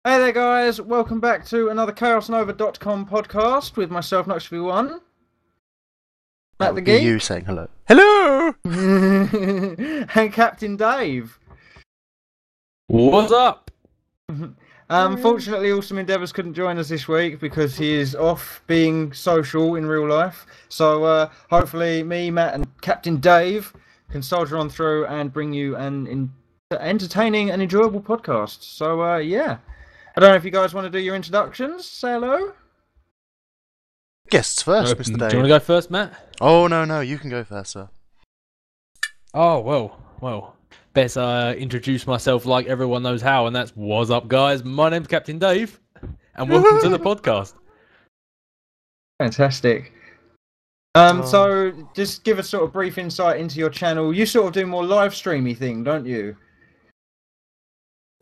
Hey there, guys! Welcome back to another ChaosNova.com podcast with myself, Noxv1, That Matt the would be you Geek, saying hello. Hello! and Captain Dave. What's up? Unfortunately, Awesome Endeavours couldn't join us this week because he is off being social in real life. So hopefully, me, Matt, and Captain Dave can soldier on through and bring you an entertaining and enjoyable podcast. So yeah. I don't know if you guys want to do your introductions. Say hello. Guests first, Do Mr. you Dave. want to go first, Matt? Oh, no, you can go first, sir. Oh, well. Best introduce myself like everyone knows how, and that's what's up, guys. My name's Captain Dave, and welcome to the podcast. Fantastic. Oh. So just give us sort of brief insight into your channel. You sort of do more live streamy thing, don't you?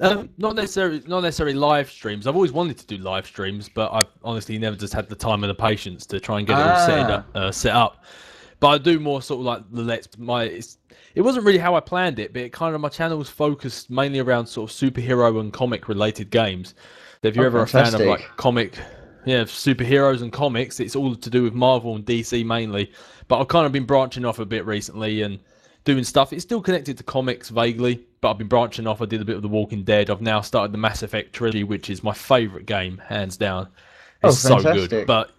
Not necessarily live streams. I've always wanted to do live streams, but I've honestly never just had the time and the patience to try and get it all set up. But I do more sort of like the it wasn't really how I planned it, but my channel was focused mainly around sort of superhero and comic related games. So if you're ever fantastic. a fan of like superheroes and comics, it's all to do with Marvel and DC mainly. But I've kind of been branching off a bit recently and doing stuff. It's still connected to comics vaguely, but I've been branching off. I did a bit of The Walking Dead. I've now started the Mass Effect trilogy, which is my favourite game, hands down. It's so good. But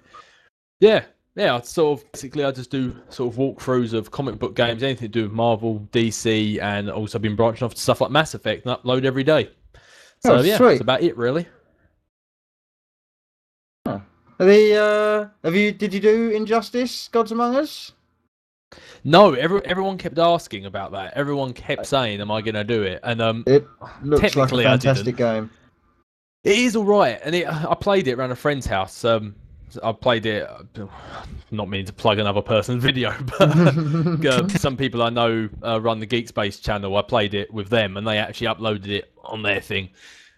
yeah, I just do sort of walkthroughs of comic book games, anything to do with Marvel, DC, and also been branching off to stuff like Mass Effect and upload every day. So yeah, sweet. that's about it really. Did you do Injustice, Gods Among Us? No, everyone kept asking about that. Everyone kept saying, "Am I going to do it?" And it looks technically like a fantastic game. It is all right, and I played it around a friend's house. I played it, not meaning to plug another person's video, but some people I know run the Geek Space channel. I played it with them, and they actually uploaded it on their thing.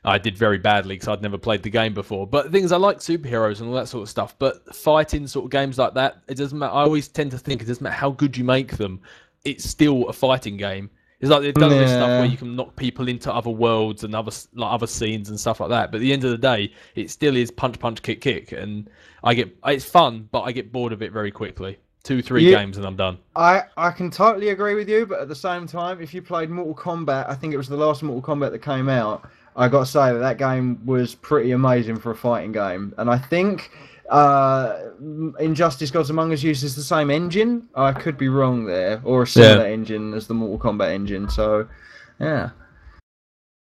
I did very badly because I'd never played the game before. But things I like superheroes and all that sort of stuff. But fighting sort of games like that, it doesn't matter. I always tend to think it doesn't matter how good you make them. It's still a fighting game. It's like they've done this stuff where you can knock people into other worlds and other scenes and stuff like that. But at the end of the day, it still is punch, punch, kick, kick, and it's fun, but I get bored of it very quickly. 2-3 games and I'm done. I can totally agree with you, but at the same time, if you played Mortal Kombat, I think it was the last Mortal Kombat that came out. I got to say that game was pretty amazing for a fighting game, and I think Injustice: Gods Among Us uses the same engine. I could be wrong there, or a similar engine as the Mortal Kombat engine. So, yeah.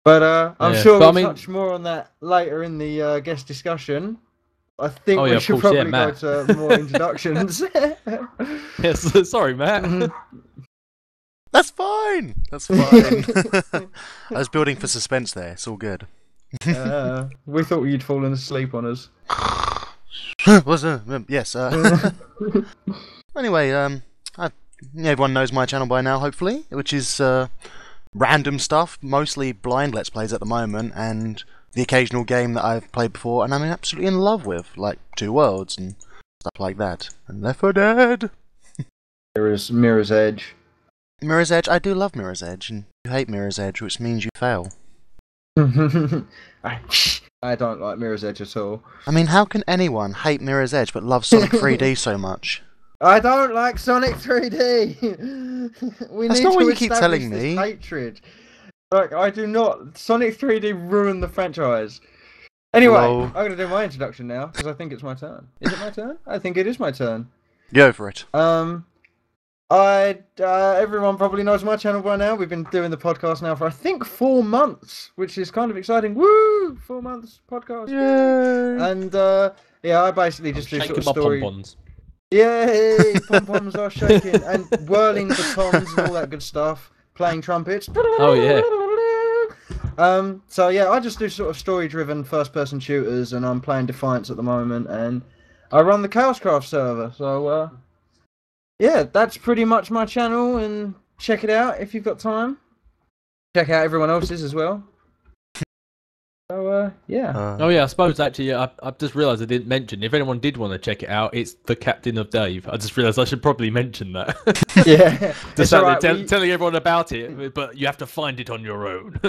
But I'm sure we'll touch more on that later in the guest discussion. I think we should probably go to more introductions. Yes, sorry, Matt. That's fine. I was building for suspense there. It's all good. We thought you'd fallen asleep on us. Yes. Anyway, everyone knows my channel by now, hopefully, which is random stuff, mostly blind Let's Plays at the moment, and the occasional game that I've played before and I'm absolutely in love with, like Two Worlds and stuff like that. And Left 4 Dead. There is Mirror's Edge. Mirror's Edge, I do love Mirror's Edge, and you hate Mirror's Edge, which means you fail. I don't like Mirror's Edge at all. I mean, how can anyone hate Mirror's Edge but love Sonic 3D so much? I don't like Sonic 3D! That's not what you keep telling me. Hatred. Like, I do not. Sonic 3D ruined the franchise. Anyway, I'm going to do my introduction now, because I think it's my turn. Is it my turn? I think it is my turn. Go for it. Everyone probably knows my channel by now. We've been doing the podcast now for I think 4 months, which is kind of exciting. Woo! 4 months podcast. Yay! And I basically just do sort of story. Pom-poms. Yay! Pom-poms are shaking and whirling batons and all that good stuff. Playing trumpets. Oh yeah. So yeah, I just do sort of story-driven first-person shooters, and I'm playing Defiance at the moment, and I run the Chaoscraft server. So yeah, that's pretty much my channel, and check it out if you've got time. Check out everyone else's as well. So yeah. Oh yeah, I suppose actually I just realised I didn't mention. If anyone did want to check it out, it's The Captain of Dave. I just realised I should probably mention that. Yeah, Just it's all right. telling everyone about it, but you have to find it on your own.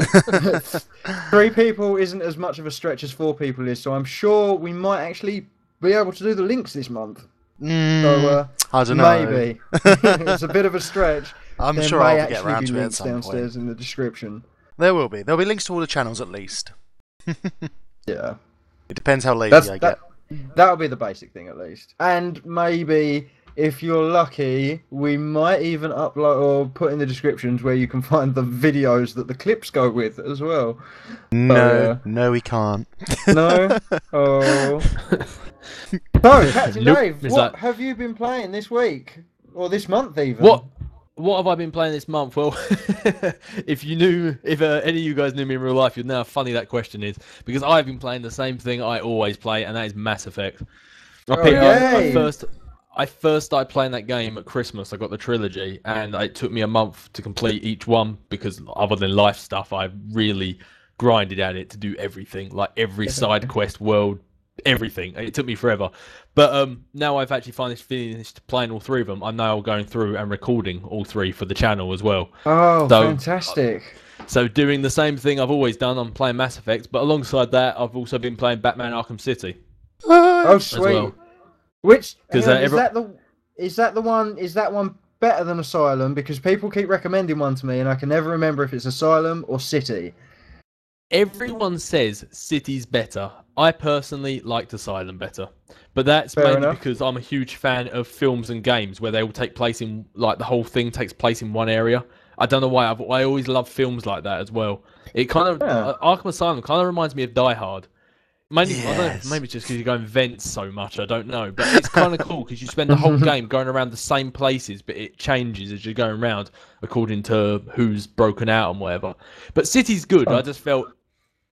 3 people isn't as much of a stretch as 4 people is, so I'm sure we might actually be able to do the links this month. So I don't know. maybe it's a bit of a stretch. I'm there sure may I'll get actually around be to it at links some downstairs point. in the description. There will be. There'll be links to all the channels at least. Yeah, It depends how lazy I get. That'll be the basic thing at least. And maybe if you're lucky, we might even upload or put in the descriptions where you can find the videos that the clips go with as well. No, no, we can't. No? Oh. So, Captain Nope. Dave, Is what that- have you been playing this week? Or this month even? What have I been playing this month? Well, if any of you guys knew me in real life, you'd know how funny that question is. Because I've been playing the same thing I always play, and that is Mass Effect. I first started playing that game at Christmas. I got the trilogy, and it took me a month to complete each one because, other than life stuff, I really grinded at it to do everything, like every side quest, world, everything. It took me forever. But now I've actually finally finished playing all 3 of them. I'm now going through and recording all 3 for the channel as well. Oh, fantastic. So doing the same thing I've always done, I'm playing Mass Effect, but alongside that, I've also been playing Batman Arkham City. Oh, sweet. Well. Which, Is is that one better than Asylum? Because people keep recommending one to me, and I can never remember if it's Asylum or City. Everyone says City's better. I personally liked Asylum better. But that's Fair mainly enough. because I'm a huge fan of films and games where they all take place in, like, the whole thing takes place in one area. I don't know why, I always love films like that as well. It kind of, Arkham Asylum kind of reminds me of Die Hard. Mainly, I don't know, maybe it's just because you go in vents so much, I don't know. But it's kind of cool because you spend the whole game going around the same places, but it changes as you're going around according to who's broken out and whatever. But City's good. I just felt,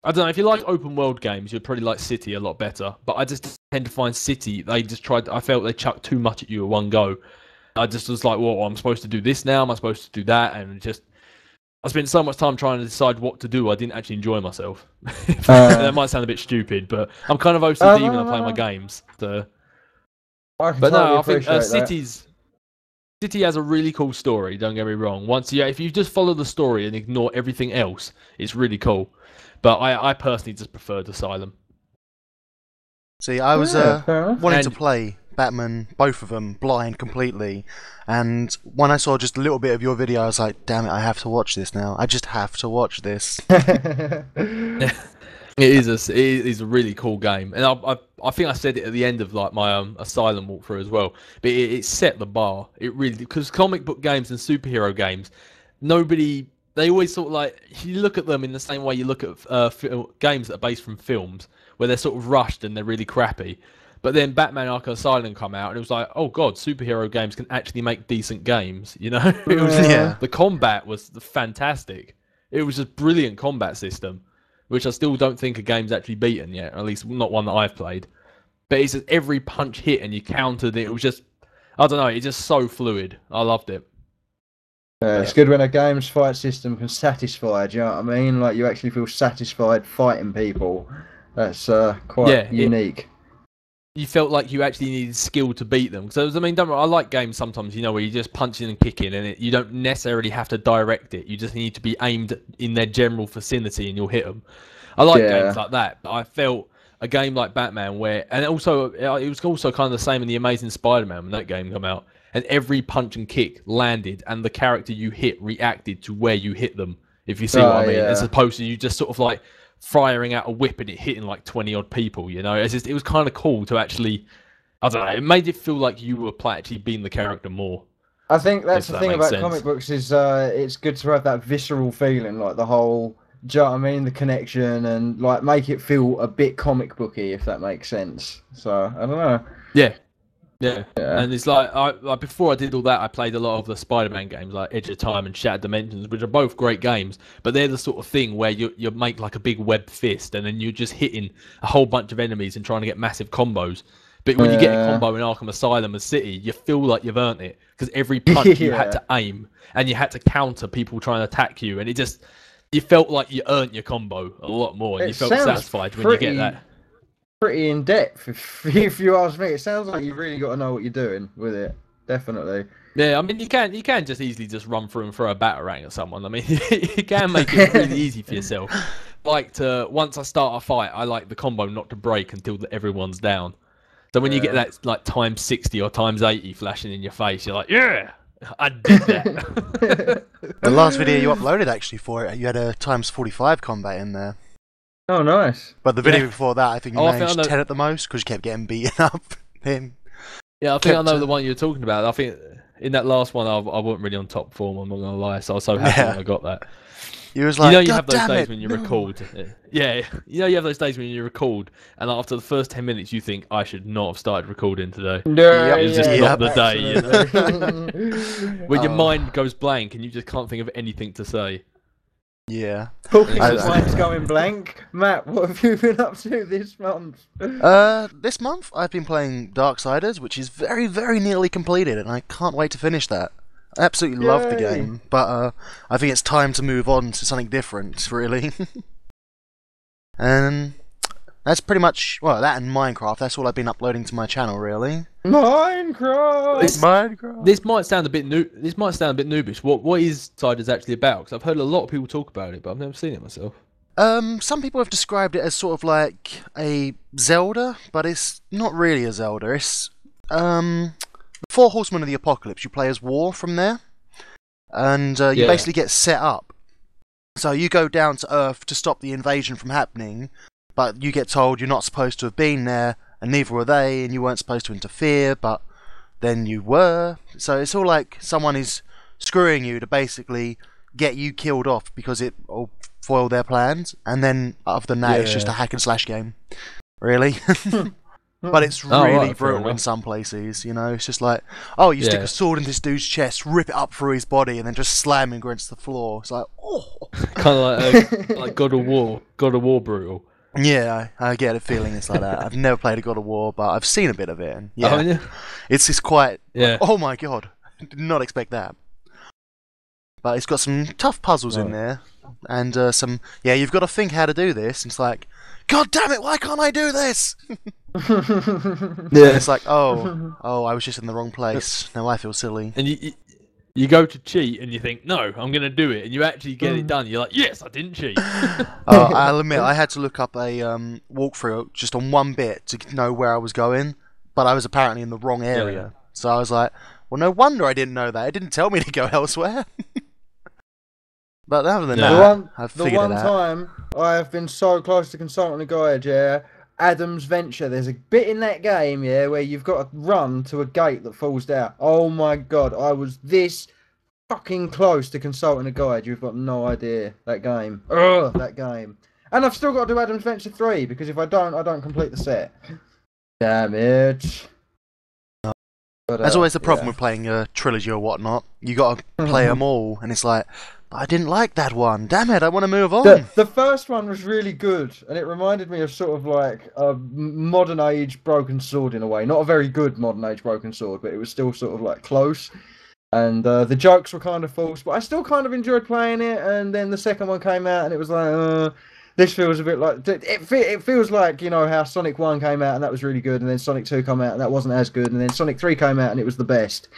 I don't know, if you like open world games, you'd probably like City a lot better. But I just tend to find City, I felt they chucked too much at you at one go. I just was like, well, I'm supposed to do this now, am I supposed to do that? And I spent so much time trying to decide what to do, I didn't actually enjoy myself. That might sound a bit stupid, but I'm kind of OCD when I play my games. So. I can But totally no, I think appreciate City has a really cool story, don't get me wrong. If you just follow the story and ignore everything else, it's really cool. But I personally just preferred Asylum. See, I was fair enough. wanting to play Batman, both of them, blind completely, and when I saw just a little bit of your video, I was like, damn it, I have to watch this now. I just have to watch this. It is a really cool game, and I think I said it at the end of like my Asylum walkthrough as well. But it set the bar. It really, because comic book games and superhero games, they always sort of like, you look at them in the same way you look at games that are based from films, where they're sort of rushed and they're really crappy. But then Batman Arkham Asylum come out, and it was like, oh god, superhero games can actually make decent games. You know, it was the combat was fantastic. It was a brilliant combat system, which I still don't think a game's actually beaten yet, or at least not one that I've played. But it's just every punch hit and you countered it. It was just, I don't know, it's just so fluid. I loved it. It's good when a game's fight system can satisfy, do you know what I mean? Like, you actually feel satisfied fighting people. That's quite unique. You felt like you actually needed skill to beat them. So, I mean, I like games sometimes, where you just punch in and kick in, and you don't necessarily have to direct it. You just need to be aimed in their general vicinity, and you'll hit them. I like games like that, but I felt a game like Batman and also it was also kind of the same in The Amazing Spider-Man when that game came out, and every punch and kick landed, and the character you hit reacted to where you hit them, if you see what I mean, as opposed to you just sort of like firing out a whip and it hitting like 20 odd people, it was kind of cool to actually, I don't know, it made it feel like you were actually being the character more. I think that's the thing about comic books is it's good to have that visceral feeling, like the whole, do you know what I mean, the connection, and like make it feel a bit comic booky, if that makes sense. So I don't know. Yeah. And it's like before I did all that, I played a lot of the Spider-Man games like Edge of Time and Shattered Dimensions, which are both great games, but they're the sort of thing where you make like a big web fist and then you're just hitting a whole bunch of enemies and trying to get massive combos. But when you get a combo in Arkham Asylum and City, you feel like you've earned it, because every punch you had to aim and you had to counter people trying to attack you, and you felt like you earned your combo a lot more, and you felt satisfied when you get that. Pretty in depth, if you ask me. It sounds like you've really got to know what you're doing with it. Definitely. Yeah, I mean, you can just easily just run through and throw a batarang at someone. I mean, you can make it really easy for yourself. Once I start a fight, I like the combo not to break until everyone's down. So when you get that like times 60 or times 80 flashing in your face, you're like, yeah, I did that. The last video you uploaded actually for it, you had a times 45 combat in there. Oh, nice. But the video before that, I think you managed I 10 at the most because you kept getting beaten up. Yeah, I think I know the one you're talking about. I think in that last one, I wasn't really on top form. I'm not gonna lie, so I was so happy when I got that. You was like, you have those days when you record. Yeah, you have those days when you record, and after the first 10 minutes, you think I should not have started recording today. No, it's just not the day. You know? When your mind goes blank and you just can't think of anything to say. Yeah. Talking of mine's going blank. Matt, what have you been up to this month? This month I've been playing Darksiders, which is very, very nearly completed, and I can't wait to finish that. I absolutely love the game, but I think it's time to move on to something different, really. And that's pretty much, well, that and Minecraft, that's all I've been uploading to my channel, really. Minecraft! This might sound a bit noobish. What is Siders actually about? Because I've heard a lot of people talk about it, but I've never seen it myself. Some people have described it as sort of like a Zelda, but it's not really a Zelda. It's, the Four Horsemen of the Apocalypse. You play as War from there, and you basically get set up. So you go down to Earth to stop the invasion from happening, but you get told you're not supposed to have been there, and neither were they, and you weren't supposed to interfere, but then you were. So it's all like someone is screwing you to basically get you killed off because it will foil their plans, and then other than that, it's just a hack and slash game, really. But it's really brutal in some places, you know. It's just like, oh, you stick a sword in this dude's chest, rip it up through his body, and then just slam him against the floor. It's like, oh, kind of like God of War brutal. Yeah, I get a feeling it's like that. I've never played a God of War, but I've seen a bit of it. And it's quite. Like, oh my god, did not expect that. But it's got some tough puzzles in there, and you've got to think how to do this. And it's like, God damn it, why can't I do this? It's like, oh, I was just in the wrong place. Now I feel silly. And you go to cheat, and you think, no, I'm going to do it, and you actually get it done. You're like, yes, I didn't cheat. I'll admit, I had to look up a walkthrough just on one bit to know where I was going, but I was apparently in the wrong area. So I was like, well, no wonder I didn't know that. It didn't tell me to go elsewhere. But other than that, I've figured it out. The one time I have been so close to consulting a guide, Adam's Venture. There's a bit in that game, where you've got to run to a gate that falls down. Oh my god, I was this fucking close to consulting a guide. You've got no idea. That game. Ugh, that game. And I've still got to do Adam's Venture 3, because if I don't complete the set. Damn it. But, that's always the problem with playing a trilogy or whatnot. You got to play them all, and it's like, I didn't like that one. Damn it, I want to move on. The first one was really good, and it reminded me of sort of like a modern age Broken Sword in a way. Not a very good modern age Broken Sword, but it was still sort of like close. And the jokes were kind of false, but I still kind of enjoyed playing it. And then the second one came out, and it was like, this feels a bit like... It feels like, you know, how Sonic 1 came out, and that was really good, and then Sonic 2 came out, and that wasn't as good, and then Sonic 3 came out, and it was the best.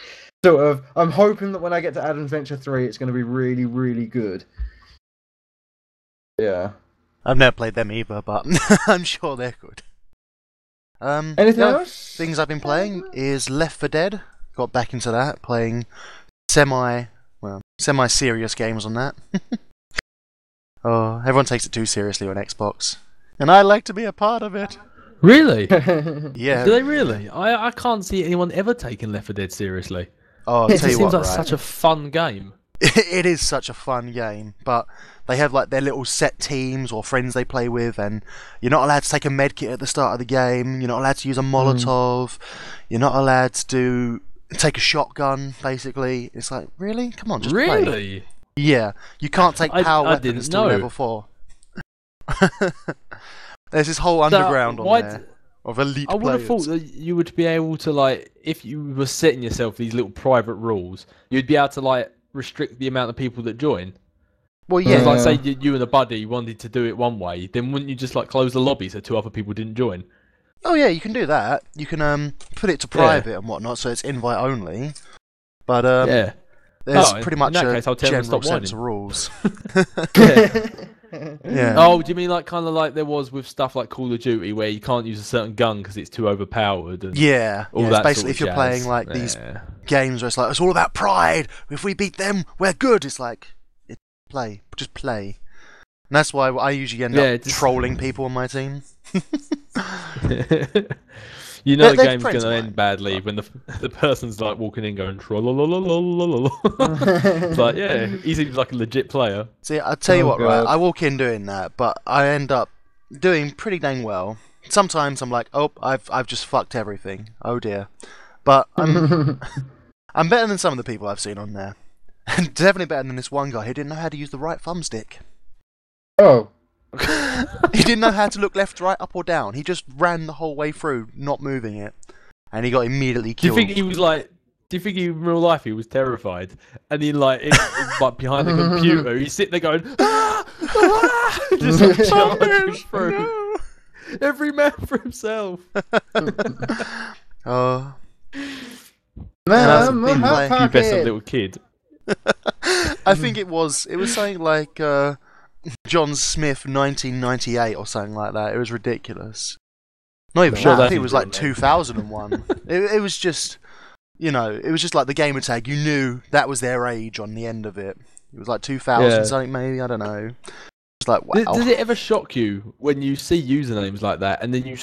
Sort of, I'm hoping that when I get to Adam's Venture 3, it's going to be really, really good. Yeah. I've never played them either, but I'm sure they're good. Anything else? Things I've been playing is Left 4 Dead. Got back into that, playing semi-serious games on that. Oh, everyone takes it too seriously on Xbox. And I like to be a part of it. Really? Yeah. Do they really? I can't see anyone ever taking Left 4 Dead seriously. Oh, I'll tell you what, it seems like such a fun game. It is such a fun game, but they have like their little set teams or friends they play with, and you're not allowed to take a med kit at the start of the game. You're not allowed to use a Molotov. You're not allowed to take a shotgun. Basically, it's like, really? Come on, just play. Really? Yeah, you can't take power weapons to level 4. There's this whole underground on there of elite players. I would have thought that you would be able to, like, if you were setting yourself these little private rules, you'd be able to, like, restrict the amount of people that join. Well, Because yeah. like, say you and a buddy wanted to do it one way, then wouldn't you just like close the lobby so 2 other people didn't join? Oh yeah, you can do that. You can put it to private and whatnot, so it's invite only. But Yeah. there's Oh, pretty in much that a case, I'll tell them to general stop sense of whining. rules. Yeah. Yeah. Oh, do you mean like kind of like there was with stuff like Call of Duty where you can't use a certain gun because it's too overpowered? And Yeah. all It's that basically sort if of you're playing jazz. like these Yeah. games where it's like it's all about pride. If we beat them, we're good. It's like just play. And that's why I usually end up trolling people on my team. You know the They're game's friends going to of end mine, badly when the person's like walking in going trollolololololol. It's like, yeah, he seems like a legit player. See, I'll tell you Oh, what, right? God. I walk in doing that, but I end up doing pretty dang well. Sometimes I'm like, oh, I've just fucked everything. Oh dear. But I'm better than some of the people I've seen on there. And definitely better than this one guy who didn't know how to use the right thumbstick. Oh. He didn't know how to look left, right, up or down. He just ran the whole way through, not moving it. And he got immediately Do you killed. think he was like? Do you think in real life he was terrified? And he like behind the computer, he's sitting there going, ah, ah, just like charging through. No. Every man for himself. Oh. Man, been my like- You pocket. best a little kid. I think it was something like John Smith 1998 or something like that. It was ridiculous. Not even Sure, that. I that's think it was like improvement. 2001. it was just, it was just like the gamer tag. You knew that was their age on the end of it. It was like 2000 Yeah. something maybe. I don't know. It's like wow. Does it ever shock you when you see usernames like that and then you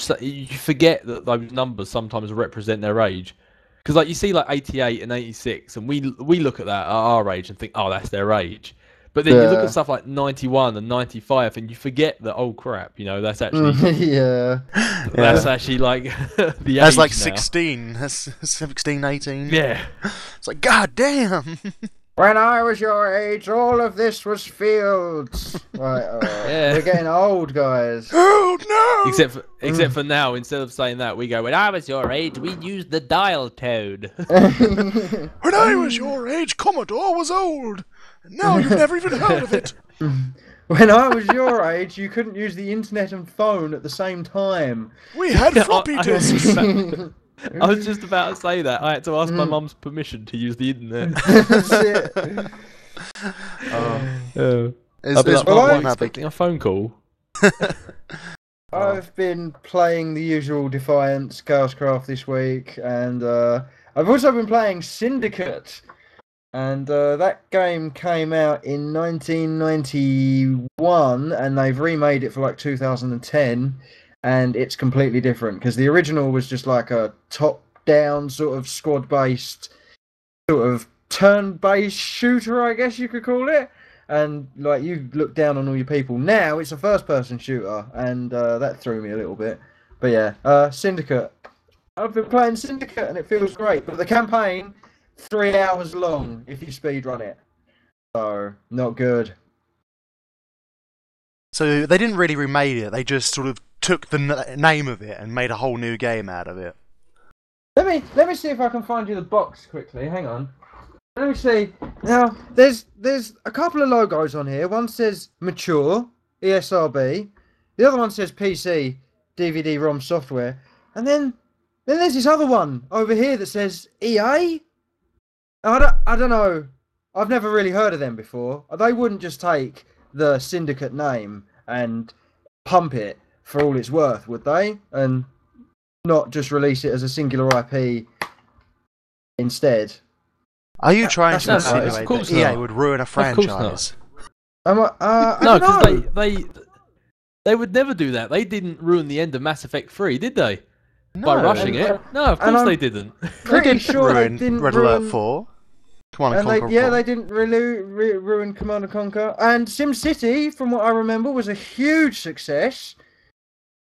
forget that those numbers sometimes represent their age? Because like you see like 88 and 86 and we look at that at our age and think, oh, that's their age. But then you look Yeah. at stuff like 91 and 95 and you forget that, oh crap, that's actually Yeah. that's actually like the That's age like now. 16. That's 16, 18. Yeah. It's like, god damn. When I was your age, all of this was fields. Right, Yeah. we're getting old, guys. Oh no. Except for now, instead of saying that, we go, when I was your age, we used the dial tone. When I was your age, Commodore was old. And now you've never even heard of it. When I was your age, you couldn't use the internet and phone at the same time. We had floppy disks. I was just about to say that. I had to ask my mum's permission to use the internet. That's it. I'll be There's like, "Mum, one I'm other expecting a phone call." I've been playing the usual Defiance Chaoscraft this week, and I've also been playing Syndicate. And that game came out in 1991, and they've remade it for like 2010, and it's completely different because the original was just like a top-down sort of squad-based, sort of turn-based shooter, I guess you could call it. And like you look down on all your people. Now it's a first-person shooter, and that threw me a little bit. But yeah, Syndicate. I've been playing Syndicate, and it feels great. But the campaign, 3 hours long if you speedrun it. So, not good. So they didn't really remake it, they just sort of took the name of it and made a whole new game out of it. Let me see if I can find you the box quickly. Hang on. Let me see. Now, there's a couple of logos on here. One says Mature, ESRB. The other one says PC, DVD-ROM software. And then there's this other one over here that says EA? I don't know. I've never really heard of them before. They wouldn't just take the Syndicate name and pump it for all it's worth, would they? And not just release it as a singular IP instead. Are you trying to That's not right. insinuate Of course that EA not. would ruin a course not. franchise? I No, don't know. because they would never do that. They didn't ruin the end of Mass Effect 3, did they? By No. rushing it? No, of and course I'm they didn't. Pretty sure they ruin didn't Red ruin... Alert 4. Come on, And Conquer 4. they didn't really ruin Command & Conquer. And SimCity, from what I remember, was a huge success.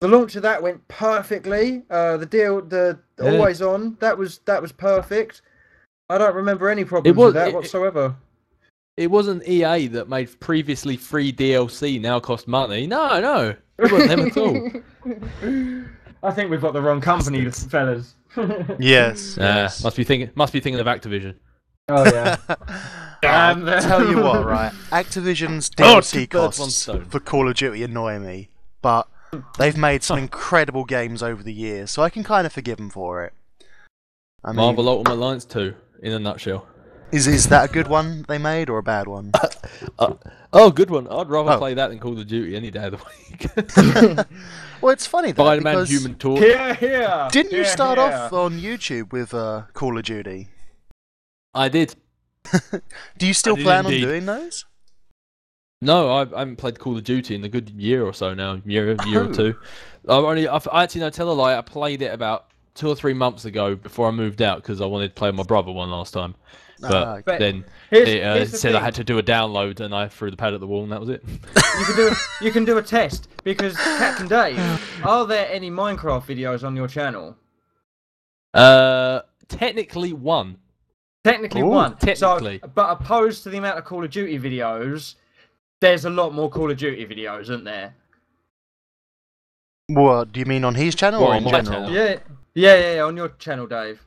The launch of that went perfectly. The Always On, that was perfect. I don't remember any problems with that whatsoever. It wasn't EA that made previously free DLC now cost money. No. It wasn't them at all. I think we've got the wrong company, fellas. Yes. Must be thinking of Activision. Oh yeah. And Tell you what, right? Activision's Oh, DLC two birds, one costs stone. for Call of Duty annoy me, but they've made some incredible games over the years, so I can kind of forgive them for it. I mean, Marvel Ultimate Alliance 2, in a nutshell. is that a good one they made or a bad one? Good one. I'd rather Oh. play that than Call of Duty any day of the week. Well, it's funny though, Spider-Man, because Human Torch. Here. didn't you Here, start here. off on YouTube with Call of Duty? I did. Do you still I did plan on indeed. doing those? No, I haven't played Call of Duty in a good year or so now, year or two. I actually, no, tell a lie, I played it about 2 or 3 months ago before I moved out because I wanted to play with my brother one last time. But But then here's it the said I thing. had to do a download and I threw the pad at the wall and that was it. You can do a test because Captain Dave, are there any Minecraft videos on your channel? Technically one. Technically Ooh, one. technically. So, but opposed to the amount of Call of Duty videos, there's a lot more Call of Duty videos, isn't there? What do you mean on his channel Well, or on in my general? channel. Yeah, on your channel, Dave.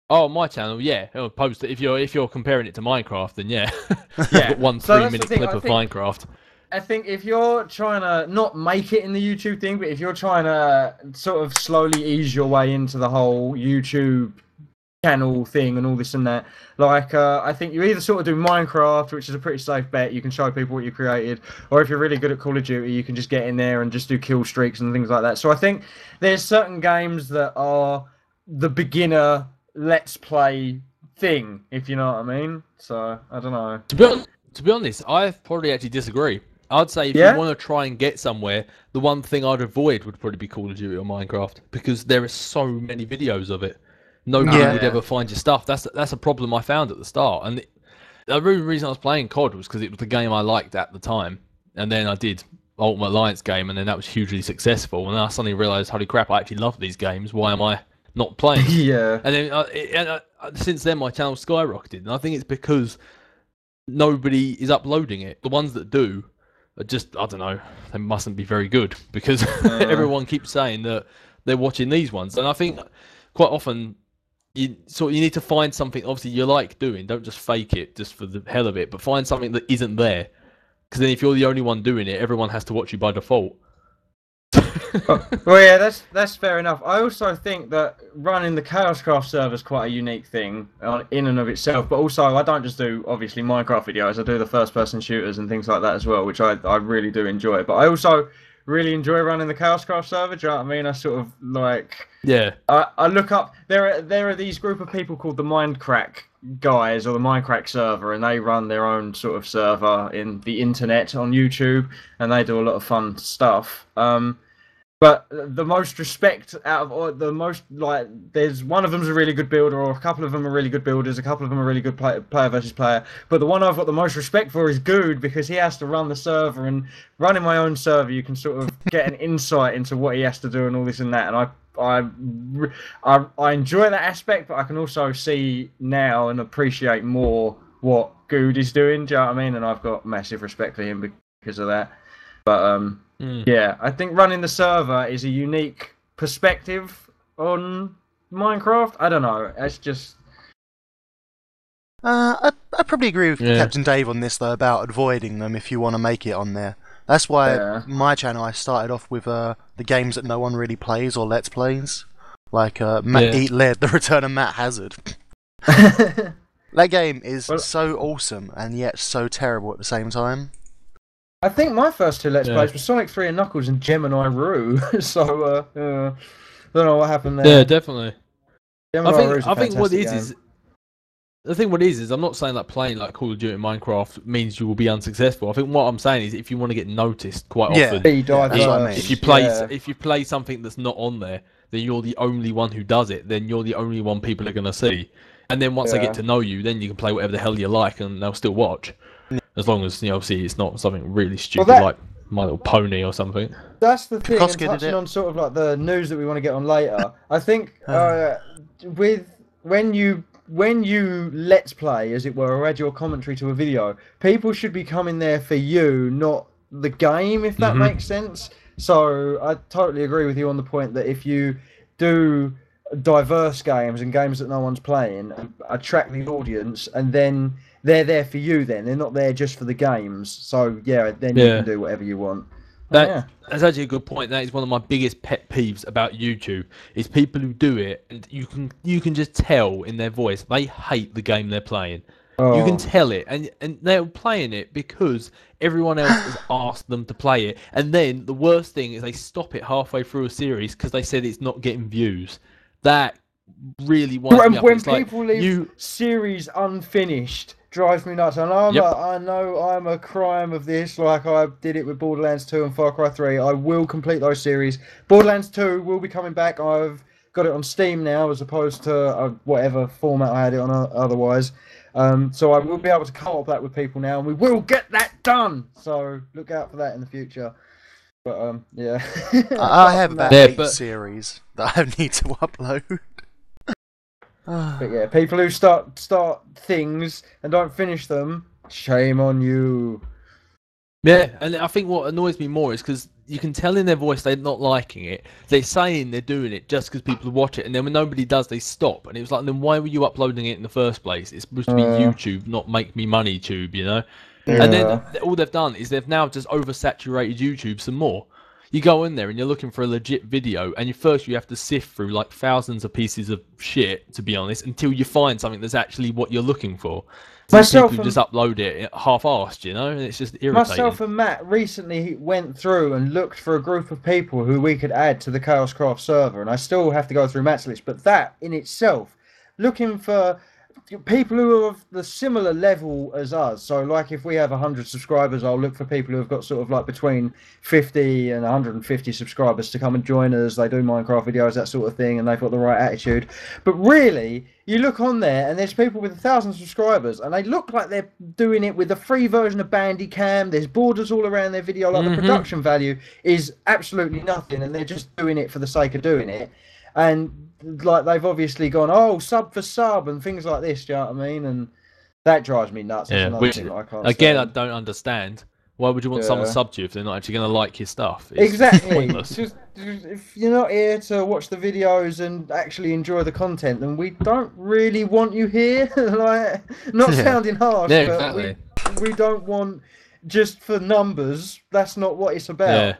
Oh, my channel, yeah. Opposed to if you're comparing it to Minecraft, then yeah. Yeah. Got one So that's 3-minute the thing, clip I of think- Minecraft. I think if you're trying to not make it in the YouTube thing, but if you're trying to sort of slowly ease your way into the whole YouTube channel thing and all this and that, like I think you either sort of do Minecraft, which is a pretty safe bet, you can show people what you created, or if you're really good at Call of Duty, you can just get in there and just do kill streaks and things like that. So I think there's certain games that are the beginner let's play thing, if you know what I mean. So I don't know. To be honest, I probably actually disagree. I'd say if Yeah? you want to try and get somewhere, the one thing I'd avoid would probably be Call of Duty or Minecraft because there are so many videos of it. Nobody Yeah. would ever find your stuff. That's a problem I found at the start. And the reason I was playing COD was because it was the game I liked at the time. And then I did Ultimate Alliance game, and then that was hugely successful. And then I suddenly realised, holy crap, I actually love these games. Why am I not playing? Yeah. And then since then, my channel skyrocketed, and I think it's because nobody is uploading it. The ones that do are just, I don't know, they mustn't be very good because everyone keeps saying that they're watching these ones, and I think quite often you need to find something obviously you like doing. Don't just fake it just for the hell of it, but find something that isn't there. Because then if you're the only one doing it, everyone has to watch you by default. Well, yeah, that's fair enough. I also think that running the Chaoscraft server is quite a unique thing in and of itself. But also, I don't just do obviously Minecraft videos. I do the first-person shooters and things like that as well, which I really do enjoy. But I also really enjoy running the Chaoscraft server. Do you know what I mean? I sort of like Yeah. I look up. There are these group of people called the Mindcrack guys or the Mindcrack server, and they run their own sort of server in the internet on YouTube, and they do a lot of fun stuff. But the most respect out of all, the most, like, there's one of them's a really good builder, or a couple of them are really good builders, a couple of them are really good player versus player. But the one I've got the most respect for is Good, because he has to run the server, and running my own server, you can sort of get an insight into what he has to do and all this and that. And I enjoy that aspect, but I can also see now and appreciate more what Good is doing. Do you know what I mean? And I've got massive respect for him because of that. But yeah, I think running the server is a unique perspective on Minecraft. I don't know. It's just I probably agree with Yeah. Captain Dave on this though about avoiding them if you want to make it on there. That's why Yeah. my channel I started off with the games that no one really plays or let's plays, like Eat Lead, The Return of Matt Hazard. That game is Well- so awesome and yet so terrible at the same time. I think my first two Let's Yeah. Plays were Sonic 3 and Knuckles and Gemini Rue. So don't know what happened there. Yeah, definitely. Gemini Rue's a I think what it fantastic is game. the thing what it is I'm not saying that playing like Call of Duty and Minecraft means you will be unsuccessful. I think what I'm saying is if you want to get noticed quite Yeah. often, Be diverse. that's what I mean. if you play something that's not on there, then you're the only one who does it. Then you're the only one people are gonna see. And then once they Yeah. get to know you, then you can play whatever the hell you like, and they'll still watch, as long as obviously it's not something really stupid that- like My Little Pony or something. That's the thing, and Koska did touching it. on sort of like the news that we want to get on later. I think with when you let's play, as it were, or add your commentary to a video, people should be coming there for you, not the game, if that makes sense. So I totally agree with you on the point that if you do diverse games and games that no one's playing, attract the audience, and then they're there for you. Then they're not there just for the games. So yeah, then you can do whatever you want. That's actually a good point. That is one of my biggest pet peeves about YouTube is people who do it, and you can just tell in their voice they hate the game they're playing. You can tell it, and they're playing it because everyone else has asked them to play it. And then the worst thing is they stop it halfway through a series because they said it's not getting views. That really winds me up. When it's people leave series unfinished, drives me nuts. And I know I'm a crime of this, like I did it with Borderlands 2 and Far Cry 3. I will complete those series. Borderlands 2 will be coming back. I've got it on Steam now as opposed to whatever format I had it on otherwise. So I will be able to co-op that with people now, and we will get that done. So look out for that in the future. But yeah, I have about 8 series that I need to upload. But yeah, people who start things and don't finish them, shame on you. Yeah, and I think what annoys me more is because you can tell in their voice they're not liking it. They're saying they're doing it just because people watch it, and then when nobody does, they stop. And it was like, then why were you uploading it in the first place? It's supposed to be YouTube, not make me money tube, you know? Yeah. And then all they've done is they've now just oversaturated YouTube some more. You go in there and you're looking for a legit video, and first you have to sift through like thousands of pieces of shit, to be honest, until you find something that's actually what you're looking for. So people just upload it half-assed, you know, and it's just irritating. Myself and Matt recently went through and looked for a group of people who we could add to the Chaos Craft server, and I still have to go through Matt's list, but that in itself, looking for people who are of the similar level as us. So like if we have 100 subscribers, I'll look for people who have got sort of like between 50 and 150 subscribers to come and join us. They do Minecraft videos, that sort of thing, and they've got the right attitude. But really, you look on there and there's people with 1,000 subscribers and they look like they're doing it with a free version of Bandicam. There's borders all around their video. Like the production value is absolutely nothing, and they're just doing it for the sake of doing it. And like they've obviously gone, sub for sub and things like this. Do you know what I mean? And that drives me nuts. Yeah, which I can't again, I don't understand. Why would you want someone sub to you if they're not actually going to like your stuff? It's exactly. Pointless. Just, if you're not here to watch the videos and actually enjoy the content, then we don't really want you here. Like, not sounding harsh, but exactly. we don't want just for numbers. That's not what it's about.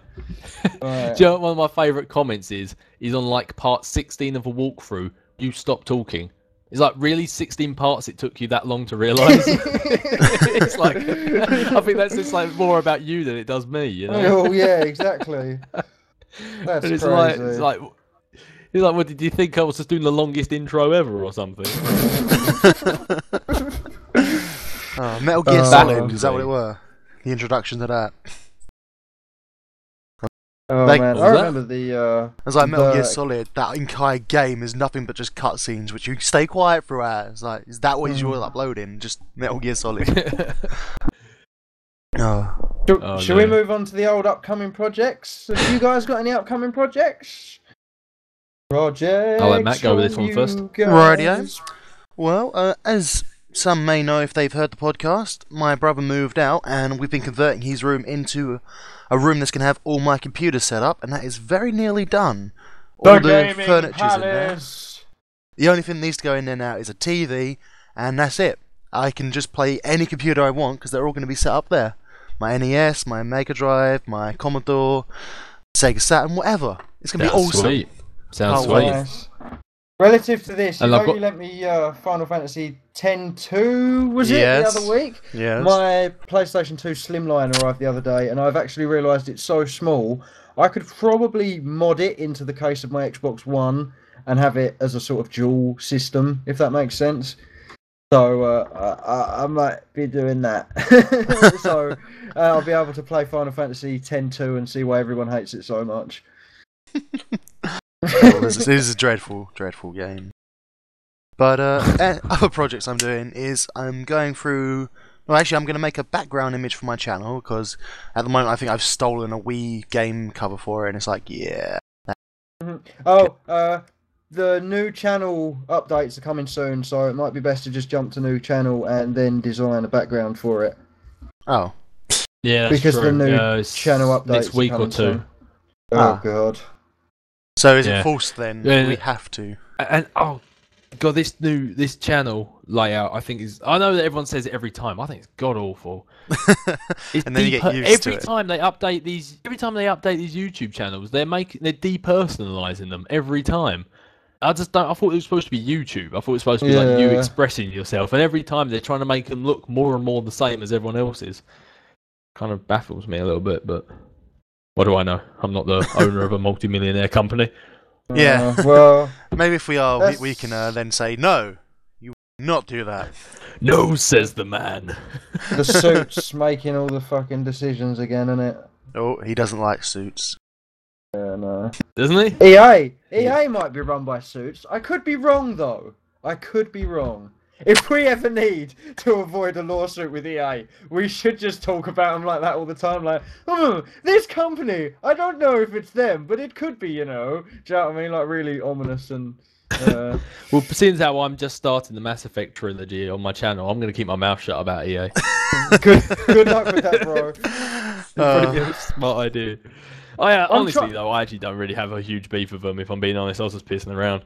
Yeah. Do you know what one of my favourite comments is on like part 16 of a walkthrough, you stop talking. It's like, really, 16 parts it took you that long to realise? It's like, I think that's just like more about you than it does me, you know? Oh yeah, exactly. That's and it's crazy. Like, what did you think I was just doing the longest intro ever or something? Metal Gear Solid, is that what it were? The introduction to that. Oh man, I remember the. It's like Metal Gear Solid. That entire game is nothing but just cutscenes, which you stay quiet throughout. It's like, is that what you're uploading? Just Metal Gear Solid. Shall we move on to the old upcoming projects? Have you guys got any upcoming projects? I'll let Matt go with this one first. Radio. Well, as some may know if they've heard the podcast, my brother moved out and we've been converting his room into a room that's going to have all my computers set up, and that is very nearly done. All the furniture's in there. The only thing that needs to go in there now is a TV, and that's it. I can just play any computer I want because they're all going to be set up there. My NES, my Mega Drive, my Commodore, Sega Saturn, whatever. It's going to be awesome. Sweet. Sounds sweet. Nice. Relative to this, you let me Final Fantasy X-2, was it, the other week? Yes. My PlayStation 2 Slimline arrived the other day, and I've actually realised it's so small, I could probably mod it into the case of my Xbox One and have it as a sort of dual system, if that makes sense. So I might be doing that. So I'll be able to play Final Fantasy X-2 and see why everyone hates it so much. This is a dreadful game. But other projects I'm doing is I'm going through. Well, actually, I'm going to make a background image for my channel because at the moment I think I've stolen a Wii game cover for it, and it's like, yeah. The new channel updates are coming soon, so it might be best to just jump to new channel and then design a background for it. Oh. Yeah, that's because true. the new channel updates next week or two. Soon. Oh god. So is it forced then? We have to. And God, this channel layout, I think is. I know that everyone says it every time. I think it's god awful. It's And then you get used to every it. time they update these. Every time they update these YouTube channels, they're depersonalizing them every time. I just don't. I thought it was supposed to be YouTube. I thought it was supposed to be like you Yeah. expressing yourself, and every time they're trying to make them look more and more the same as everyone else's. Kind of baffles me a little bit, but what do I know? I'm not the owner of a multi-millionaire company. Yeah. Well, Maybe if we are, that's- we can then say no. You will not do that. No, says the man. the suits making all the fucking decisions again, innit? Oh, he doesn't like suits. Yeah, no. Doesn't he? EA might be run by suits. I could be wrong though. I could be wrong. If we ever need to avoid a lawsuit with EA, we should just talk about them like that all the time. Like, this company, I don't know if it's them, but it could be, you know. Do you know what I mean? Like, really ominous and... Well, seeing how I'm just starting the Mass Effect trilogy on my channel, I'm going to keep my mouth shut about EA. good luck with that, bro. Probably a smart idea. Honestly, though, I actually don't really have a huge beef with them, if I'm being honest. I was just pissing around.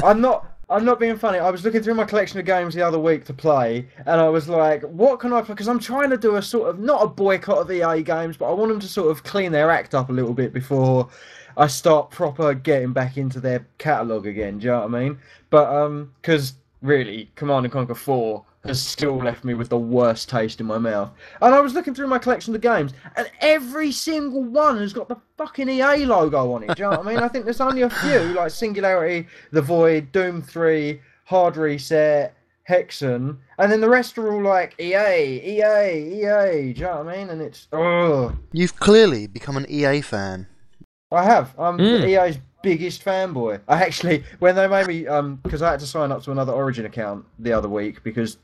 I'm not being funny. I was looking through my collection of games the other week to play, and I was like, what can I play? Because I'm trying to do a sort of, not a boycott of EA games, but I want them to sort of clean their act up a little bit before I start proper getting back into their catalogue again. Do you know what I mean? But, because really, Command & Conquer 4 has still left me with the worst taste in my mouth. And I was looking through my collection of games, and every single one has got the fucking EA logo on it. Do you know what I mean? I think there's only a few, like Singularity, The Void, Doom 3, Hard Reset, Hexen, and then the rest are all like EA. Do you know what I mean? And it's... ugh. You've clearly become an EA fan. I have. I'm EA's biggest fanboy. I actually, when they made me, because I had to sign up to another Origin account the other week, because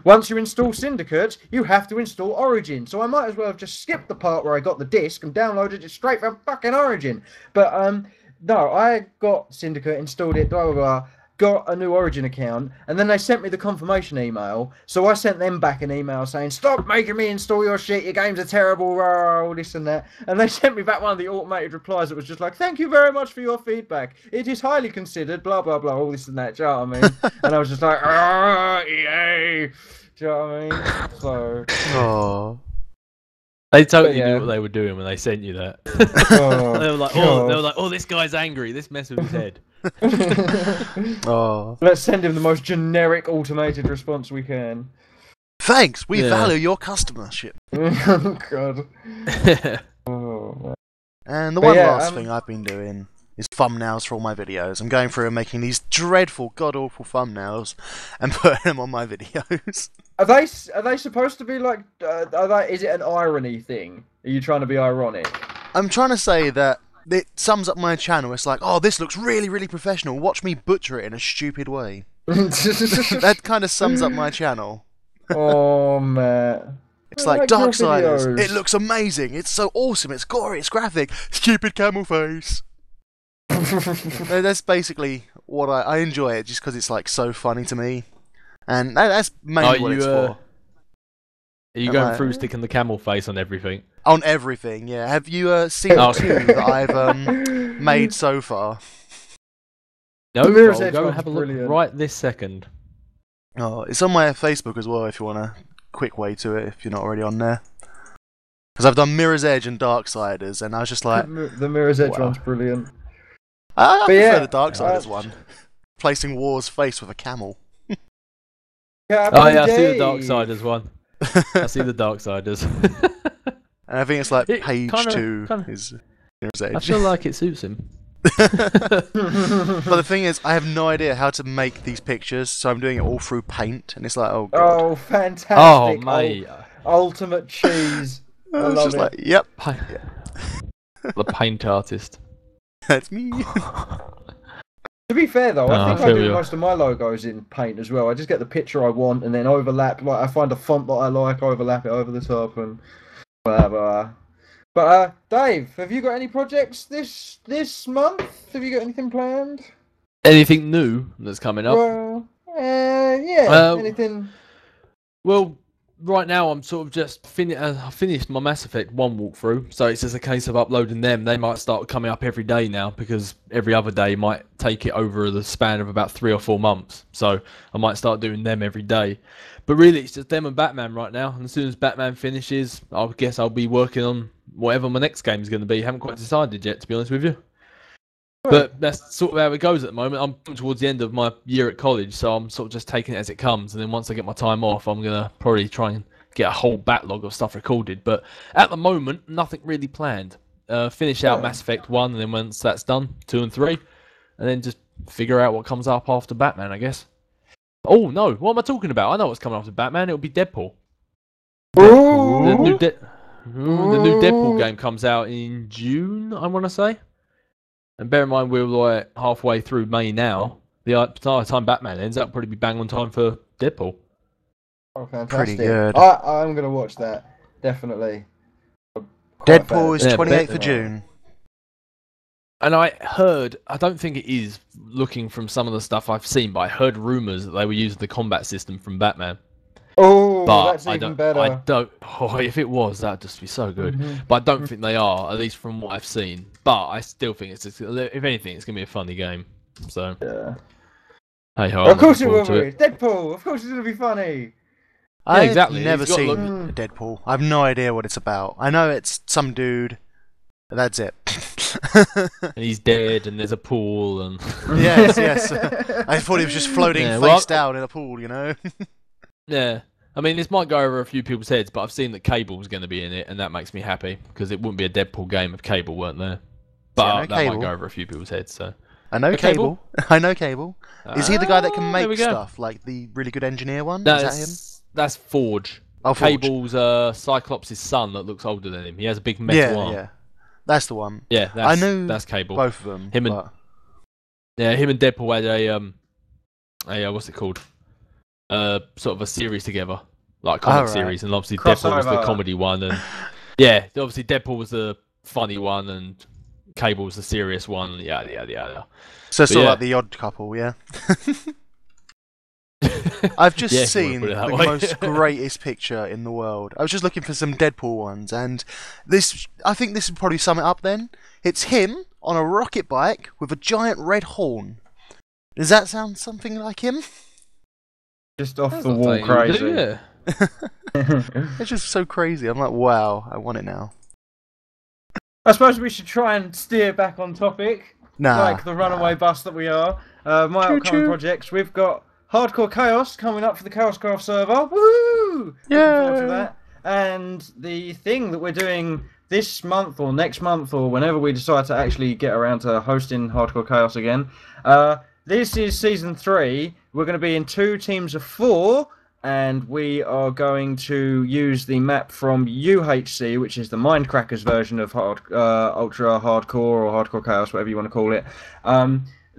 once you install Syndicate, you have to install Origin. So I might as well have just skipped the part where I got the disc and downloaded it straight from fucking Origin. But, no, I got Syndicate, installed it, blah, blah, blah. Got a new Origin account, and then they sent me the confirmation email, so I sent them back an email saying, stop making me install your shit, your games are terrible, rah, all this and that, and they sent me back one of the automated replies that was just like, thank you very much for your feedback, it is highly considered, blah, blah, blah, all this and that, do you know what I mean? And I was just like, EA, do you know what I mean? So... Oh. They totally knew what they were doing when they sent you that. Oh, they were like, oh, this guy's angry. This mess with his head. Oh. Let's send him the most generic automated response we can. Thanks, we value your customership. Oh, God. Oh, And the last thing I've been doing is thumbnails for all my videos. I'm going through and making these dreadful, god-awful thumbnails and putting them on my videos. Are they supposed to be like? Is it an irony thing? Are you trying to be ironic? I'm trying to say that it sums up my channel. It's like, oh, this looks really, really professional. Watch me butcher it in a stupid way. That kind of sums up my channel. Oh, man. It's like Darksiders. It looks amazing. It's so awesome. It's gory. It's graphic. Stupid camel face. That's basically what I enjoy it, just because it's like so funny to me, and that's mainly what it's for. Are you going through sticking the camel face on everything? On everything, yeah. Have you seen the two that I've made so far? No, I'll go and have a look right this second. Oh, it's on my Facebook as well if you want a quick way to it, if you're not already on there. Because I've done Mirror's Edge and Darksiders, and I was just like... The Mirror's Edge one's brilliant. I prefer the Darksiders one. Placing War's face with a camel. Oh yeah, I see the Darksiders one. I see the Darksiders. And I think it's like page 2 is Mirror's Edge. I feel like it suits him. But the thing is, I have no idea how to make these pictures, so I'm doing it all through Paint, and it's like, oh god. Oh, fantastic. Oh, mate. Ultimate cheese. I love just it. like, yep. The Paint artist. That's me. To be fair though, I think I do you. most of my logos in Paint as well. I just get the picture I want and then overlap. Like I find a font that I like, overlap it over the top and whatever. But Dave, have you got any projects this month? Have you got anything planned? Anything new that's coming up? Well, yeah. Anything? Well, right now I'm sort of just I finished my Mass Effect 1 walkthrough, so it's just a case of uploading them. They might start coming up every day now, because every other day might take it over the span of about 3 or 4 months. So I might start doing them every day. But really, it's just them and Batman right now. And as soon as Batman finishes, I guess I'll be working on whatever my next game is going to be. Haven't quite decided yet, to be honest with you. But that's sort of how it goes at the moment. I'm towards the end of my year at college, so I'm sort of just taking it as it comes. And then once I get my time off, I'm going to probably try and get a whole backlog of stuff recorded. But at the moment, nothing really planned. Finish out Mass Effect 1, and then once that's done, 2 and 3. And then just figure out what comes up after Batman, I guess. Oh, no. What am I talking about? I know what's coming after Batman. It'll be Deadpool. The new Deadpool game comes out in June, I want to say. And bear in mind, we're like halfway through May now. By the time Batman ends, that'll probably be bang on time for Deadpool. Oh, fantastic. Pretty good. I'm going to watch that, definitely. Deadpool is 28th of June. And I heard, I don't think it is, looking from some of the stuff I've seen, but I heard rumours that they were using the combat system from Batman. Oh, but that's even better. I don't. Oh, if it was, that'd just be so good. Mm-hmm. But I don't think they are, at least from what I've seen. But I still think it's, if anything, it's gonna be a funny game. So yeah. Hey ho. Of course it will be. Deadpool. Of course it's gonna be funny. Yeah, exactly. I've never seen Deadpool. I've no idea what it's about. I know it's some dude. That's it. And he's dead, and there's a pool, and yes. I thought he was just floating face down in a pool, you know. Yeah, I mean, this might go over a few people's heads, but I've seen that Cable's going to be in it, and that makes me happy, because it wouldn't be a Deadpool game if Cable weren't there. But that might go over a few people's heads. So I know Cable. I know Cable. Is he the guy that can make stuff, like the really good engineer one? Is that him? That's Forge. Oh, Forge. Cable's Cyclops' son that looks older than him. He has a big metal arm. Yeah. That's the one. Yeah, I know that's Cable. Both of them. Him and Deadpool had a what's it called? Sort of a series together, like a comic series, and obviously Deadpool was the comedy one, and yeah, obviously Deadpool was the funny one, and Cable was the serious one. Yeah. So sort of like the Odd Couple, yeah. I've just seen the most greatest picture in the world. I was just looking for some Deadpool ones, and I think this would probably sum it up then. It's him on a rocket bike with a giant red horn. Does that sound something like him? Just off the wall crazy. Yeah. It's just so crazy. I'm like, wow, I want it now. I suppose we should try and steer back on topic. Like the runaway bus that we are. My upcoming projects, we've got Hardcore Chaos coming up for the Chaoscraft server. Woohoo! Yeah. Looking forward to that. And the thing that we're doing this month or next month or whenever we decide to actually get around to hosting Hardcore Chaos again, this is Season 3. We're going to be in 2 teams of 4, and we are going to use the map from UHC, which is the Mindcrackers version of Ultra Hardcore or Hardcore Chaos, whatever you want to call it.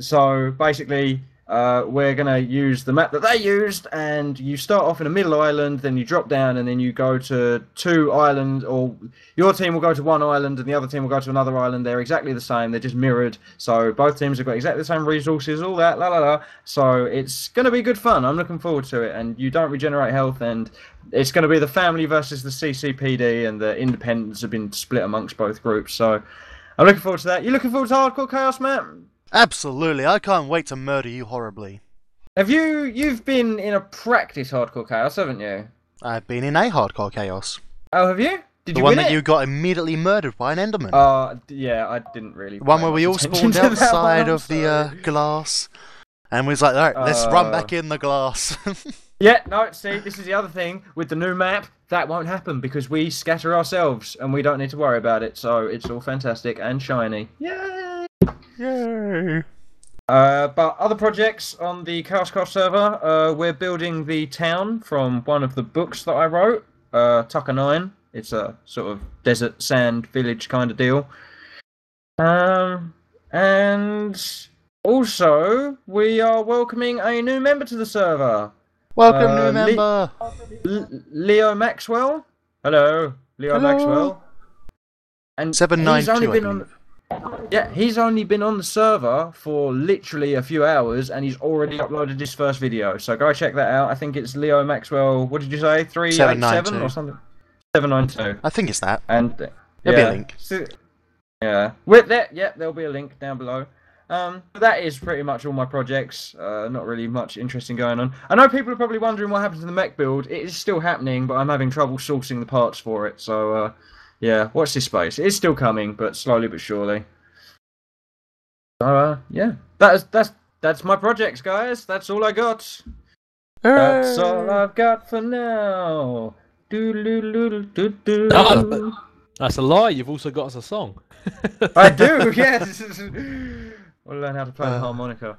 So basically, we're going to use the map that they used, and you start off in a middle island, then you drop down, and then you go to 2 islands, or your team will go to 1 island, and the other team will go to another island. They're exactly the same, they're just mirrored, so both teams have got exactly the same resources, all that, so it's going to be good fun. I'm looking forward to it, and you don't regenerate health, and it's going to be the family versus the CCPD, and the independents have been split amongst both groups, so I'm looking forward to that. You looking forward to Hardcore Chaos, Matt? Absolutely, I can't wait to murder you horribly. You've been in a practice Hardcore Chaos, haven't you? I've been in a Hardcore Chaos. Oh, have you? Did the you one win that it? you got immediately murdered by an Enderman. Yeah, I didn't really. The one where we all spawned outside of the glass, and we was like, alright, let's run back in the glass. Yeah, no, see, this is the other thing with the new map. That won't happen because we scatter ourselves and we don't need to worry about it. So it's all fantastic and shiny. Yay! Yay! But other projects on the Chaoscraft server, we're building the town from one of the books that I wrote, Tucker 9. It's a sort of desert sand village kind of deal. And also, we are welcoming a new member to the server. Welcome, new member! Leo Maxwell. Hello, Leo Maxwell. And 792, Yeah, he's only been on the server for literally a few hours, and he's already uploaded his first video. So go check that out. I think it's Leo Maxwell. What did you say? 387 or something? 792. I think it's that. And There'll be a link. Yeah, with that, yeah, there'll be a link down below. That is pretty much all my projects. Not really much interesting going on. I know people are probably wondering what happened to the mech build. It is still happening, but I'm having trouble sourcing the parts for it. So, yeah, watch this space. It is still coming, but slowly but surely. So, yeah, that's my projects, guys. That's all I got. That's all I've got for now. That's a lie. You've also got us a song. I do, yes. We'll learn how to play the harmonica.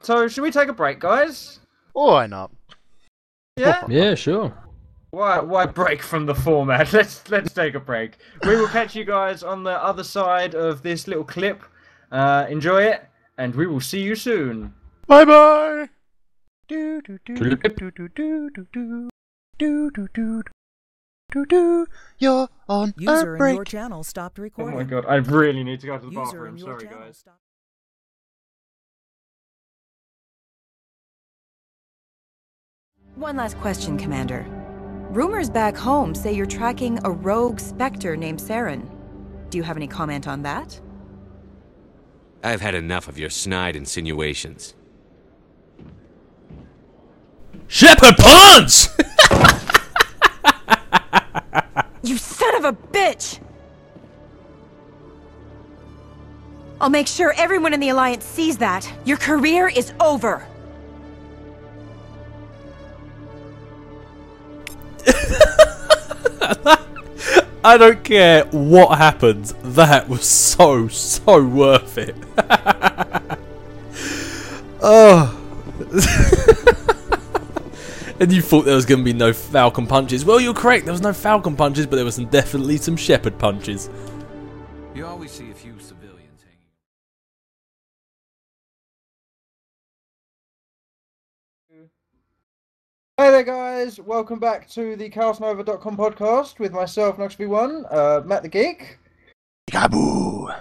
So should we take a break, guys? Why not? Yeah? Yeah, sure. Why break from the format? Let's take a break. We will catch you guys on the other side of this little clip. Enjoy it, and we will see you soon. Bye bye. You're on User a in break. your channel stopped Oh recording. my god, I really need to go to the User bathroom. in your Sorry, channel guys. stopped. One last question, Commander. Rumors back home say you're tracking a rogue Spectre named Saren. Do you have any comment on that? I've had enough of your snide insinuations. Shepherd Punch! You son of a bitch! I'll make sure everyone in the Alliance sees that. Your career is over. I don't care what happens. That was so worth it. Oh. And you thought there was going to be no Falcon punches. Well, you're correct. There was no Falcon punches, but there was definitely some Shepherd punches. You always see a few civilians hanging. Hey there, guys. Welcome back to the ChaosNova.com podcast with myself, Nox1, Matt the Geek, Peekaboo.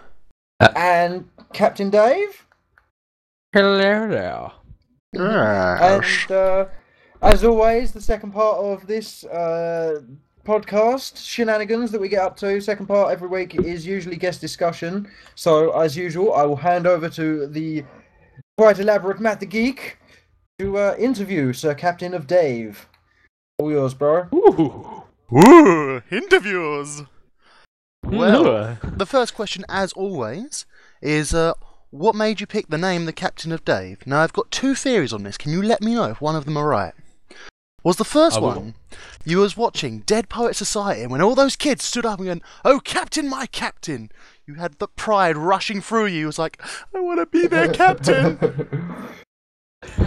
and Captain Dave. Hello there. And as always, the second part of this podcast shenanigans that we get up to, second part every week, is usually guest discussion. So, as usual, I will hand over to the quite elaborate Matt the Geek to interview Sir Captain of Dave. All yours, bro. Ooh, interviews. Well, the first question, as always, is what made you pick the name The Captain of Dave? Now, I've got two theories on this. Can you let me know if one of them are right? Was the first one, you was watching Dead Poet Society, and when all those kids stood up and went, "Oh, Captain, my Captain," you had the pride rushing through you. It was like, I want to be their captain.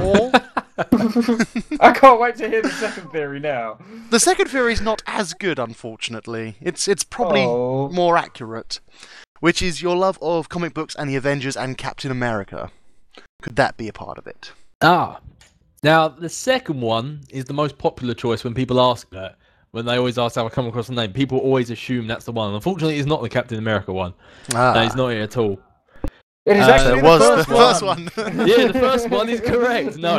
Or I can't wait to hear the second theory now. the second theory is not as good, unfortunately. It's probably more accurate, which is your love of comic books and the Avengers and Captain America. Could that be a part of it? Now, the second one is the most popular choice when people ask that. When they always ask how I come across the name, people always assume that's the one. Unfortunately, it's not the Captain America one. No, it's not it at all. It is actually the first one. Yeah, the first one is correct. No.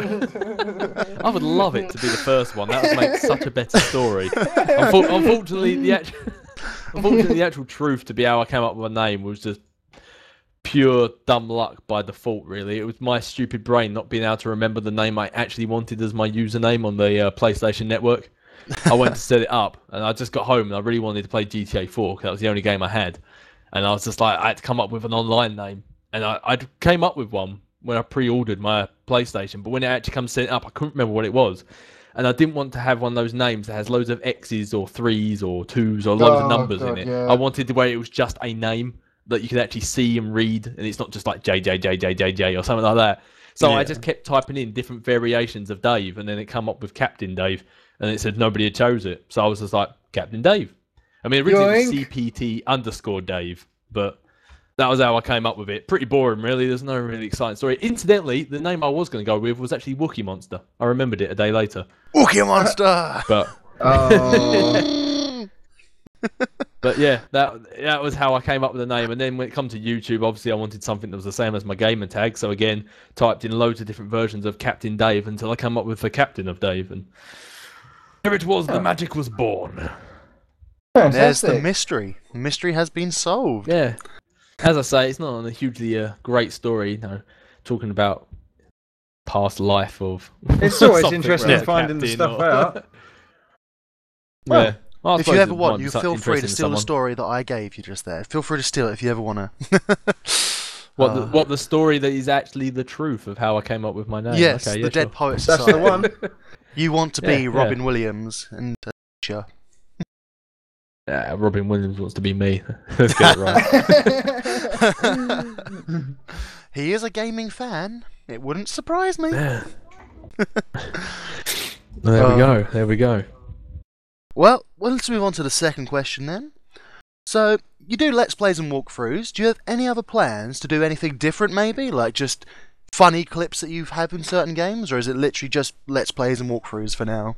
I would love it to be the first one. That would make such a better story. Unfortunately, the actual truth to be how I came up with my name was just pure dumb luck by default, really. It was my stupid brain not being able to remember the name I actually wanted as my username on the PlayStation Network. I went to set it up, and I just got home, and I really wanted to play GTA 4, because that was the only game I had. And I was just like, I had to come up with an online name. And I came up with one when I pre-ordered my PlayStation, but when it actually comes to set it up, I couldn't remember what it was. And I didn't want to have one of those names that has loads of X's or 3s or 2s or loads of numbers in it. Yeah. I wanted the way it was just a name that you could actually see and read, and it's not just like JJJJJJ or something like that. So I just kept typing in different variations of Dave, and then it came up with Captain Dave, and it said nobody had chose it. So I was just like, Captain Dave. I mean, originally it was CPT_Dave, but that was how I came up with it. Pretty boring, really. There's no really exciting story. Incidentally, the name I was going to go with was actually Wookiee Monster. I remembered it a day later. Wookiee Monster! But Oh. But yeah, that was how I came up with the name. And then when it comes to YouTube, obviously I wanted something that was the same as my gamer tag. So again, typed in loads of different versions of Captain Dave until I came up with the Captain of Dave. And here it was, the magic was born. There's Fantastic. the mystery. The mystery has been solved. Yeah. As I say, it's not a hugely great story, you know, talking about past life of. It's always something interesting where I was a finding the captain stuff or- out. Yeah. Well, I If you suppose ever it want, might you be feel free to interesting steal the someone. story that I gave you just there. Feel free to steal it if you ever want to. What the story that is actually the truth of how I came up with my name? Yes, okay, the yeah, Dead sure. Poets That's Society. the one. You want to Yeah, be yeah. Robin Williams and sure. Yeah, Robin Williams wants to be me. Let's get it right. He is a gaming fan. It wouldn't surprise me. Yeah. There we go. There we go. Well, let's move on to the second question then. So, you do Let's Plays and walkthroughs. Do you have any other plans to do anything different maybe? Like just funny clips that you've had in certain games? Or is it literally just Let's Plays and walkthroughs for now?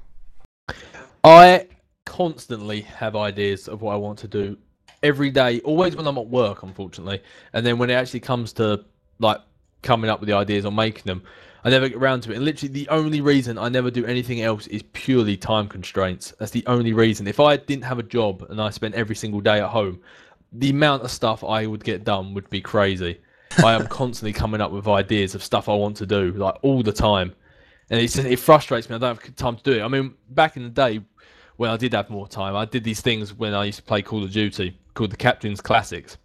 I constantly have ideas of what I want to do every day, always when I'm at work, unfortunately. And then when it actually comes to like coming up with the ideas or making them, I never get around to it. And literally the only reason I never do anything else is purely time constraints. That's the only reason. If I didn't have a job and I spent every single day at home, the amount of stuff I would get done would be crazy. I am constantly coming up with ideas of stuff I want to do, like all the time. And it frustrates me. I don't have time to do it. I mean, back in the day, when I did have more time, I did these things when I used to play Call of Duty called the Captain's Classics,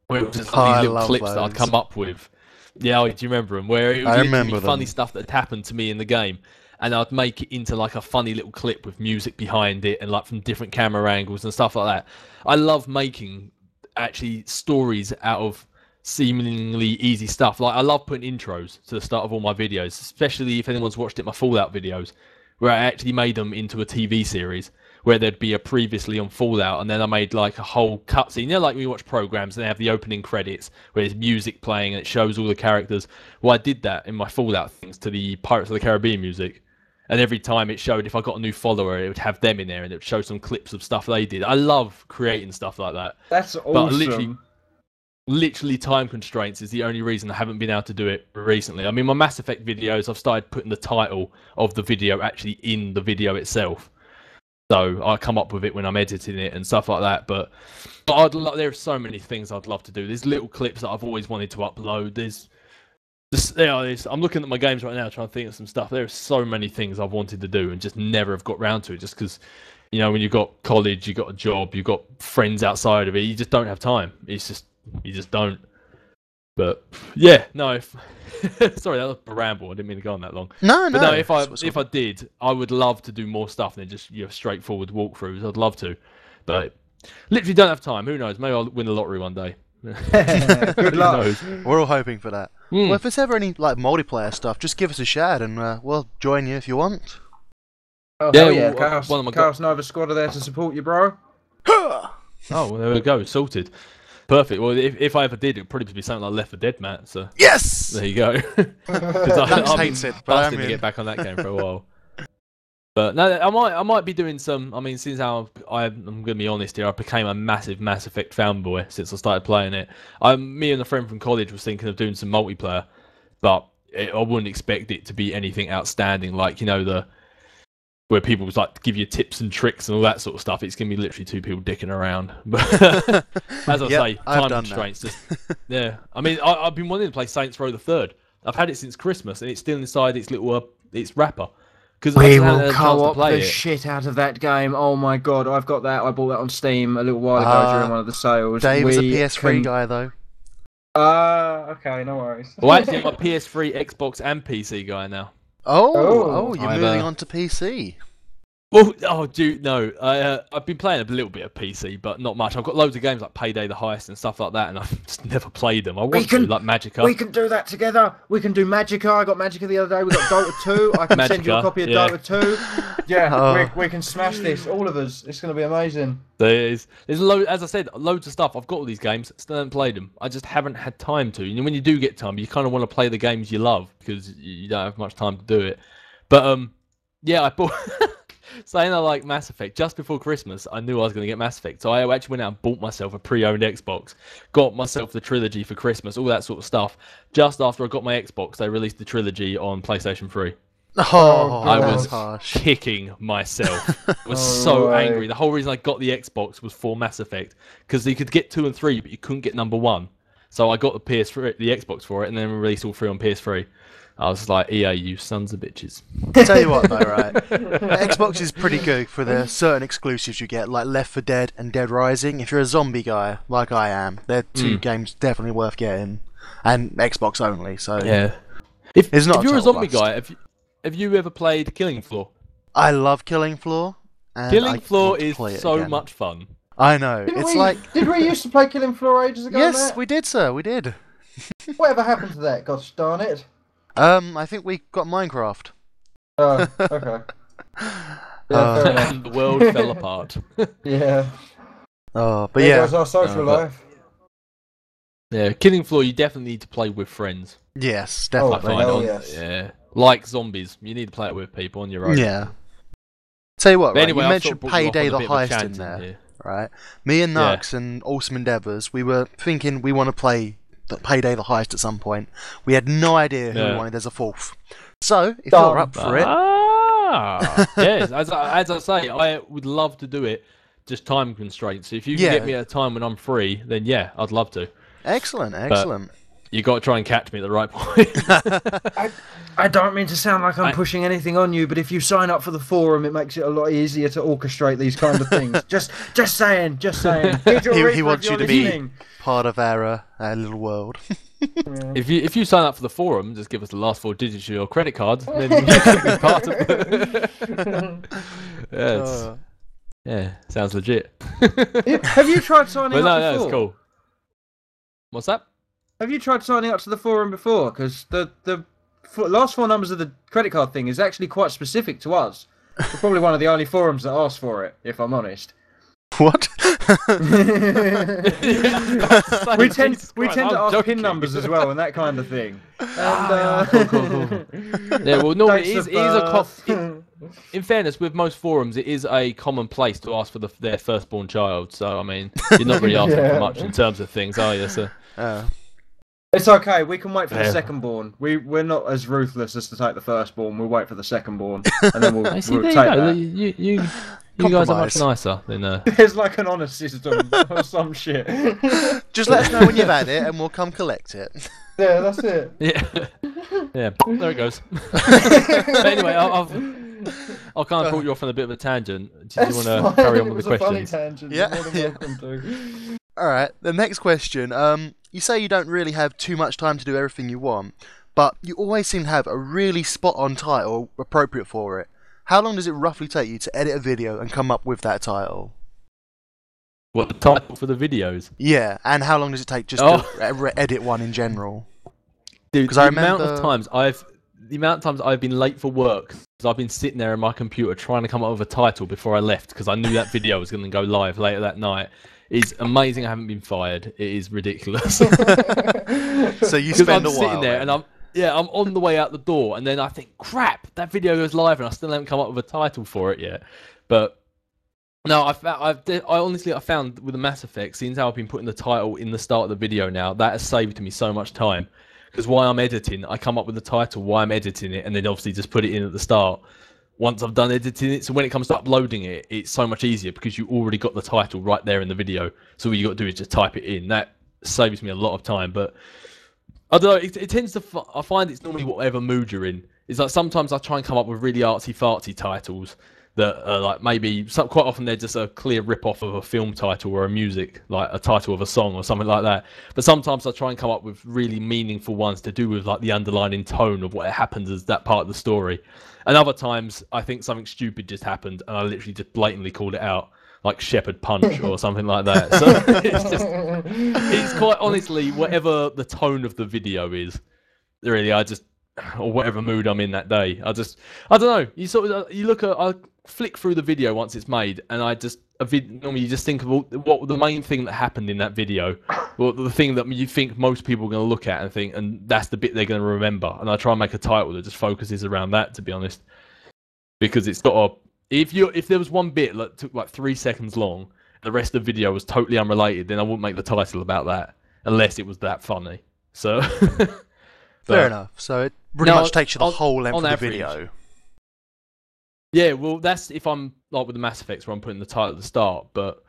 where it was just I these little love clips that I'd those. come up with. Yeah, do you remember them? Where it I would remember literally be funny them. stuff that had happened to me in the game, and I'd make it into like a funny little clip with music behind it and like from different camera angles and stuff like that. I love making actually stories out of seemingly easy stuff. Like I love putting intros to the start of all my videos, especially if anyone's watched it my Fallout videos, where I actually made them into a TV series where there'd be a previously on Fallout, and then I made like a whole cutscene. You know, like when you watch programs and they have the opening credits where there's music playing and it shows all the characters. Well, I did that in my Fallout things to the Pirates of the Caribbean music. And every time it showed if I got a new follower, it would have them in there and it would show some clips of stuff they did. I love creating stuff like that. That's But awesome. literally time constraints is the only reason I haven't been able to do it recently. I mean, my Mass Effect videos, I've started putting the title of the video actually in the video itself. So I come up with it when I'm editing it and stuff like that. But there are so many things I'd love to do. There's little clips that I've always wanted to upload. I'm looking at my games right now trying to think of some stuff. There are so many things I've wanted to do and just never have got round to it just because, you know, when you've got college, you've got a job, you've got friends outside of it, you just don't have time. You just don't. But yeah, no. Sorry, that was a ramble. I didn't mean to go on that long. No. But no, That's if I did, I would love to do more stuff than just straightforward walkthroughs. I'd love to, but literally don't have time. Who knows? Maybe I'll win the lottery one day. Good Who luck. knows? We're all hoping for that. Mm. Well, if there's ever any like multiplayer stuff, just give us a shout and we'll join you if you want. Oh, Yeah, hell yeah. well, Chaos, one of my Chaos Nova squad are there to support you, bro. Oh, well, there we go. Sorted. Perfect. Well, if I ever did, it'd probably be something like Left 4 Dead, Matt. So Yes! there you go. Max I've been hates it, but I'm busting to in. get back on that game for a while. But no, I might be doing some. I mean, since I'm going to be honest here, I became a massive Mass Effect fanboy since I started playing it. Me and a friend from college was thinking of doing some multiplayer, but I wouldn't expect it to be anything outstanding, like where people was like give you tips and tricks and all that sort of stuff. It's gonna be literally two people dicking around. But as I Yep, say, I've time done constraints. Yeah, I mean, I've been wanting to play Saints Row the Third. I've had it since Christmas, and it's still inside its little its wrapper. Because I We just haven't will had a chance to co-op play the it. shit out of that game. Oh my god, I've got that. I bought that on Steam a little while ago during one of the sales. Dave is a We PS3 can- guy though. Okay, no worries. Well, actually, I'm a PS3, Xbox, and PC guy now. Oh, you're I've, moving on to PC. Well, oh, dude, no. I've been playing a little bit of PC, but not much. I've got loads of games like Payday the Heist and stuff like that, and I've just never played them. I want to, like Magicka. We can do that together. We can do Magicka. I got Magicka the other day. We got Dota 2. I can send you a Magicka, copy of yeah. Dota 2. Yeah, Oh. we can smash this. All of us. It's going to be amazing. There's as I said, loads of stuff. I've got all these games, still haven't played them. I just haven't had time to. When you do get time, you kind of want to play the games you love because you don't have much time to do it. But yeah, I bought saying I like Mass Effect, just before Christmas, I knew I was going to get Mass Effect. So I actually went out and bought myself a pre-owned Xbox, got myself the trilogy for Christmas, all that sort of stuff. Just after I got my Xbox, they released the trilogy on PlayStation 3. Oh, I that's was harsh. kicking myself. I was Oh, so right. angry. The whole reason I got the Xbox was for Mass Effect, because you could get 2 and 3, but you couldn't get number 1. So I got the PS3, the Xbox for it, and then released all 3 on PS3. I was like, EA, you sons of bitches. Tell you what, though, right? Xbox is pretty good for the certain exclusives you get, like Left 4 Dead and Dead Rising. If you're a zombie guy, like I am, they're 2 games definitely worth getting, and Xbox only. So Yeah. If It's not you're a total zombie bust. guy, have you ever played Killing Floor? I love Killing Floor. And Killing I Floor want to is play it so again. much fun. I know. It's like Did we used to play Killing Floor ages ago? yes, Matt? we did, sir. We did. Whatever happened to that? Gosh darn it. I think we got Minecraft. Oh, okay. Yeah, fair enough. And the world fell apart. Yeah. Oh, but There yeah, goes our social but- life. Yeah, Killing Floor, you definitely need to play with friends. yes, I Oh, definitely. find hell on, yes. yeah, like zombies, you need to play it with people on your own. Yeah. Tell you what, But right? anyway, you I've sort mentioned of brought you off Payday on a the bit of a Heist in tangent there, here. right? Me and Yeah. Nux and Awesome Endeavours, we were thinking we want to play Payday the Heist at some point. We had no idea who we Yeah. wanted as a fourth. So, if Done. you're up for it, Yes, as I say, I would love to do it. Just time constraints. So if you can Yeah. get me at a time when I'm free, then yeah, I'd love to. excellent, excellent. You got to try and catch me at the right point. I don't mean to sound like I'm I- pushing anything on you, but if you sign up for the forum, it makes it a lot easier to orchestrate these kind of things. just saying, just saying. Digital He Reaper, wants if you you're to be listening. part of our little world. If you sign up for the forum, just give us the last 4 digits of your credit card, then you can be part of it. Yeah, sounds legit. Have you tried signing But up no, before? it's cool. What's that? Have you tried signing up to the forum before? Because the last 4 numbers of the credit card thing is actually quite specific to us. We're probably one of the only forums that ask for it, if I'm honest. What? we tend to ask PIN numbers as well and that kind of thing. And, Cool. Yeah, well, normally dates it of is a birth. in fairness, with most forums, it is a common place to ask for their firstborn child. So, I mean, you're not really asking Yeah. for much in terms of things, are you? So, It's okay. We can wait for the Yeah. second-born. We're not as ruthless as to take the firstborn. We'll wait for the second-born, and then we'll, I see, we'll there take you go. that. You guys are much Compromise. nicer than. There's like an honor system or some shit. Just let us know when you've had it, and we'll come collect it. Yeah, that's it. Yeah, yeah. There it goes. But anyway, I'll kind of brought you off on a bit of a tangent. Do you want to carry on with the questions? Tangent. Yeah, You're more than yeah. welcome to. All right. The next question. You say you don't really have too much time to do everything you want, but you always seem to have a really spot-on title appropriate for it. How long does it roughly take you to edit a video and come up with that title? What, the title for the videos? Yeah, and how long does it take just Oh. to edit one in general? Dude, 'Cause the I amount of remember- times I've been late for work, 'cause I've been sitting there on my computer trying to come up with a title before I left, because I knew that video was going to go live later that night. It's amazing I haven't been fired. It is ridiculous. So you Because spend I'm a while. sitting there and I'm on the way out the door, and then I think, crap, that video goes live, and I still haven't come up with a title for it yet. But no, I honestly found with the Mass Effect, since I've been putting the title in the start of the video now, that has saved me so much time. Because while I'm editing, I come up with the title while I'm editing it, and then obviously just put it in at the start. Once I've done editing it, so when it comes to uploading it, it's so much easier because you already got the title right there in the video. So all you got to do is just type it in. That saves me a lot of time. But I don't know. It tends to. I find it's normally whatever mood you're in. It's like sometimes I try and come up with really artsy fartsy titles that are like maybe quite often they're just a clear rip off of a film title or a music, like a title of a song or something like that. But sometimes I try and come up with really meaningful ones to do with like the underlying tone of what happens as that part of the story. And other times I think something stupid just happened and I literally just blatantly called it out, like Shepherd Punch or something like that. So it's quite honestly whatever the tone of the video is. Really, or whatever mood I'm in that day. I don't know. I flick through the video once it's made, and normally you just think of what the main thing that happened in that video, or the thing that you think most people are going to look at and think, and that's the bit they're going to remember. And I try and make a title that just focuses around that, to be honest, because it's got If there was one bit that took like 3 seconds long, the rest of the video was totally unrelated, then I wouldn't make the title about that unless it was that funny. So Fair enough. So it pretty Now, much takes you the whole length on of the average, video. Yeah, well, that's if I'm like with the Mass Effects where I'm putting the title at the start. But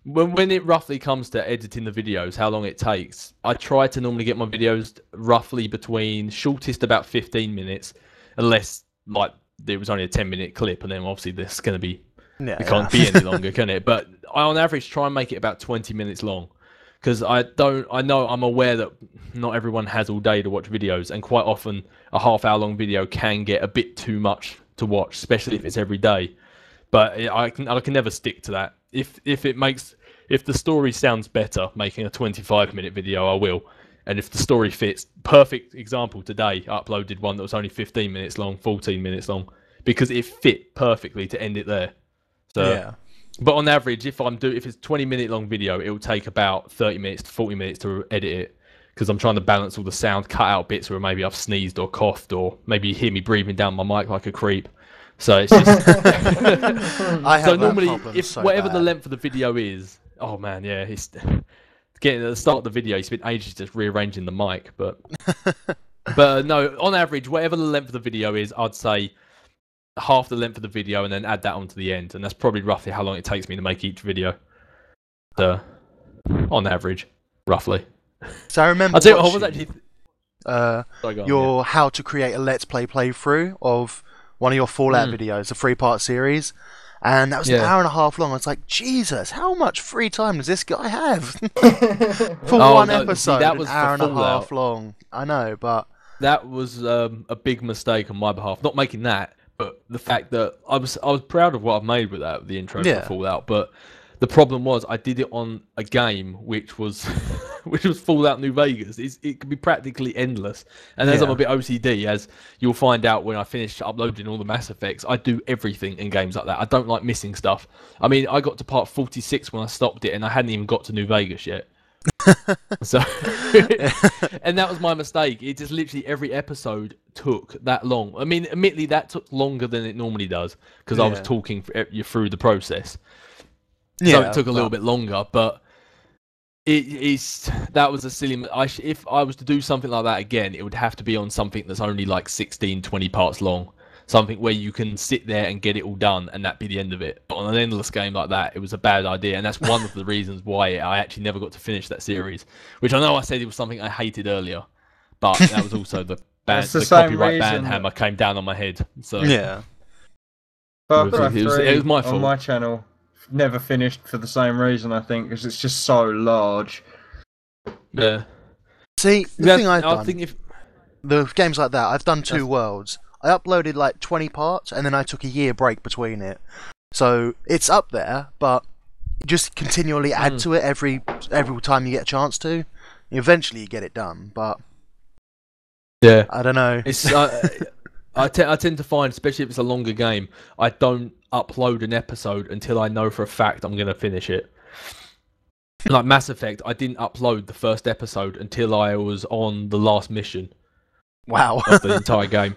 when it roughly comes to editing the videos, how long it takes, I try to normally get my videos roughly between shortest about 15 minutes, unless like there was only a 10-minute clip, and then obviously there's going to be it can't be any longer, can it? But I, on average, try and make it about 20 minutes long, because I'm aware that not everyone has all day to watch videos, and quite often a half-hour long video can get a bit too much to watch, especially if it's every day. But I can never stick to that. If the story sounds better making a 25-minute video, I will. And if the story fits, perfect example today, I uploaded one that was only 15 minutes long, 14 minutes long, because it fit perfectly to end it there. So, Yeah. But on average, if it's a 20-minute long video, it will take about 30 minutes to 40 minutes to edit it, because I'm trying to balance all the sound, cut out bits where maybe I've sneezed or coughed, or maybe you hear me breathing down my mic like a creep. So it's just. I have so that normally, problem if so whatever the bad. length of the video is, oh man, yeah, it's getting at the start of the video, you spent ages just rearranging the mic, but no, on average, whatever the length of the video is, I'd say half the length of the video and then add that onto the end, and that's probably roughly how long it takes me to make each video. So, on average, roughly. So I remember I'll tell you what, I was watching, actually. Sorry, go on, your how to create a Let's Play playthrough of one of your Fallout videos, a 3-part series, and that was an hour and a half long. I was like, Jesus, how much free time does this guy have for one episode? That was an hour and a Fallout. half long. I know, but That was a big mistake on my behalf. Not making that, but the fact that I was proud of what I've made with that, the intro for Fallout. But the problem was I did it on a game which was Fallout New Vegas. It could be practically endless. And as I'm a bit OCD, as you'll find out when I finish uploading all the Mass Effects, I do everything in games like that. I don't like missing stuff. I mean, I got to part 46 when I stopped it, and I hadn't even got to New Vegas yet. So, and that was my mistake. It just literally every episode took that long. I mean, admittedly, that took longer than it normally does because I was talking you through the process. So it took a little bit longer, but that was a silly. If I was to do something like that again, it would have to be on something that's only like 16, 20 parts long. Something where you can sit there and get it all done, and that be the end of it. But on an endless game like that, it was a bad idea, and that's one of the reasons why I actually never got to finish that series. Which I know I said it was something I hated earlier, but that was also the copyright ban hammer came down on my head. So yeah, Far Cry 3 it was my fault. on my channel never finished for the same reason, I think, because it's just so large. Yeah. See, the thing I've done, I think the games like that, I've done 2 worlds. I uploaded like 20 parts, and then I took a year break between it. So it's up there, but just continually add to it every time you get a chance to. Eventually, you get it done, but yeah, I don't know. It's I tend to find, especially if it's a longer game, I don't upload an episode until I know for a fact I'm going to finish it. Like Mass Effect, I didn't upload the first episode until I was on the last mission. Wow. Of the entire game.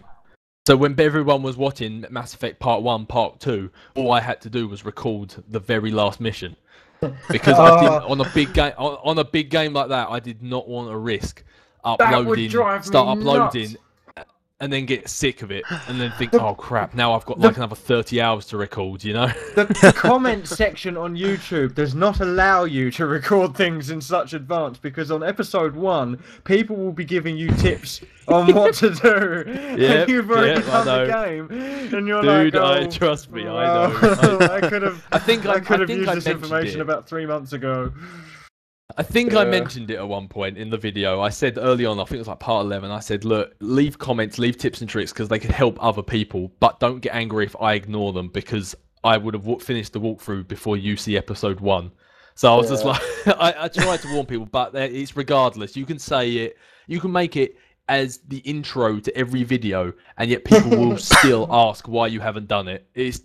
So when everyone was watching Mass Effect Part 1, Part 2, all I had to do was record the very last mission. Because I didn't, on a big game like that, I did not want to risk uploading, and then get sick of it, and then think, oh crap, now I've got like another 30 hours to record, you know? The comment section on YouTube does not allow you to record things in such advance, because on episode 1, people will be giving you tips on what to do, and you've already done the game, and you're Dude, like, trust me, I know. I could have used this information about 3 months ago. I think I mentioned it at one point in the video. I said early on, I think it was like part 11, I said, look, leave comments, leave tips and tricks because they could help other people, but don't get angry if I ignore them because I would have finished the walkthrough before you see episode 1. So I was just like, I tried to warn people, but it's regardless. You can say it, you can make it as the intro to every video, and yet people will still ask why you haven't done it. It's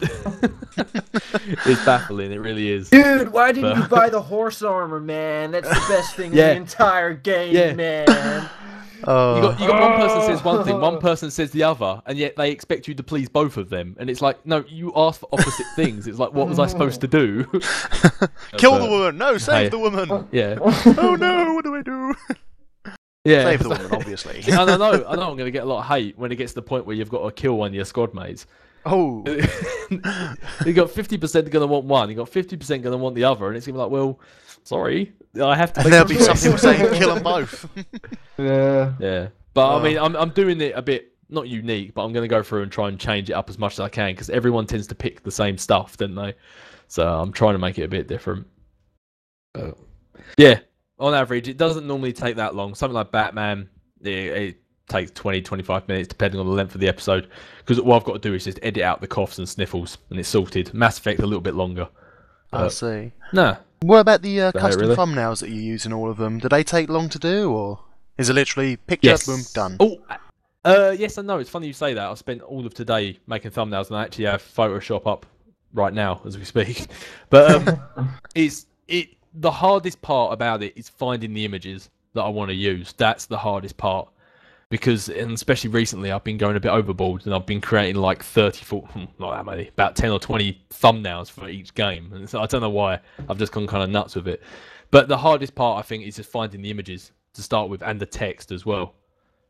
it's baffling, it really is. Dude, why didn't you buy the horse armor, man? That's the best thing in the entire game, man. You got one person says one thing, one person says the other, and yet they expect you to please both of them. And it's like, no, you asked for opposite things. It's like, what was I supposed to do? Kill the woman! No, save the woman! Yeah. Oh no, what do I do? Yeah. Save the woman, obviously. I know I'm going to get a lot of hate when it gets to the point where you've got to kill one of your squad mates. Oh. You got 50% going to want one, you got 50% going to want the other, and it's going to be like, well, sorry, I have to. And there'll be some people saying kill them both. Yeah. But I mean, I'm doing it a bit not unique, but I'm going to go through and try and change it up as much as I can because everyone tends to pick the same stuff, don't they? So I'm trying to make it a bit different. Yeah, on average, it doesn't normally take that long. Something like Batman, it takes 20-25 minutes depending on the length of the episode, because what I've got to do is just edit out the coughs and sniffles and it's sorted. Mass Effect a little bit longer. I see. Nah. What about the custom really? thumbnails that you use in all of them? Do they take long to do, or is it literally picture, boom, done? Yes and no. It's funny you say that. I've spent all of today making thumbnails and I actually have Photoshop up right now as we speak. But the hardest part about it is finding the images that I want to use. That's the hardest part. Because, and especially recently, I've been going a bit overboard and I've been creating like 34, not that many, about 10 or 20 thumbnails for each game. And so I don't know why, I've just gone kind of nuts with it. But the hardest part, I think, is just finding the images to start with and the text as well.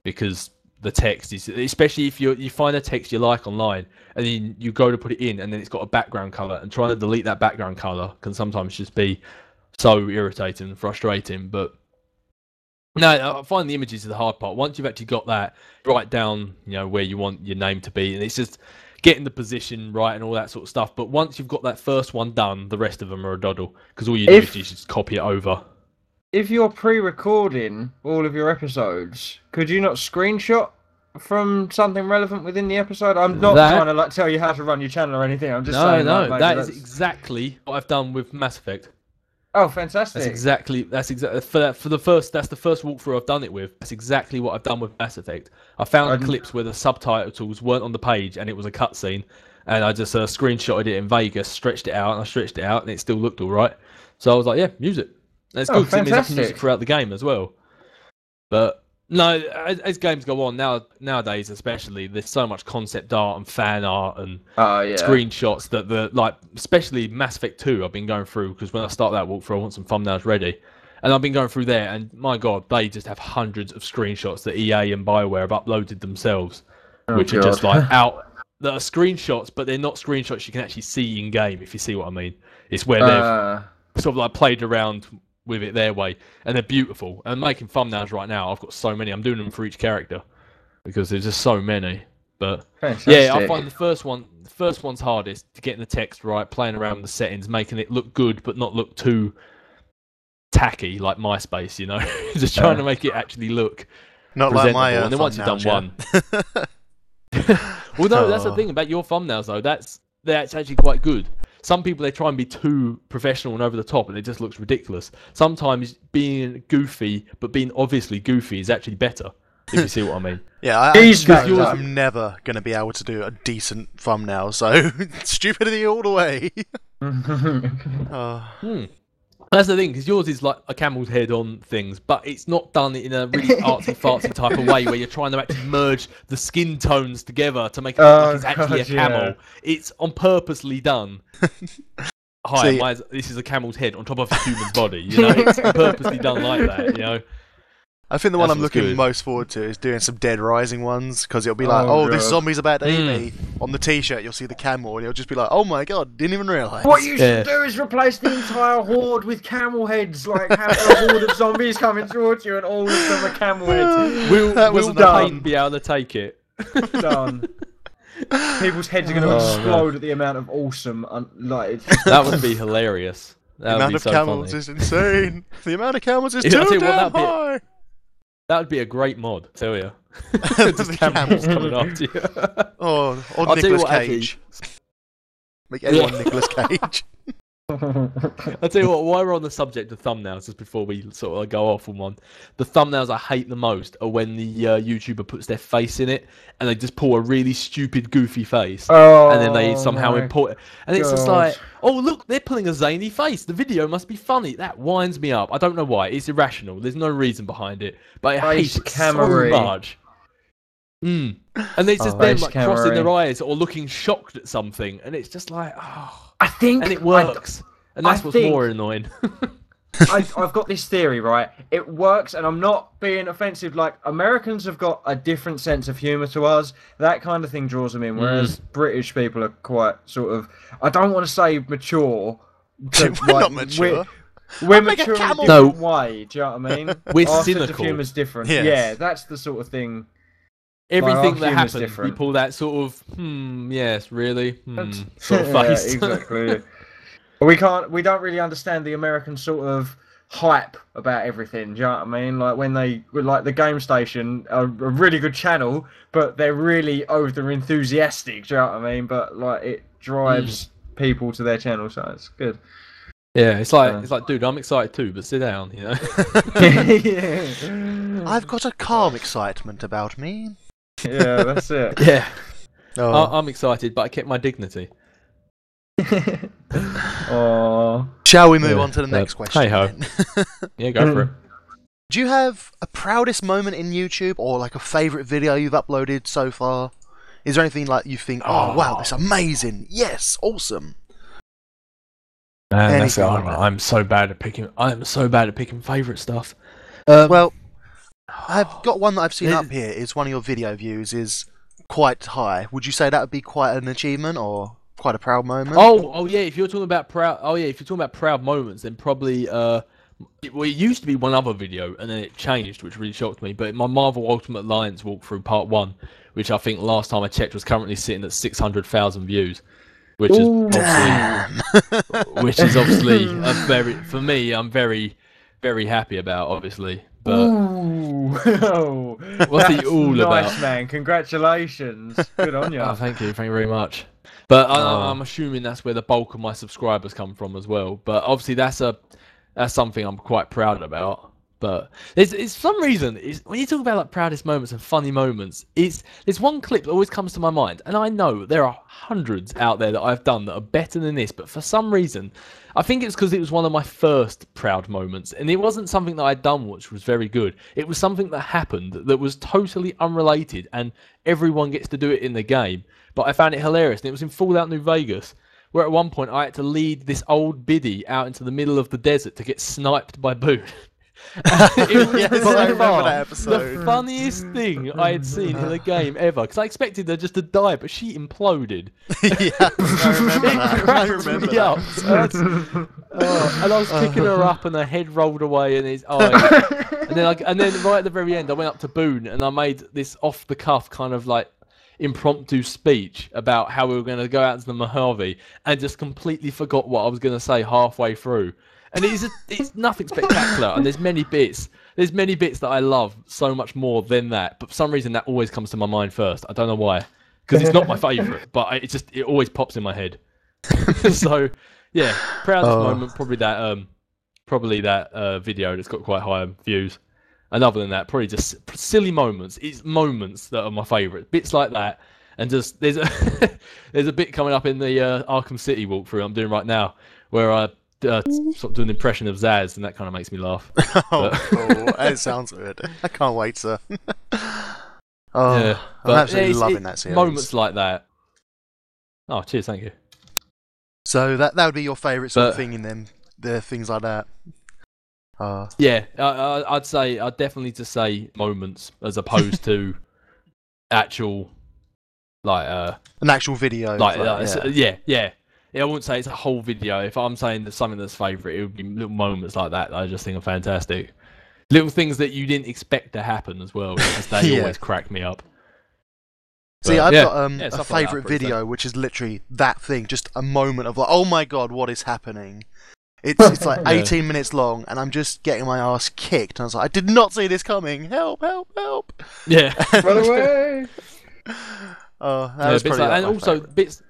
Because the text is, especially if you find a text you like online and then you go to put it in and then it's got a background colour, and trying to delete that background colour can sometimes just be so irritating and frustrating. But no, I find the images is the hard part. Once you've actually got that, write down, where you want your name to be, and it's just getting the position right and all that sort of stuff. But once you've got that first one done, the rest of them are a doddle, because all you do is just copy it over. If you're pre-recording all of your episodes, could you not screenshot from something relevant within the episode? I'm not trying to tell you how to run your channel or anything. I'm just saying. No, that is exactly what I've done with Mass Effect. Oh, fantastic! That's exactly that's the first walkthrough I've done it with. That's exactly what I've done with Mass Effect. I found clips where the subtitles weren't on the page and it was a cutscene, and I just screenshotted it in Vegas, stretched it out, and it still looked all right. So I was like, yeah, use it. And it's good because it means I can use it throughout the game as well. But no, as games go on nowadays, especially, there's so much concept art and fan art and screenshots that especially Mass Effect 2 I've been going through, because when I start that walkthrough I want some thumbnails ready, and I've been going through there, and my god, they just have hundreds of screenshots that EA and BioWare have uploaded themselves, which are just that are screenshots, but they're not screenshots you can actually see in game, if you see what I mean. It's where they've sort of played around with it their way, and they're beautiful. And I'm making thumbnails right now. I've got so many. I'm doing them for each character because there's just so many. But yeah, I find the first one's hardest, to getting the text right, playing around with the settings, making it look good but not look too tacky like MySpace. Just trying to make it actually look not presentable. Like my and then once you've done one, well, no, that's the thing about your thumbnails though. That's actually quite good. Some people, they try and be too professional and over the top, and it just looks ridiculous. Sometimes being goofy, but being obviously goofy, is actually better, if you see what I mean. Yeah, I'm never going to be able to do a decent thumbnail, so stupidity all the way. That's the thing, because yours is like a camel's head on things, but it's not done in a really artsy-fartsy type of way where you're trying to actually merge the skin tones together to make it look like it's actually a camel. Yeah. It's on purposely done. Hi, this is a camel's head on top of a human's body. It's purposely done like that. I think the one I'm looking most forward to is doing some Dead Rising ones, because it'll be like, this zombie's about to eat me. On the t-shirt, you'll see the camel, and you'll just be like, oh my god, didn't even realise. What you should do is replace the entire horde with camel heads, like have a horde of zombies coming towards you, and all of them are camel heads. Will Payne be able to take it? Done. People's heads are going to explode at the amount of awesome, that would be hilarious. The amount of camels is insane. The amount of camels is too damn high. That would be a great mod, I tell you. Just camels coming after you. Or Nicolas Cage. Make everyone Nicolas Cage. I'll tell you what, while we're on the subject of thumbnails, just before we sort of go off on one, the thumbnails I hate the most are when the YouTuber puts their face in it and they just pull a really stupid, goofy face, and then they somehow import it. And it's just like, oh, look, they're pulling a zany face. The video must be funny. That winds me up. I don't know why. It's irrational. There's no reason behind it, but I hate it so much. And it's just them like crossing their eyes or looking shocked at something, and it's just like, oh. I think, and it works, and that's what's more annoying. I've got this theory, right? It works, and I'm not being offensive. Like, Americans have got a different sense of humour to us. That kind of thing draws them in, whereas British people are quite sort of, I don't want to say mature. We're not mature. We're mature in a different way, do you know what I mean? We're Our cynical. sense of humour's different. Yes. Yeah, that's the sort of thing. Everything that happens, different. we pull that sort of, yes, really, sort of face. Yeah, exactly. We don't really understand the American sort of hype about everything. Do you know what I mean? Like when like the Game Station, a really good channel, but they're really over enthusiastic. Do you know what I mean? But like it drives people to their channel, so it's good. Yeah, it's like, dude, I'm excited too, but sit down, you know. Yeah. I've got a calm excitement about me. Yeah, that's it. Yeah. Oh. I'm excited, but I kept my dignity. Oh. Shall we move on to the next question? Hey ho. Yeah, go for it. Do you have a proudest moment in YouTube, or like a favourite video you've uploaded so far? Is there anything like you think, oh wow, that's amazing, yes, awesome? Man, I'm so bad at picking. I'm so bad at picking favourite stuff. Well, I've got one that I've seen up here. Is one of your video views is quite high. Would you say that would be quite an achievement or quite a proud moment? Oh yeah. If you're talking about proud moments, then probably it used to be one other video and then it changed, which really shocked me. But my Marvel Ultimate Alliance walkthrough Part 1, which I think last time I checked was currently sitting at 600,000 views. Which is obviously a very, for me, I'm very, very happy about, obviously. But what's he all about? Nice, man. Congratulations. Good on you. Oh, thank you very much. But I'm assuming that's where the bulk of my subscribers come from as well. But obviously that's something I'm quite proud about. But it's for some reason, when you talk about like proudest moments and funny moments, there's one clip that always comes to my mind, and I know there are hundreds out there that I've done that are better than this, but for some reason, I think it's because it was one of my first proud moments, and it wasn't something that I'd done which was very good. It was something that happened that was totally unrelated, and everyone gets to do it in the game, but I found it hilarious, and it was in Fallout New Vegas, where at one point I had to lead this old biddy out into the middle of the desert to get sniped by Boone. It was I remember that episode. The funniest thing I had seen in a game ever, because I expected her just to die, but she imploded. Yeah, I remember that. And I was kicking her up, and her head rolled away, and his eye. and then right at the very end, I went up to Boone, and I made this off the cuff kind of like impromptu speech about how we were going to go out to the Mojave, and just completely forgot what I was going to say halfway through. And it's nothing spectacular, and there's many bits that I love so much more than that, but for some reason that always comes to my mind first. I don't know why, because it's not my favourite, but it always pops in my head. So yeah, proudest moment probably that video that's got quite high views, and other than that, probably just silly moments. It's moments that are my favourite, bits like that, and just there's a bit coming up in the Arkham City walkthrough I'm doing right now where I sort of do an impression of Zaz, and that kind of makes me laugh. It sounds good. I can't wait, sir. Yeah, I'm absolutely loving that series. Moments like that. Oh, cheers, thank you. So that would be your favourite sort of thing in them, the things like that. Yeah, I'd definitely just say moments as opposed to actual an actual video. Yeah, I wouldn't say it's a whole video. If I'm saying there's something that's favourite, it would be little moments like that I just think are fantastic. Little things that you didn't expect to happen as well, because they always crack me up. See, I've got a favourite video, which is literally that thing, just a moment of like, oh my god, what is happening? It's like 18 minutes long, and I'm just getting my ass kicked, and I was like, I did not see this coming, help, help, help! Yeah. Run away! That was probably and also favourite. bits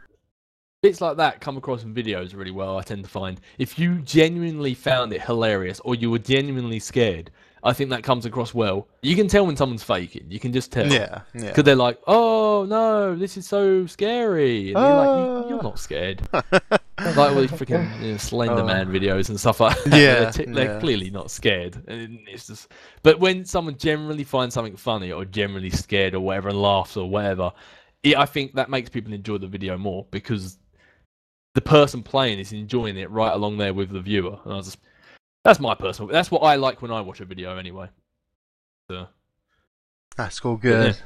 bits like that come across in videos really well, I tend to find. If you genuinely found it hilarious or you were genuinely scared, I think that comes across well. You can tell when someone's faking. You can just tell. Yeah. Because they're like, oh, no, this is so scary. And you're like, you're not scared. Like all these freaking Slender Man videos and stuff like that. Yeah, They're clearly not scared. And it's just... But when someone generally finds something funny or generally scared or whatever and laughs or whatever, I think that makes people enjoy the video more because the person playing is enjoying it right along there with the viewer. And that's my personal... That's what I like when I watch a video anyway. So, That's all good.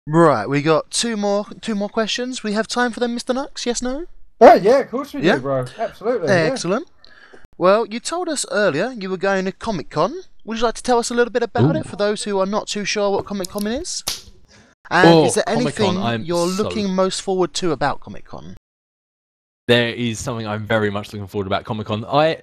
Right, we got two more questions. We have time for them, Mr. Nux? Yes, no? Oh, yeah, of course we Yeah? do, bro. Absolutely. Excellent. Well, you told us earlier you were going to Comic-Con. Would you like to tell us a little bit about it for those who are not too sure what Comic-Con is? And is there anything you're looking most forward to about Comic-Con? There is something I'm very much looking forward about Comic-Con. I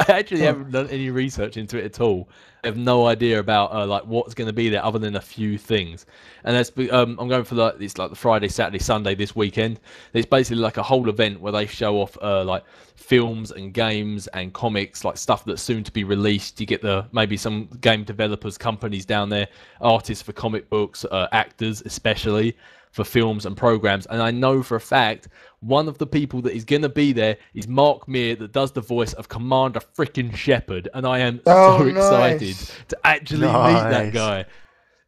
actually haven't done any research into it at all. I have no idea about like what's going to be there other than a few things. And that's I'm going for it's like the Friday, Saturday, Sunday this weekend. It's basically like a whole event where they show off like films and games and comics, like stuff that's soon to be released. You get maybe some game developers, companies down there, artists for comic books, actors especially for films and programs. And I know for a fact one of the people that is going to be there is Mark Meer, that does the voice of Commander frickin' Shepard, and I am so excited to actually meet that guy.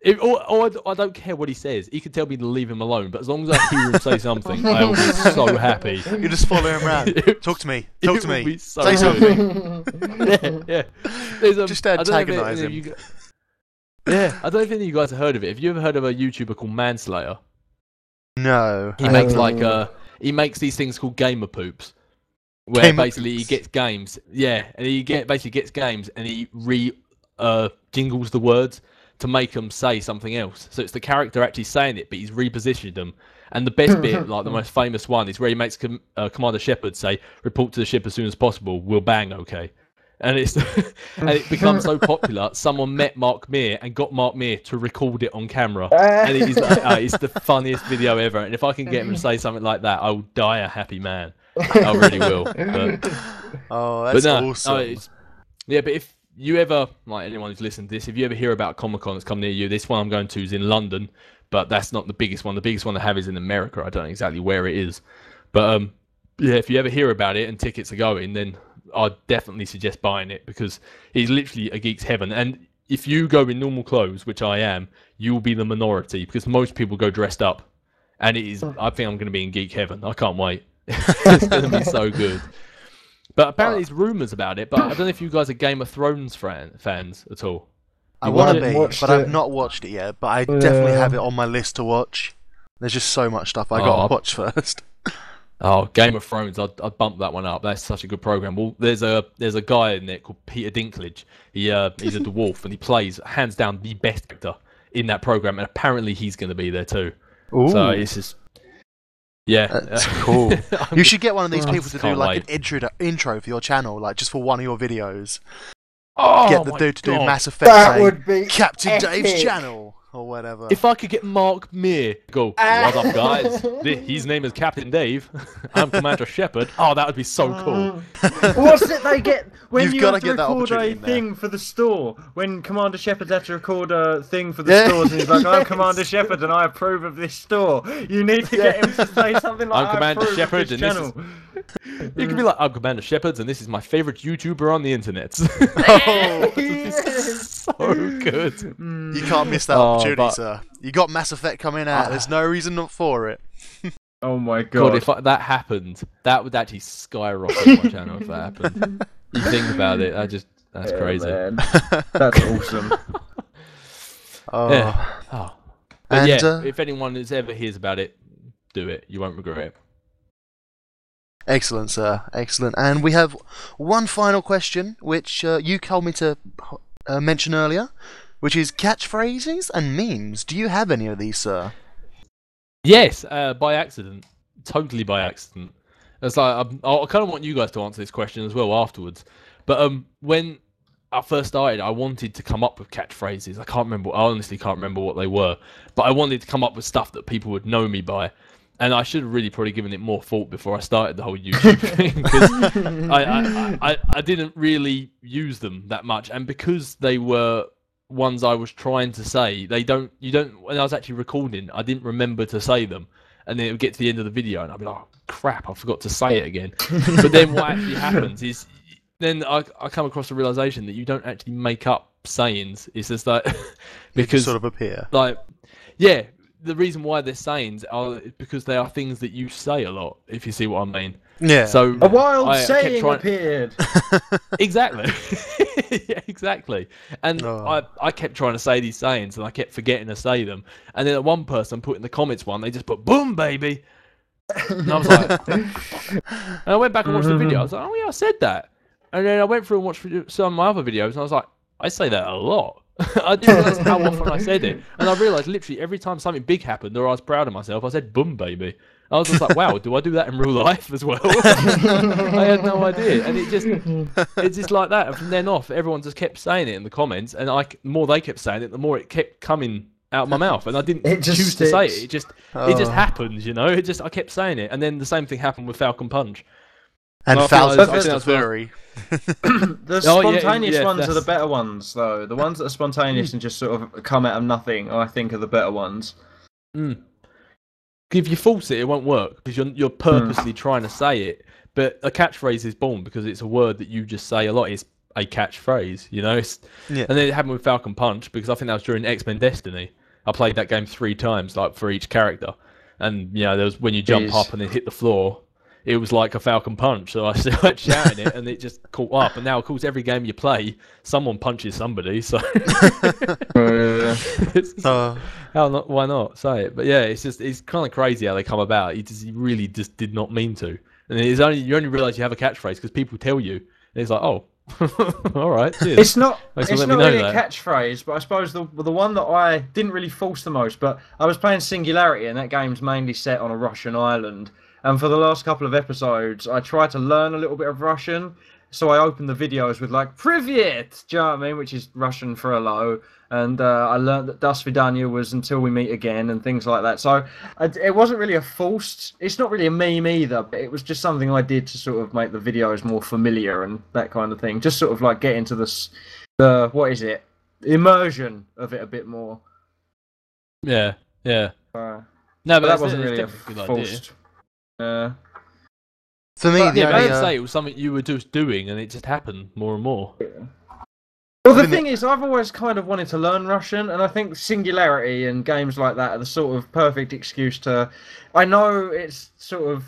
I don't care what he says. He can tell me to leave him alone, but as long as I hear him say something, I will be so happy. You just follow him around. Talk to me. Talk to me. So say something. yeah. Just antagonise him. Yeah, I don't think you guys have heard of it. Have you ever heard of a YouTuber called Manslayer? No. He makes he makes these things called gamer poops, where basically he gets games. Yeah, and he basically gets games and he jingles the words to make them say something else. So it's the character actually saying it, but he's repositioned them. And the best bit, like the most famous one, is where he makes Commander Shepard say, "Report to the ship as soon as possible. We'll bang, okay." And and it becomes so popular. Someone met Mark Meer and got Mark Meer to record it on camera, and it's the funniest video ever. And if I can get him to say something like that, I will die a happy man. I really will. That's awesome. But if you ever, like anyone who's listened to this, if you ever hear about Comic-Con that's come near you, this one I'm going to is in London, but that's not the biggest one. The biggest one I have is in America. I don't know exactly where it is, but if you ever hear about it and tickets are going, then I'd definitely suggest buying it because it's literally a geek's heaven. And if you go in normal clothes, which I am, you will be the minority because most people go dressed up. And it is. I think I'm going to be in geek heaven. I can't wait. It's going to be so good. But apparently there's rumours about it. But I don't know if you guys are Game of Thrones fans at all. I want to be, but I've not watched it yet. But I definitely have it on my list to watch. There's just so much stuff I got to watch first. Oh, Game of Thrones! I'd bump that one up. That's such a good program. Well, there's a guy in there called Peter Dinklage. He's a dwarf and he plays hands down the best actor in that program. And apparently he's going to be there too. Ooh. So it's just that's cool. You should get one of these people to do like an intro for your channel, like just for one of your videos. Get the dude to do Mass Effect. That would be Captain epic. Dave's channel. Or whatever. If I could get Mark Meer, go, what up, guys? His name is Captain Dave. I'm Commander Shepard. Oh, that would be so cool. What's it they get when You've you gotta have to get that record a opportunity in there. thing for the store? When Commander Shepard has to record a thing for the stores and he's like, I'm Commander Shepard and I approve of this store. You need to get him to say something like, I'm Commander Shepard this and channel. You can be like, I'm Commander Shepard and this is my favourite YouTuber on the internet. So good. You can't miss that opportunity, sir. You got Mass Effect coming out. There's no reason not for it. Oh my god! If that happened, that would actually skyrocket my channel. If that happened, you think about it. That's crazy. Man. That's awesome. If anyone ever hears about it, do it. You won't regret it. Excellent, sir. Excellent. And we have one final question, which you told me to mention earlier, which is catchphrases and memes. Do you have any of these, sir? Yes, by accident. Totally by accident. It's like I kind of want you guys to answer this question as well afterwards. But when I first started, I wanted to come up with catchphrases. I honestly can't remember what they were. But I wanted to come up with stuff that people would know me by. and I should have really probably given it more thought before I started the whole YouTube thing, because I didn't really use them that much, and because they were ones I was trying to say, you don't when I was actually recording, I didn't remember to say them, and then it would get to the end of the video and I'd be like, oh crap, I forgot to say it again. But then what actually happens is then I come across the realization that you don't actually make up sayings. It's just like because sort of appear. Like, yeah, the reason why they're sayings are because they are things that you say a lot, if you see what I mean. Yeah. So A wild I kept saying appeared. Exactly. Yeah, exactly. And Oh. I kept trying to say these sayings and I kept forgetting to say them. And then one person put in the comments they just put boom baby. And I was like, and I went back and watched the video. I was like, oh yeah, I said that. And then I went through and watched some of my other videos and I was like, I say that a lot. I didn't realise how often I said it. And I realised literally every time something big happened or I was proud of myself, I said boom baby. I was just like, wow, do I do that in real life as well? I had no idea. And it's just like that. And from then off, everyone just kept saying it in the comments. And the more they kept saying it, the more it kept coming out of my mouth. And I didn't choose to say it. It just happens, you know? I kept saying it. And then the same thing happened with Falcon Punch. And Falcon's the furry. The spontaneous ones are the better ones, though. The ones that are spontaneous and just sort of come out of nothing, I think, are the better ones. If you force it won't work because you're purposely trying to say it. But a catchphrase is born because it's a word that you just say a lot. It's a catchphrase, you know. And then it happened with Falcon Punch because I think that was during X-Men Destiny. I played that game 3 times, like for each character, and you know there was when you jump up and then hit the floor. It was like a Falcon Punch, so I started shouting it, and it just caught up. And now, of course, every game you play, someone punches somebody. So, why not say it? But yeah, it's kind of crazy how they come about. He really just did not mean to, and you only realise you have a catchphrase because people tell you. And it's like, oh, all right. Cheers. It's not Thanks for letting not me know really a that. catchphrase, but I suppose the one that I didn't really force the most. But I was playing Singularity, and that game's mainly set on a Russian island. And for the last couple of episodes, I tried to learn a little bit of Russian. So I opened the videos with like "Privyet," do you know what I mean? Which is Russian for hello. And I learned that "Das Vidanya" was "until we meet again" and things like that. So it wasn't really a forced. It's not really a meme either. But it was just something I did to sort of make the videos more familiar and that kind of thing. Just sort of like get into the what is it? Immersion of it a bit more. Yeah. No, but that wasn't really a forced. For me, But, the I only would say it was something you were just doing, and it just happened more and more. Well, the thing is, I've always kind of wanted to learn Russian, and I think Singularity and games like that are the sort of perfect excuse to. I know it's sort of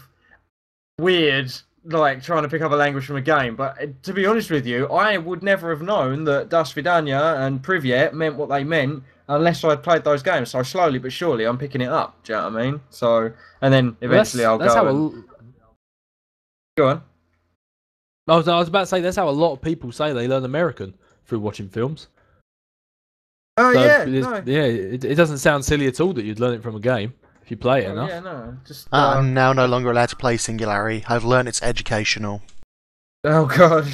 weird, like trying to pick up a language from a game, but to be honest with you, I would never have known that Das Vidanya and Privyet meant what they meant unless I'd played those games. So slowly but surely, I'm picking it up. Do you know what I mean? So, and then eventually I'll go. Go on. I was about to say that's how a lot of people say they learn American through watching films. Oh So yeah, it doesn't sound silly at all that you'd learn it from a game if you play it enough. Yeah, no, just. I'm now no longer allowed to play Singularity. I've learned it's educational. Oh god.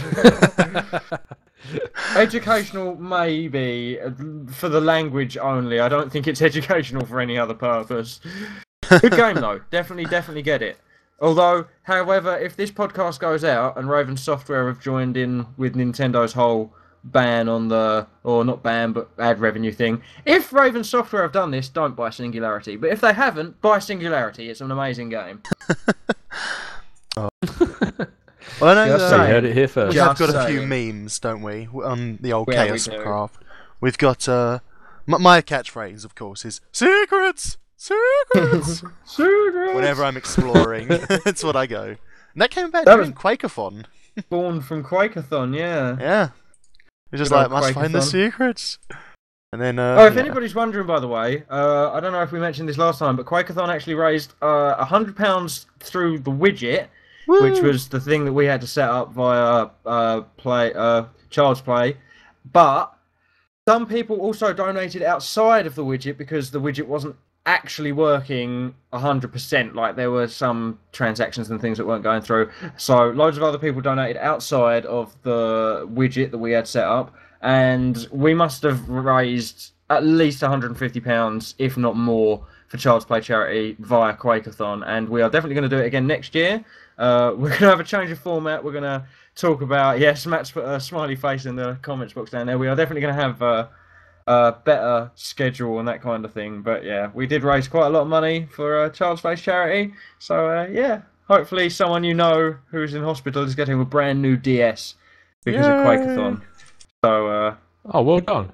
Educational, maybe for the language only. I don't think it's educational for any other purpose. Good game though. Definitely get it. Although, however, if this podcast goes out and Raven Software have joined in with Nintendo's whole ban on or not ban, but ad revenue thing, if Raven Software have done this, don't buy Singularity. But if they haven't, buy Singularity. It's an amazing game. Well, I know Just You saying. heard it here first. we have got Just a few saying. memes, don't we, on the old Yeah, we Chaos do. of Craft. We've got my catchphrase, of course, is secrets. Whenever I'm exploring, that's what I go. And that came about That during Quakeathon. Born from Quakeathon, yeah. Yeah. It's just Good like, old must find the Quakeathon. secrets. And then, If yeah. anybody's wondering, by the way, I don't know if we mentioned this last time, but Quakeathon actually raised £100 through the widget, which was the thing that we had to set up via Child's Play. But some people also donated outside of the widget because the widget wasn't actually working 100%. Like there were some transactions and things that weren't going through. So loads of other people donated outside of the widget that we had set up, and we must have raised at least £150, if not more, for Child's Play charity via Quakeathon, and we are definitely going to do it again next year. We're going to have a change of format. We're going to talk about, yes, Matt's put a smiley face in the comments box down there. We are definitely going to have a better schedule and that kind of thing. But yeah, we did raise quite a lot of money for Child's Play charity. So yeah, hopefully someone you know who's in hospital is getting a brand new DS because of Quakeathon. So oh, well done.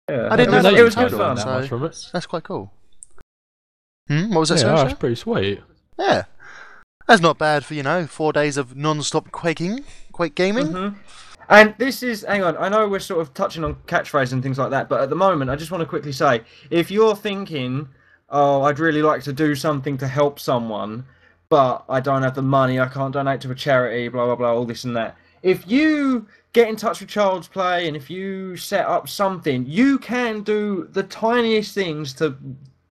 Yeah, I didn't know it was good that fun. that much from it. That's quite cool. What was that? Yeah, that's pretty sweet. Yeah, that's not bad for 4 days of non-stop Quake gaming. Mm-hmm. And this is, hang on, I know we're sort of touching on catchphrase and things like that, but at the moment, I just want to quickly say, if you're thinking, oh, I'd really like to do something to help someone, but I don't have the money, I can't donate to a charity, blah, blah, blah, all this and that. If you get in touch with Child's Play and if you set up something, you can do the tiniest things to,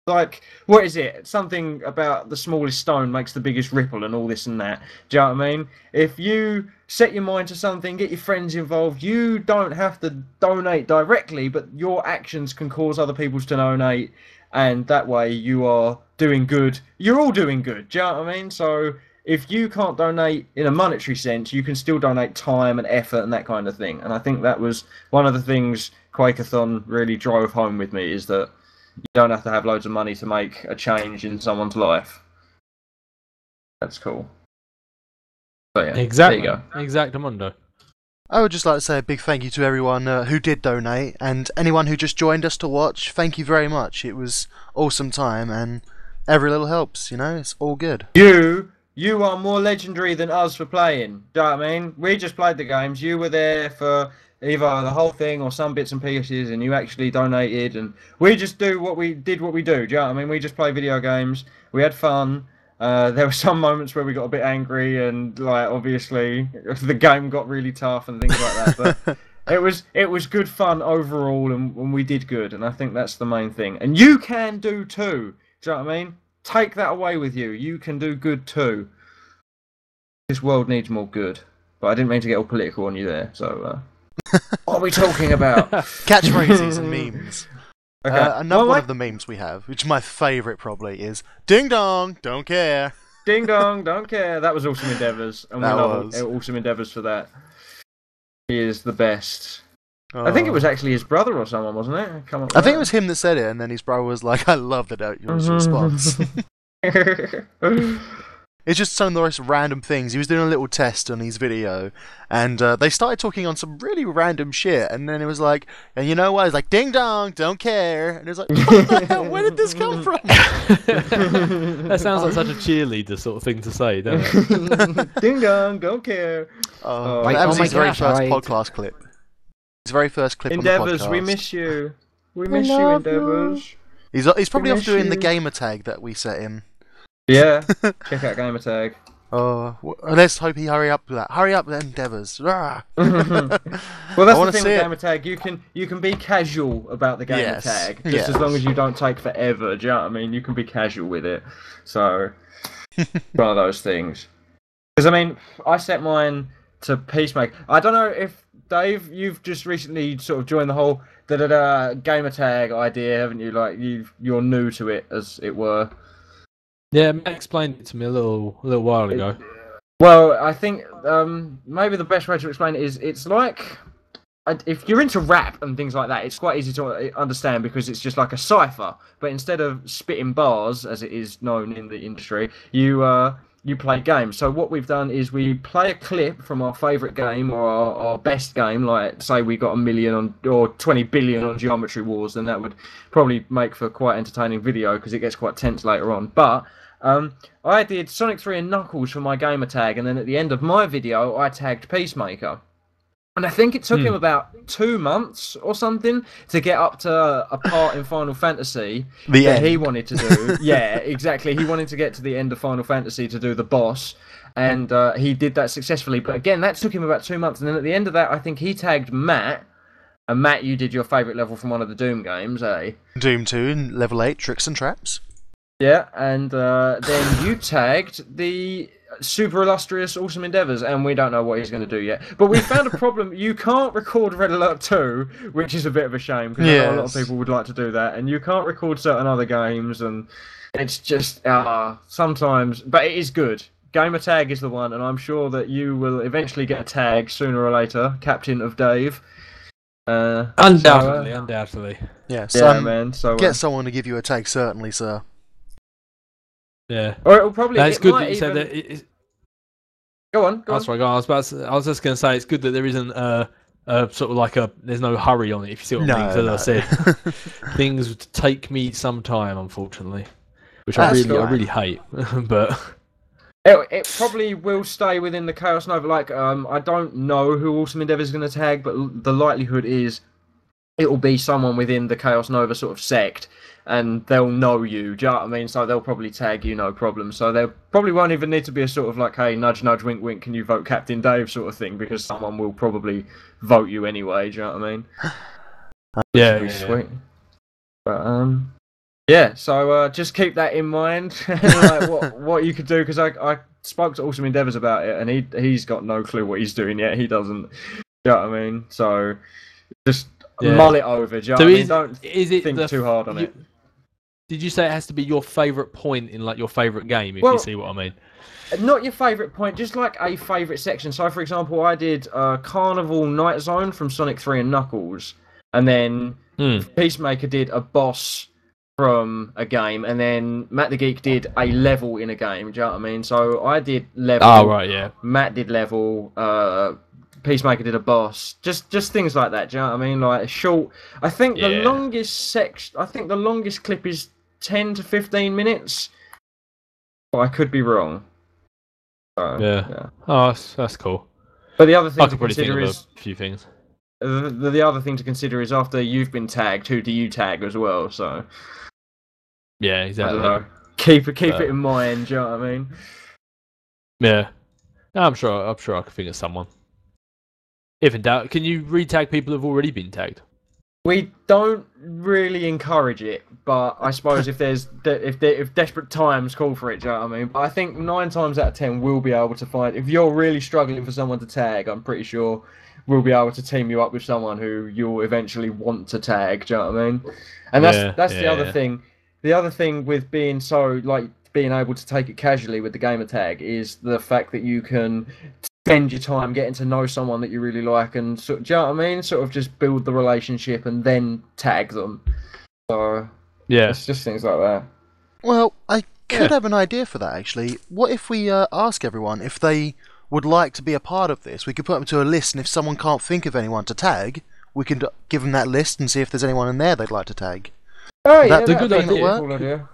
like, what is it? Something about the smallest stone makes the biggest ripple and all this and that. Do you know what I mean? If you set your mind to something, get your friends involved, you don't have to donate directly, but your actions can cause other people to donate, and that way you are doing good. You're all doing good. Do you know what I mean? So if you can't donate in a monetary sense, you can still donate time and effort and that kind of thing. And I think that was one of the things Quakeathon really drove home with me, is that you don't have to have loads of money to make a change in someone's life. That's cool. So yeah, Exactly. there you go. Exactamundo. I would just like to say a big thank you to everyone who did donate, and anyone who just joined us to watch. Thank you very much. It was awesome time, and every little helps. It's all good. You are more legendary than us for playing. Do you know what I mean? We just played the games. You were there for either the whole thing or some bits and pieces, and you actually donated, and we just do what we do. Do you know what I mean? We just play video games. We had fun. There were some moments where we got a bit angry, and like obviously the game got really tough and things like that. But it was good fun overall, and we did good, and I think that's the main thing. And you can do too. Do you know what I mean? Take that away with you. You can do good too. This world needs more good. But I didn't mean to get all political on you there. So what are we talking about? Catchphrases and memes. Okay. Another one of the memes we have, which is my favourite probably, is "Ding dong, don't care." Ding dong, don't care. That was Awesome Endeavours, and we That love was. Awesome Endeavours for that. He is the best. I think it was actually his brother or someone, wasn't it? Come on. I think it was him that said it, and then his brother was like, "I love that your response." It's just some of the most random things. He was doing a little test on his video, and they started talking on some really random shit, and then it was like, and you know what? It's like, "Ding dong, don't care," and it was like, what the hell? Where did this come from? That sounds like such a cheerleader sort of thing to say, doesn't it? Ding dong, don't care. That was oh my his very gosh, first right. podcast clip. His very first clip Endeavours, on the podcast. we miss you. We miss you, Endeavours. He's probably off miss doing the you. gamer tag that we set him. Yeah, check out Gamertag. Let's hope he hurry up with that. Hurry up, Endeavours. Rah. Well, that's I the wanna thing see with Gamertag. You can be casual about the Yes, Gamertag, just yes. as long as you don't take forever. Do you know what I mean? You can be casual with it. So, one of those things. Because I mean, I set mine to Peacemaker. I don't know if Dave, you've just recently sort of joined the whole Gamertag idea, haven't you? Like you're new to it, as it were. Yeah, Matt explained it to me a little while ago. Well, I think maybe the best way to explain it is it's like if you're into rap and things like that, it's quite easy to understand because it's just like a cipher. But instead of spitting bars, as it is known in the industry, you play games. So what we've done is we play a clip from our favourite game or our best game. Like say we got 1 million or 20 billion on Geometry Wars, then that would probably make for quite entertaining video because it gets quite tense later on. But I did Sonic 3 and Knuckles for my gamer tag, and then at the end of my video, I tagged Peacemaker. And I think it took him about 2 months or something to get up to a part in Final Fantasy that he wanted to do. Yeah, exactly. He wanted to get to the end of Final Fantasy to do the boss, and he did that successfully. But again, that took him about 2 months, and then at the end of that, I think he tagged Matt. And Matt, you did your favourite level from one of the Doom games, eh? Doom 2 and level 8, Tricks and Traps. Yeah, and then you tagged the super illustrious, awesome endeavours, and we don't know what he's going to do yet. But we found a problem. You can't record Red Alert 2, which is a bit of a shame, because I know a lot of people would like to do that, and you can't record certain other games, and it's just, sometimes, but it is good. Gamer tag is the one, and I'm sure that you will eventually get a tag sooner or later, Captain of Dave. Undoubtedly. Yes. Yeah, man. So get someone to give you a tag, certainly, sir. Yeah. Or it'll probably. It's good that you said that. Go on. That's right. I was just going to say it's good that there isn't sort of like there's no hurry on it. If you see what I mean. 'Cause as I said, things would take me some time, unfortunately, which I really hate. But. It probably will stay within the Chaos Nova. Like, I don't know who Awesome Endeavour is going to tag, but the likelihood is it will be someone within the Chaos Nova sort of sect, and they'll know you. Do you know what I mean? So they'll probably tag you, no problem. So there probably won't even need to be a sort of like, hey, nudge, nudge, wink, wink, can you vote Captain Dave sort of thing, because someone will probably vote you anyway. Do you know what I mean? Yeah. Sweet. But yeah, so just keep that in mind, like what you could do, because I spoke to Awesome Endeavours about it, and he's got no clue what he's doing yet. He doesn't. Do you know what I mean? So just mull it over. Do you know what I mean? Don't think too hard on it. Did you say it has to be your favourite point in like your favourite game? If you see what I mean. Not your favourite point, just like a favourite section. So, for example, I did Carnival Night Zone from Sonic 3 and Knuckles, and then Peacemaker did a boss from a game, and then Matt the Geek did a level in a game. Do you know what I mean? So I did level. Oh right, yeah. Matt did level. Peacemaker did a boss. Just things like that. Do you know what I mean? Like a short. I think the longest the longest clip is 10 to 15 minutes. But I could be wrong. So, yeah. Oh, that's cool. But the other thing I could to consider is a few things. The other thing to consider is after you've been tagged, who do you tag as well? So. Yeah, exactly. I don't know. Keep it in mind. Do you know what I mean? Yeah, I'm sure I could think of someone. If in doubt, can you re-tag people who've already been tagged? We don't really encourage it, but I suppose if desperate times call for it, do you know what I mean? But I think 9 times out of 10 we'll be able to find. If you're really struggling for someone to tag, I'm pretty sure we'll be able to team you up with someone who you'll eventually want to tag. Do you know what I mean? And that's the other thing. The other thing with being being able to take it casually with the gamer tag is the fact that you can spend your time getting to know someone that you really like, and do you know what I mean? Sort of just build the relationship and then tag them. So it's just things like that. Well, I could have an idea for that actually. What if we ask everyone if they would like to be a part of this? We could put them to a list, and if someone can't think of anyone to tag, we can give them that list and see if there's anyone in there they'd like to tag. Oh, yeah, that's a good idea. Cool idea.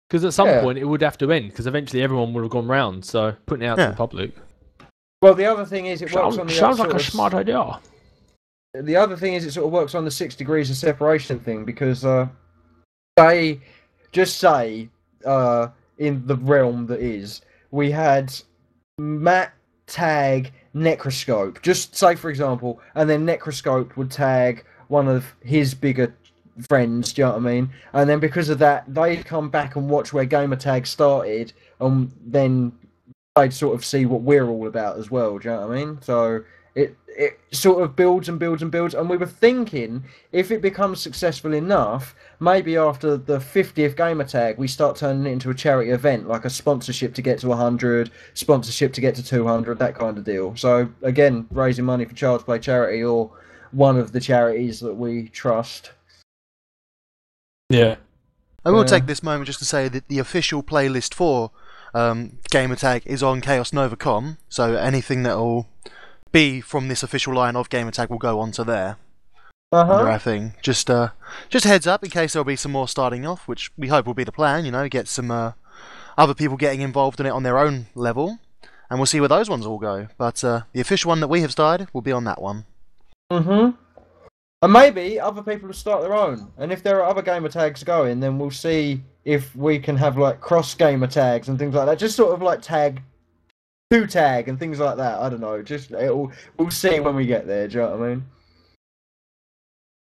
Because at some point it would have to end, because eventually everyone would have gone round. So putting it out to the public. Well, the other thing is it works on the sounds like a smart idea. The other thing is it sort of works on the 6 degrees of separation thing, because they just say in the realm that is, we had Matt tag Necroscope. Just say for example, and then Necroscope would tag one of his bigger friends, do you know what I mean? And then because of that, they'd come back and watch where Gamertag started, and then they'd sort of see what we're all about as well, do you know what I mean? So it sort of builds and builds and builds, and we were thinking if it becomes successful enough, maybe after the 50th Gamertag, we start turning it into a charity event, like a sponsorship to get to 100, sponsorship to get to 200, that kind of deal. So again, raising money for Child's Play charity, or one of the charities that we trust. Yeah. I will take this moment just to say that the official playlist for Gamertag is on ChaosNova.com, so anything that will be from this official line of Gamertag will go onto there. Under our thing. Just heads up in case there'll be some more starting off, which we hope will be the plan, get some other people getting involved in it on their own level, and we'll see where those ones all go. But the official one that we have started will be on that one. And maybe other people will start their own. And if there are other gamer tags going, then we'll see if we can have like cross gamer tags and things like that. Just sort of like tag and things like that. I don't know. We'll see when we get there. Do you know what I mean?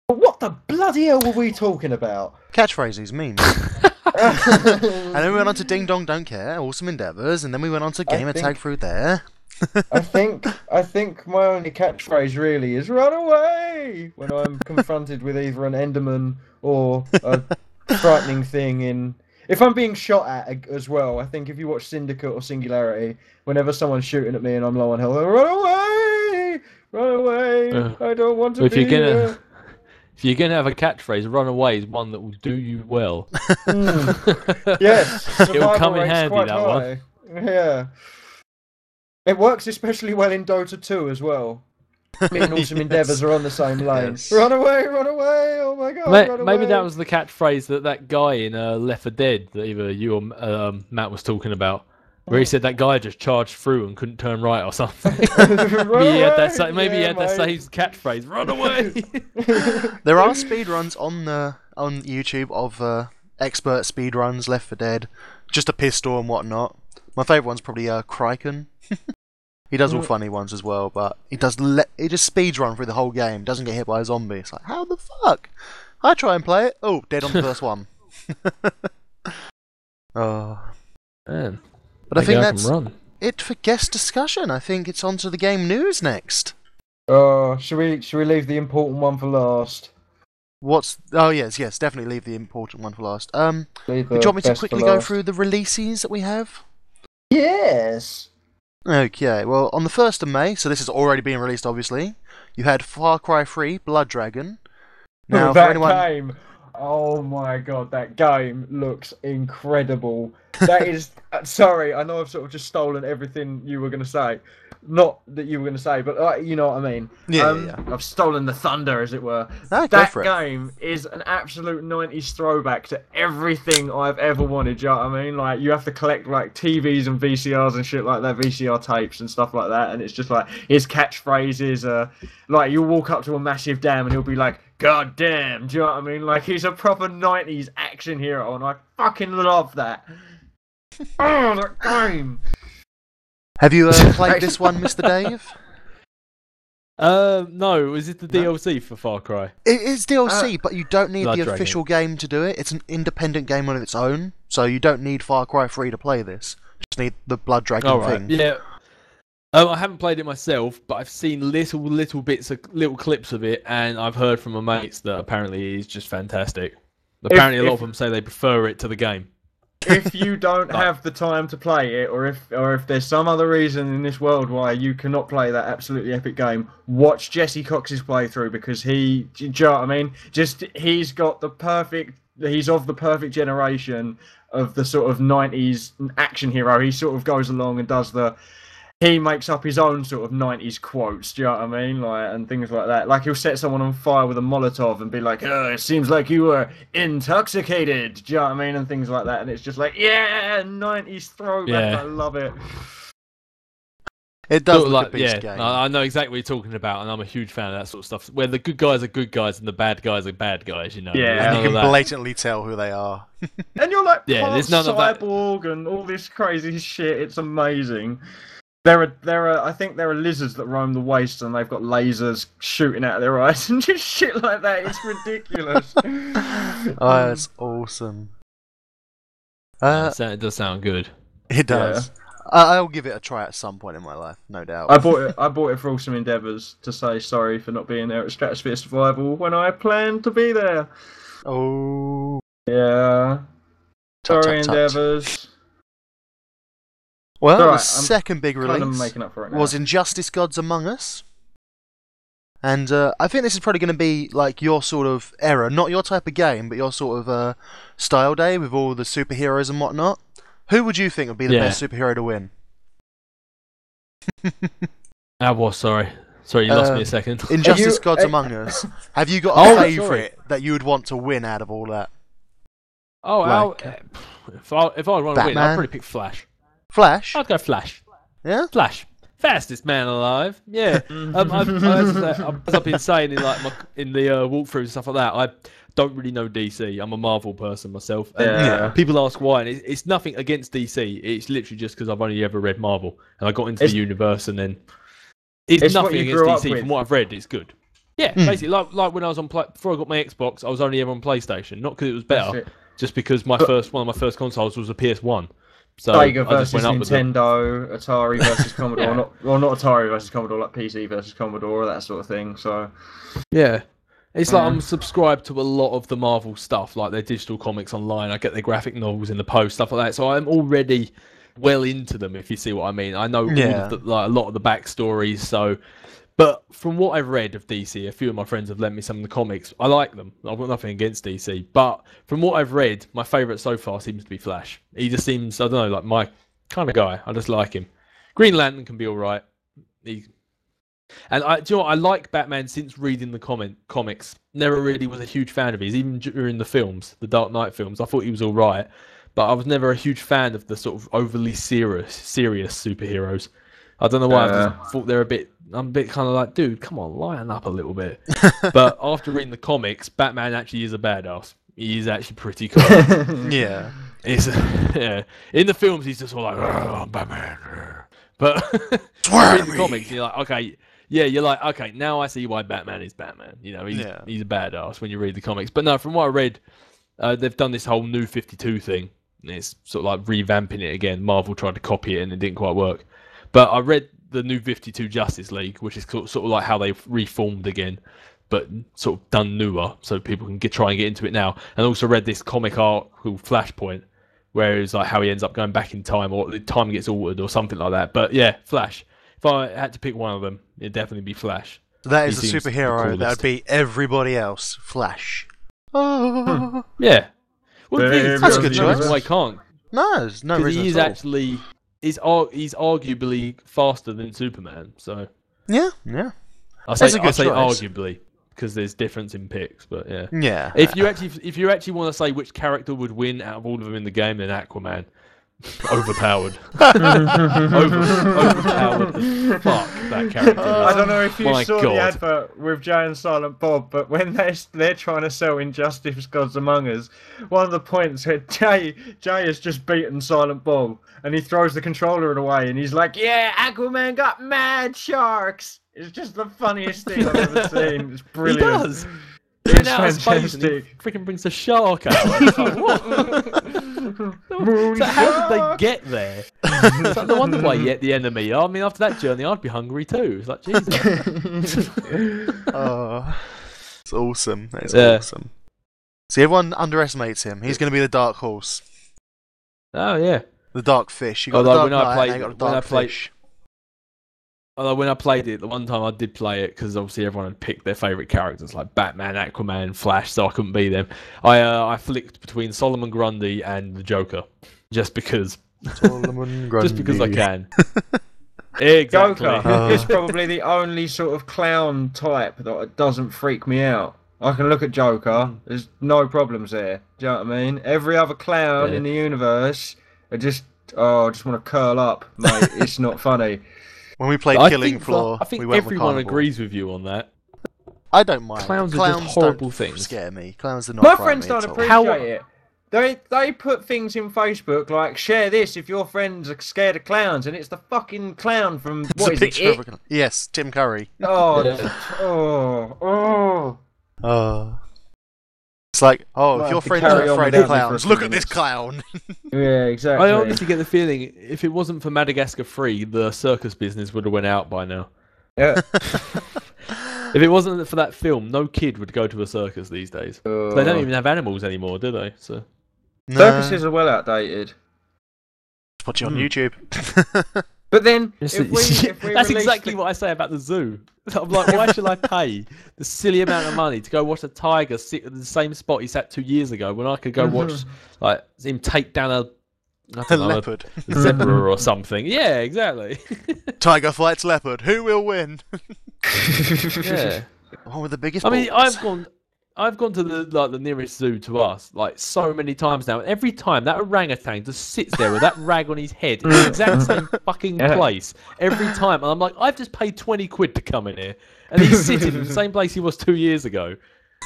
But what the bloody hell were we talking about? Catchphrases, memes. And then we went on to Ding Dong Don't Care, Awesome Endeavours, and then we went on to Gamer Tag through there. I think my only catchphrase really is "run away" when I'm confronted with either an Enderman or a frightening thing in. If I'm being shot at as well, I think if you watch Syndicate or Singularity, whenever someone's shooting at me and I'm low on health, I run away, I don't want to be here. If you're gonna have a catchphrase, "run away" is one that will do you well. Yes, It will come in handy, that one. Yeah. It works especially well in Dota 2 as well. Me and Awesome Endeavours are on the same lane. Yes. Run away, oh my god, run away. Maybe that was the catchphrase that guy in Left 4 Dead that either you or Matt was talking about, where he said that guy just charged through and couldn't turn right or something. Maybe he had that same catchphrase, "run away." There are speedruns on YouTube of expert speedruns Left 4 Dead, just a pistol and whatnot. My favourite one's probably Kraken. He does all funny ones as well, but he just speedrun through the whole game, doesn't get hit by a zombie. It's like, how the fuck? I try and play it. Oh, dead on the first one. Oh. Man. But I think that's it for guest discussion. I think it's on to the game news next. Should we leave the important one for last? Yes, definitely leave the important one for last. Do you want me to quickly go through the releases that we have? Yes. Okay, well, on the 1st of May, so this has already been released, obviously, you had Far Cry 3 Blood Dragon. Now, game, oh my god, that game looks incredible. That is, sorry, I know I've sort of just stolen everything you were going to say. Not that you were going to say, but you know what I mean. Yeah. I've stolen the thunder, as it were. That game is an absolute 90s throwback to everything I've ever wanted, do you know what I mean? Like, you have to collect, like, TVs and VCRs and shit like that, VCR tapes and stuff like that, and it's just like, his catchphrases like, you'll walk up to a massive dam and he'll be like, "God damn," do you know what I mean? Like, he's a proper 90s action hero, and I fucking love that. Oh, that game! Have you played this one, Mr. Dave? No. Is it the DLC for Far Cry? It is DLC, but you don't need Blood the Dragon. official game to do it. It's an independent game on its own, so you don't need Far Cry 3 to play this. You just need the Blood Dragon thing. Yeah. I haven't played it myself, but I've seen little bits of little clips of it, and I've heard from my mates that apparently it's just fantastic. Apparently, a lot of them say they prefer it to the game. If you don't have the time to play it, or if there's some other reason in this world why you cannot play that absolutely epic game, watch Jesse Cox's playthrough, because do you know what I mean? He's of the perfect generation of the sort of 90s action hero. He sort of goes along and he makes up his own sort of 90s quotes, do you know what I mean? Like, and things like that. Like, he'll set someone on fire with a Molotov and be like, "Oh, it seems like you were intoxicated," do you know what I mean? And things like that. And it's just like, yeah, 90s throwback, I love it. It does look like a beast game. I know exactly what you're talking about, and I'm a huge fan of that sort of stuff. Where the good guys are good guys and the bad guys are bad guys, you know. Yeah. And you can blatantly tell who they are. And you're like, there's none of that. Cyborg and all this crazy shit. It's amazing. I think there are lizards that roam the waste, and they've got lasers shooting out of their eyes and just shit like that. It's ridiculous. Oh, that's awesome. It does sound good. It does. Yeah. I'll give it a try at some point in my life, no doubt. I bought it for Awesome Endeavours to say sorry for not being there at Stratosphere Survival when I planned to be there. Oh. Yeah. Sorry, Endeavours. Well, the second big release making up for it now. was Injustice Gods Among Us. And I think this is probably going to be like your sort of era, not your type of game, but your sort of style day with all the superheroes and whatnot. Who would you think would be the best superhero to win? Sorry, you lost me a second. Injustice Gods Among Us. Have you got a favourite that you would want to win out of all that? If I want to win, I'd probably pick Flash. Flash? I'd go Flash. Yeah? Flash. Fastest man alive. Yeah. As I've been saying in the walkthroughs and stuff like that, I don't really know DC. I'm a Marvel person myself. And people ask why, and it's nothing against DC. It's literally just because I've only ever read Marvel, and I got into the universe, and then it's nothing against DC. From what I've read, it's good. Yeah, basically, like when I was on before I got my Xbox, I was only ever on PlayStation, not because it was better. just because one of my first consoles was a PS1. So Sega I just versus went up with the- Nintendo, Atari versus Commodore, Yeah. not Atari versus Commodore, like PC versus Commodore, that sort of thing. So Yeah. It's like I'm subscribed to a lot of the Marvel stuff, like their digital comics online. I get their graphic novels in the post, stuff like that. So I'm already well into them, if you see what I mean. I know all Yeah. of the, like a lot of the backstories. So, but from what I've read of DC, a few of my friends have lent me some of the comics. I like them. I've got nothing against DC, but from what I've read, my favourite so far seems to be Flash. He just seems, I don't know, like my kind of guy. I just like him. Green Lantern can be all right. And do you know what? I like Batman since reading the comics. Never really was a huge fan of his, even during the films, the Dark Knight films. I thought he was all right, but I was never a huge fan of the sort of overly serious superheroes. I don't know why. I just thought they're I'm a bit kind of like, dude, come on, lighten up a little bit. But after reading the comics, Batman actually is a badass. He is actually pretty cool. Yeah. Yeah. In the films, he's just all like, "Oh, I'm Batman." But reading the comics, you're like, okay. Yeah, you're like, okay, now I see why Batman is Batman. You know, he's a badass when you read the comics. But no, from what I read, they've done this whole new 52 thing. And it's sort of like revamping it again. Marvel tried to copy it and it didn't quite work. But I read the new 52 Justice League, which is sort of like how they've reformed again, but sort of done newer, so people can try and get into it now. And also read this comic arc called Flashpoint, where it's like how he ends up going back in time, or the time gets altered, or something like that. But yeah, Flash. If I had to pick one of them, it'd definitely be Flash. That is He a seems the superhero that would coolest. be everybody else. Flash. Oh. Yeah. Well, the thing is, That's a good there's no reason choice. why he can't. No, there's no Because reason he is at all. actually... He's arguably faster than Superman, so... Yeah, yeah. I That's say a good choice. arguably, because there's difference in picks, but yeah. Yeah. If you actually want to say which character would win out of all of them in the game, then Aquaman. Overpowered. Overpowered as fuck, that character. I don't know if you My saw God. the advert with Jay and Silent Bob, but when they're trying to sell Injustice Gods Among Us, one of the points where Jay has just beaten Silent Bob, and he throws the controller away, and he's like, "Yeah, Aquaman got mad sharks." It's just the funniest thing I've ever seen. It's brilliant. He does. He's It's out of space and he fantastic. freaking brings the shark out. It's like, what? So how did they get there? It's like, no wonder why he ate the enemy. I mean, after that journey, I'd be hungry too. It's like, Jesus. Oh, it's awesome. That is Yeah. awesome. See, everyone underestimates him. He's going to be the dark horse, Oh, yeah. the dark fish. You got Although the dark when I knight, played- and you got the when I dark played- fish. Although when I played it, the one time I did play it, because obviously everyone had picked their favourite characters, like Batman, Aquaman, Flash, so I couldn't be them. I flicked between Solomon Grundy and the Joker, just because. Solomon Just because I Grundy. can. Exactly. Joker is probably the only sort of clown type that doesn't freak me out. I can look at Joker. There's no problems there. Do you know what I mean? Every other clown Yeah. in the universe, I just want to curl up, mate. It's not funny. When we played I Killing think, Floor, I think we went with everyone Carnival. agrees with you on that. I don't mind. Clowns are just horrible don't things. Scare me. Clowns do not. My frighten friends me don't at all. appreciate it. They put things in Facebook like, share this if your friends are scared of clowns, and it's the fucking clown from It's what a is it? picture of a... Yes, Tim Curry. Oh, Yeah. oh. It's like, Might if have your to friends carry are on afraid without of me for a clowns, few look at this minutes. clown. Yeah, exactly. I honestly get the feeling if it wasn't for Madagascar 3, the circus business would have went out by now. Yeah. If it wasn't for that film, no kid would go to a circus these days. They don't even have animals anymore, do they? So No. Circuses are well outdated. Watch it on YouTube. But then, Yes, if we that's release exactly the- what I say about the zoo. I'm like, why should I pay the silly amount of money to go watch a tiger sit at the same spot he sat 2 years ago when I could go watch like him take down I A don't know, leopard. a zebra or something? Yeah, exactly. Tiger fights leopard. Who will win? Yeah. The one with the biggest I mean, balls. I've gone to the nearest zoo to us like so many times now, and every time that orangutan just sits there with that rag on his head in the exact same fucking place every time, and I'm like, I've just paid 20 quid to come in here, and he's sitting in the same place he was 2 years ago.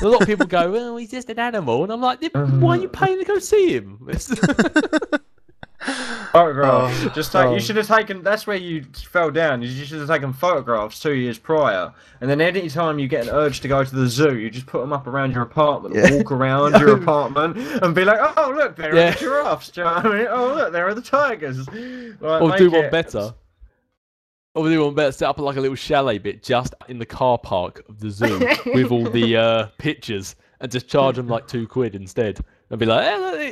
And a lot of people go, well, he's just an animal, and I'm like, why are you paying to go see him? Photographs. Oh. Just take. You should have taken. That's where you fell down. You should have taken photographs 2 years prior, and then any time you get an urge to go to the zoo, you just put them up around your apartment, and walk around your apartment, and be like, "Oh, look, there are the giraffes." Do you know what I mean? Oh, look, there are the tigers. Like, Or do one better. Or do one better. Set up like a little chalet bit just in the car park of the zoo with all the pictures, and just charge them like £2 instead. And be like,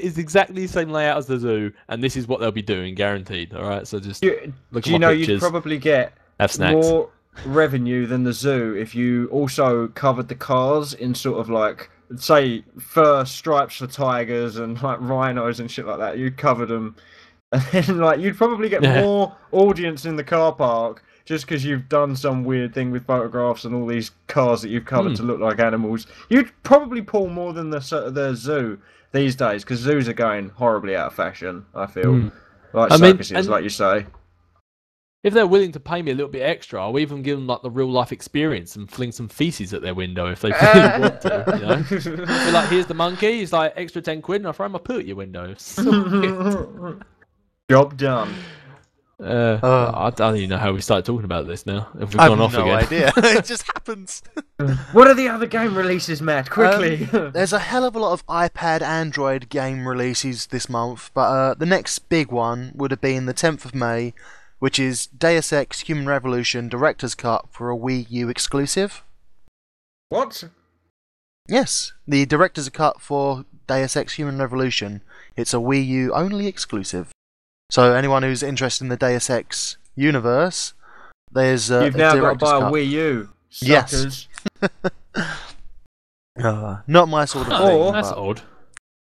it's exactly the same layout as the zoo, and this is what they'll be doing, guaranteed. All right, so just look at my pictures. You'd probably get more revenue than the zoo if you also covered the cars in sort of like, say, fur stripes for tigers and like rhinos and shit like that. You'd cover them, and then like you'd probably get more audience in the car park just because you've done some weird thing with photographs and all these cars that you've covered to look like animals. You'd probably pull more than the zoo these days, because zoos are going horribly out of fashion, I feel. Like circuses, like you say. If they're willing to pay me a little bit extra, I'll even give them like the real life experience and fling some feces at their window if they really want to. You know? Be like, here's the monkey. He's like extra £10, and I throw my poo at your window. Job done. I don't even know how we started talking about this now. If we've gone off again. I have no idea. It just happens. What are the other game releases, Matt? Quickly. There's a hell of a lot of iPad, Android game releases this month, but the next big one would have been the 10th of May, which is Deus Ex Human Revolution Director's Cut for a Wii U exclusive. What? Yes, the Director's Cut for Deus Ex Human Revolution. It's a Wii U only exclusive. So anyone who's interested in the Deus Ex universe, there's You've now got to buy a Wii U, suckers. Yes. Not my sort of thing. That's odd.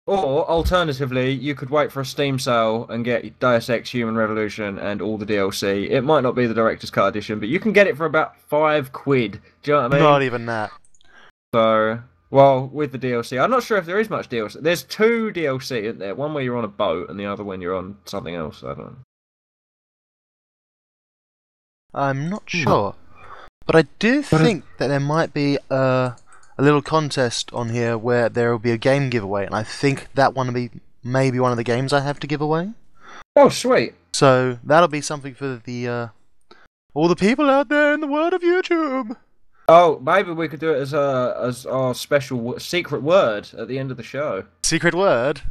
Or, alternatively, you could wait for a Steam sale and get Deus Ex Human Revolution and all the DLC. It might not be the Director's Cut edition, but you can get it for about £5. Do you know what I mean? Not even that. So, well, with the DLC. I'm not sure if there is much DLC. There's 2 DLC, isn't there? One where you're on a boat and the other when you're on something else. I don't know. I'm not sure. But I do think that there might be a little contest on here where there will be a game giveaway, and I think that one will be maybe one of the games I have to give away. Oh, sweet. So that'll be something for the all the people out there in the world of YouTube. Oh, maybe we could do it as our special secret word at the end of the show. Secret word?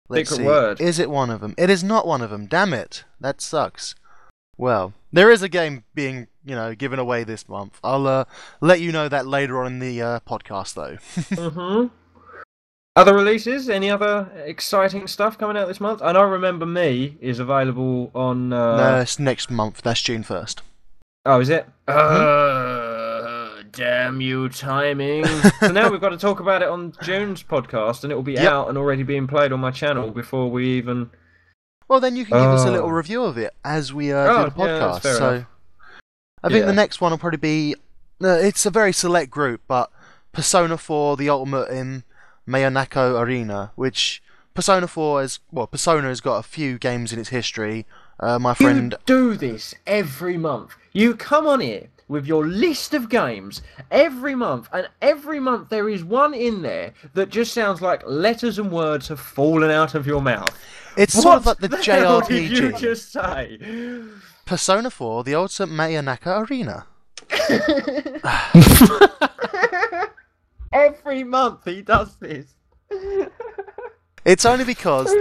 Let's Secret see. word. Is it one of them? It is not one of them. Damn it. That sucks. Well, there is a game being, given away this month. I'll let you know that later on in the podcast, though. Other releases? Any other exciting stuff coming out this month? I know Remember Me is available on... No, it's next month. That's June 1st. Oh, is it? Damn you, timing. So now we've got to talk about it on June's podcast, and it will be out and already being played on my channel before we even... Well, then you can give us a little review of it as we do the podcast. Yeah, so I think the next one will probably be... it's a very select group, but Persona 4 The Ultimate in Mayonako Arena, which Persona 4 is... Well, Persona has got a few games in its history. My friend... You do this every month. You come on here with your list of games every month, and every month there is one in there that just sounds like letters and words have fallen out of your mouth. It's sort of like the hell JRPG. did you just say? Persona 4 The Ultimate Mayonaka Arena. Every month he does this. It's only because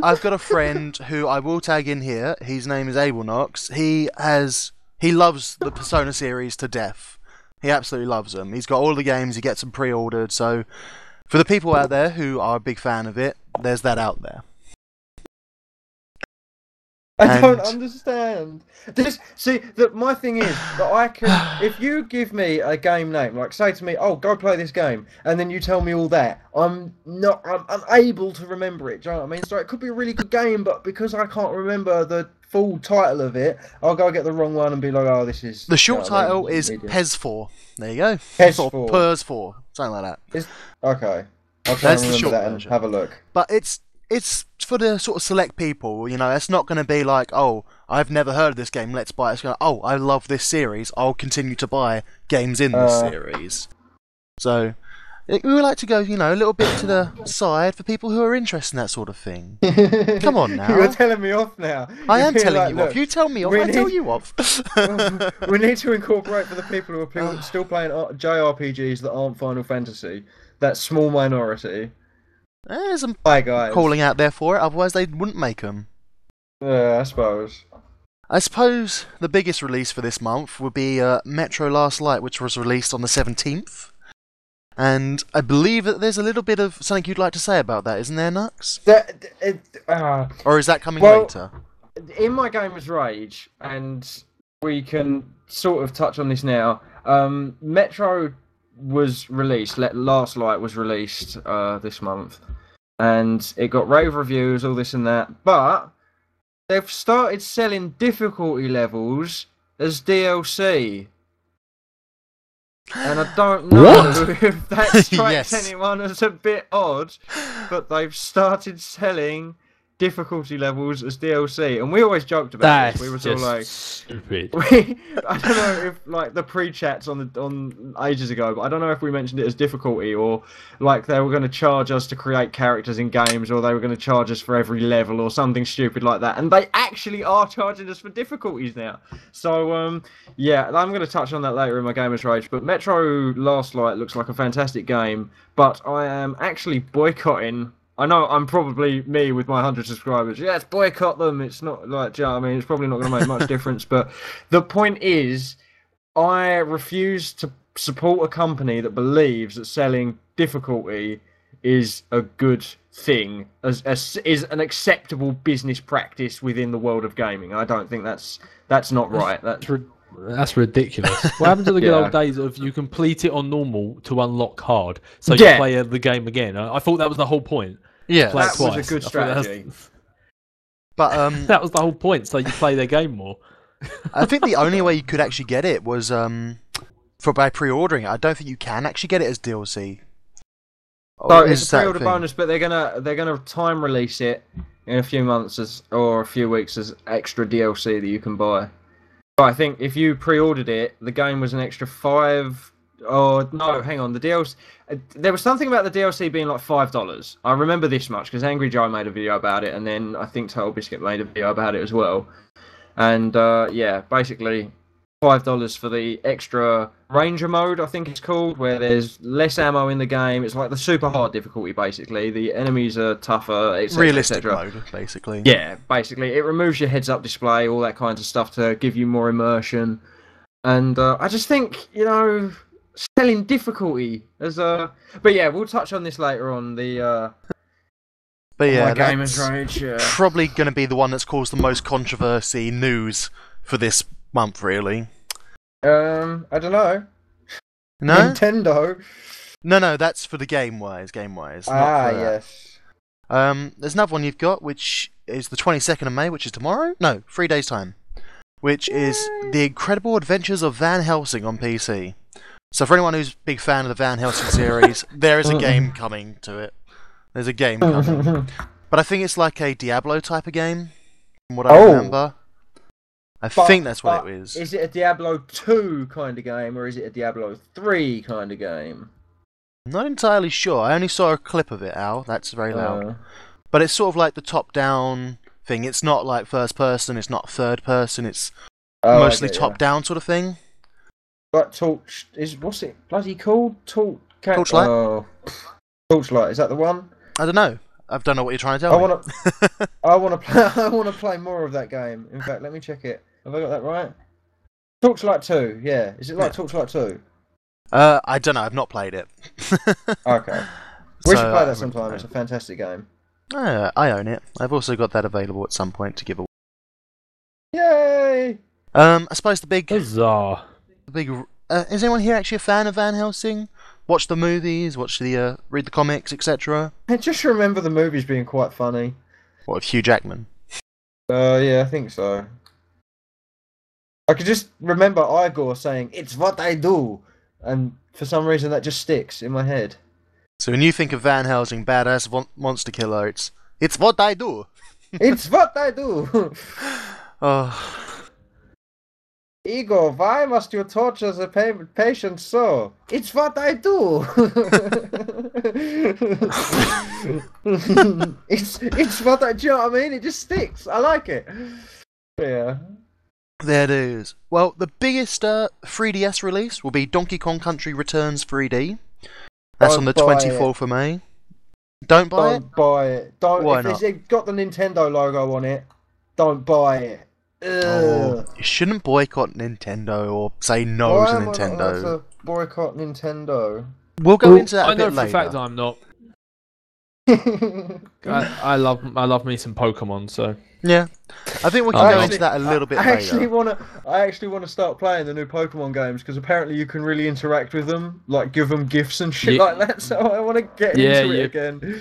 I've got a friend who I will tag in here. His name is Abel Knox. He loves the Persona series to death. He absolutely loves them. He's got all the games. He gets them pre-ordered. So for the people out there who are a big fan of it, there's that out there. I don't understand. My thing is that I can. If you give me a game name, like say to me, "Oh, go play this game," and then you tell me all that, I'm unable to remember it. Do you know what I mean? So it could be a really good game, but because I can't remember the full title of it, I'll go get the wrong one and be like, "Oh, this is." The short title is PES 4. There you go. PES 4. PES 4. Something like that. Okay. I'll try That's and the remember short that and version. have a look. But it's for the sort of select people, it's not going to be like, oh, I've never heard of this game, let's buy it. It's going, oh, I love this series, I'll continue to buy games in this series. So, We would like to go, a little bit to the side for people who are interested in that sort of thing. Come on now. You're telling me off now. I am You're telling like, you look, off. You tell me off, I tell you off. we need to incorporate for the people who are still playing JRPGs that aren't Final Fantasy. That small minority. There's some Hi guys. calling out there for it, otherwise they wouldn't make them. Yeah, I suppose. I suppose the biggest release for this month would be Metro Last Light, which was released on the 17th. And I believe that there's a little bit of something you'd like to say about that, isn't there, Nux? Or is that coming later? In my gamer's rage, and we can sort of touch on this now, Metro was released, Last Light was released this month, and it got rave reviews, all this and that, but they've started selling difficulty levels as DLC. And I don't know if that strikes anyone as a bit odd, but they've started selling difficulty levels as DLC, and we always joked about this. We were all like, stupid. I don't know if like the pre-chats on ages ago, but I don't know if we mentioned it as difficulty or like they were going to charge us to create characters in games, or they were going to charge us for every level or something stupid like that. And they actually are charging us for difficulties now. So yeah, I'm going to touch on that later in my Gamer's Rage. But Metro Last Light looks like a fantastic game, but I am actually boycotting. I know I'm probably me with my 100 subscribers. Yes, boycott them. It's not like, I mean, it's probably not going to make much difference. But the point is, I refuse to support a company that believes that selling difficulty is a good thing, is an acceptable business practice within the world of gaming. I don't think that's not right. That's ridiculous. What happened to the good old days of you complete it on normal to unlock hard, so you play the game again? I thought that was the whole point. Yeah, play that was a good strategy. But that was the whole point, so you play their game more. I think the only way you could actually get it was by pre-ordering it. I don't think you can actually get it as DLC. So it's a pre-order bonus, but they're gonna time release it in a few months or a few weeks as extra DLC that you can buy. So I think if you pre-ordered it, the game was an extra $5. Oh no, hang on. The DLC. There was something about the DLC being like $5. I remember this much because Angry Joe made a video about it, and then I think Total Biscuit made a video about it as well. And yeah, basically $5 for the extra Ranger mode, I think it's called, where there's less ammo in the game. It's like the super hard difficulty, basically. The enemies are tougher, etc. Realistic mode, basically. Yeah, basically. It removes your heads-up display, all that kind of stuff to give you more immersion. And I just think, selling difficulty as a... But yeah, we'll touch on this later on, But yeah, Gamer's Rage, probably going to be the one that's caused the most controversy news for this month, really. I don't know. No? Nintendo? No, that's for the game-wise. Yes. There's another one you've got, which is the 22nd of May, which is tomorrow? No, 3 days' time. Which is The Incredible Adventures of Van Helsing on PC. So for anyone who's a big fan of the Van Helsing series, there is a game coming to it. There's a game coming. But I think it's like a Diablo type of game, from what I remember. I think that's what it is. Is it a Diablo 2 kind of game, or is it a Diablo 3 kind of game? I'm not entirely sure. I only saw a clip of it, Al. That's very loud. But it's sort of like the top-down thing. It's not like first person, it's not third person, it's mostly top-down sort of thing. But what's it bloody called? Torchlight? Oh. Torchlight, is that the one? I don't know. I don't know what you're trying to tell me. I want to play more of that game. In fact, let me check it. Have I got that right? Torchlight 2, yeah. Is it like Torchlight 2? I don't know. I've not played it. Okay. We should play that sometime. It's a fantastic game. I own it. I've also got that available at some point to give away. Yay! I suppose the big... Huzzah. Is anyone here actually a fan of Van Helsing? Watch the movies, read the comics, etc. I just remember the movies being quite funny. What, with Hugh Jackman? Yeah, I think so. I could just remember Igor saying, "It's what I do," and for some reason that just sticks in my head. So when you think of Van Helsing, badass monster killer, it's what I do. It's what I do. Oh. Igor, why must you torture the patient so? It's what I do. it's what I do. You know what I mean? It just sticks. I like it. Yeah. There it is. Well, the biggest 3DS release will be Donkey Kong Country Returns 3D. That's on the 24th of May. Don't buy it? Don't buy it. Don't. Why if not? it's got the Nintendo logo on it, don't buy it. Oh, you shouldn't boycott Nintendo or say no Why to am I not allowed Nintendo. to boycott Nintendo? We'll go into that I a know bit for a later. fact I'm not. I love me some Pokemon, so Yeah, I think we can go into that a little bit I actually later. wanna start playing the new Pokemon games because apparently you can really interact with them, like give them gifts and shit Yeah. like that. So I want to get into it again.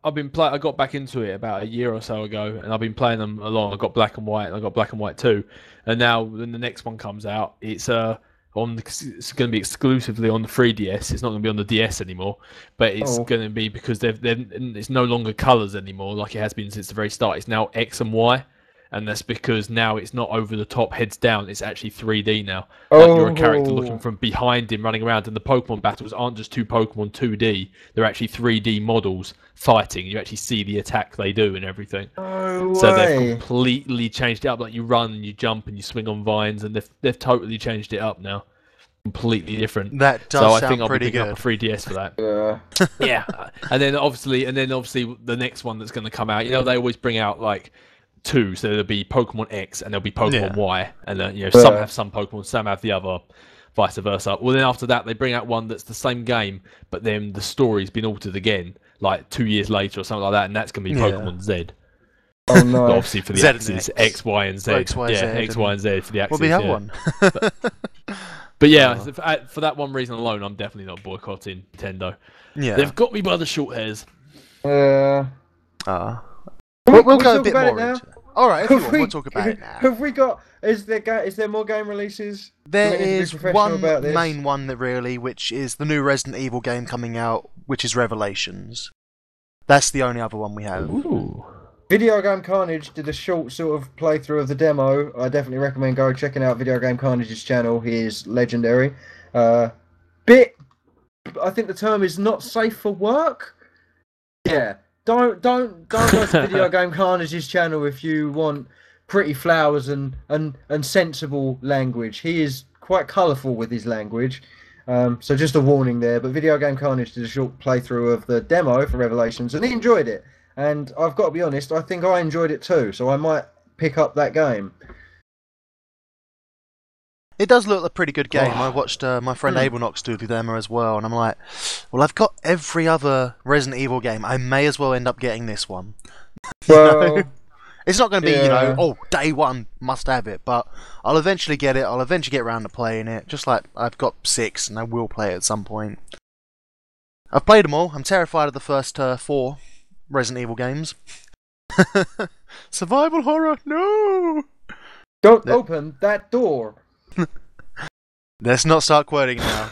I've been I got back into it about a year or so ago, and I've been playing them along. I got Black and White, and I got Black and White 2, and now when the next one comes out, it's it's going to be exclusively on the 3DS. It's not going to be on the DS anymore, but it's going to be because it's no longer colors anymore like it has been since the very start. It's now X and Y, and that's because now it's not over the top, heads down. It's actually 3D now. Like you're a character looking from behind him, running around, and the Pokemon battles aren't just two Pokemon 2D. They're actually 3D models fighting. You actually see the attack they do and everything. So they've completely changed it up. Like you run, and you jump, and you swing on vines, and they've totally changed it up now. Completely different. That does so I sound think I'll be pretty picking good. up a 3DS for that. Yeah. Yeah, and then obviously the next one that's going to come out. You know, they always bring out like two, so there'll be Pokemon X and there'll be Pokemon Y, and then some have some Pokemon, some have the other, vice versa. Well, then after that they bring out one that's the same game, but then the story's been altered again, like 2 years later or something like that, and that's going to be Pokemon Z. Oh no! But obviously for the axes, X, Y, and Z. X, Y, Z, X, Y, and Z for the axes. Well, we have one. But yeah, for that one reason alone, I'm definitely not boycotting Nintendo. Yeah. They've got me by the short hairs. Yeah. We'll go a bit more into it. All right, if you want, we'll talk about it now. Have we got? Is there more game releases? There is one main one that really, which is the new Resident Evil game coming out, which is Revelations. That's the only other one we have. Ooh. Video Game Carnage did a short sort of playthrough of the demo. I definitely recommend checking out Video Game Carnage's channel. He is legendary. I think the term is not safe for work. Yeah. Don't go to Video Game Carnage's channel if you want pretty flowers and sensible language. He is quite colourful with his language. So just a warning there. But Video Game Carnage did a short playthrough of the demo for Revelations, and he enjoyed it. And I've got to be honest, I think I enjoyed it too. So I might pick up that game. It does look a pretty good game. I watched my friend Abelnox do the demo as well, and I'm like, well, I've got every other Resident Evil game. I may as well end up getting this one. Well, it's not going to be, day one, must have it, but I'll eventually get it. I'll eventually get around to playing it, just like I've got 6, and I will play it at some point. I've played them all. I'm terrified of the first 4 Resident Evil games. Survival horror, no! Don't open that door. Let's not start quoting now.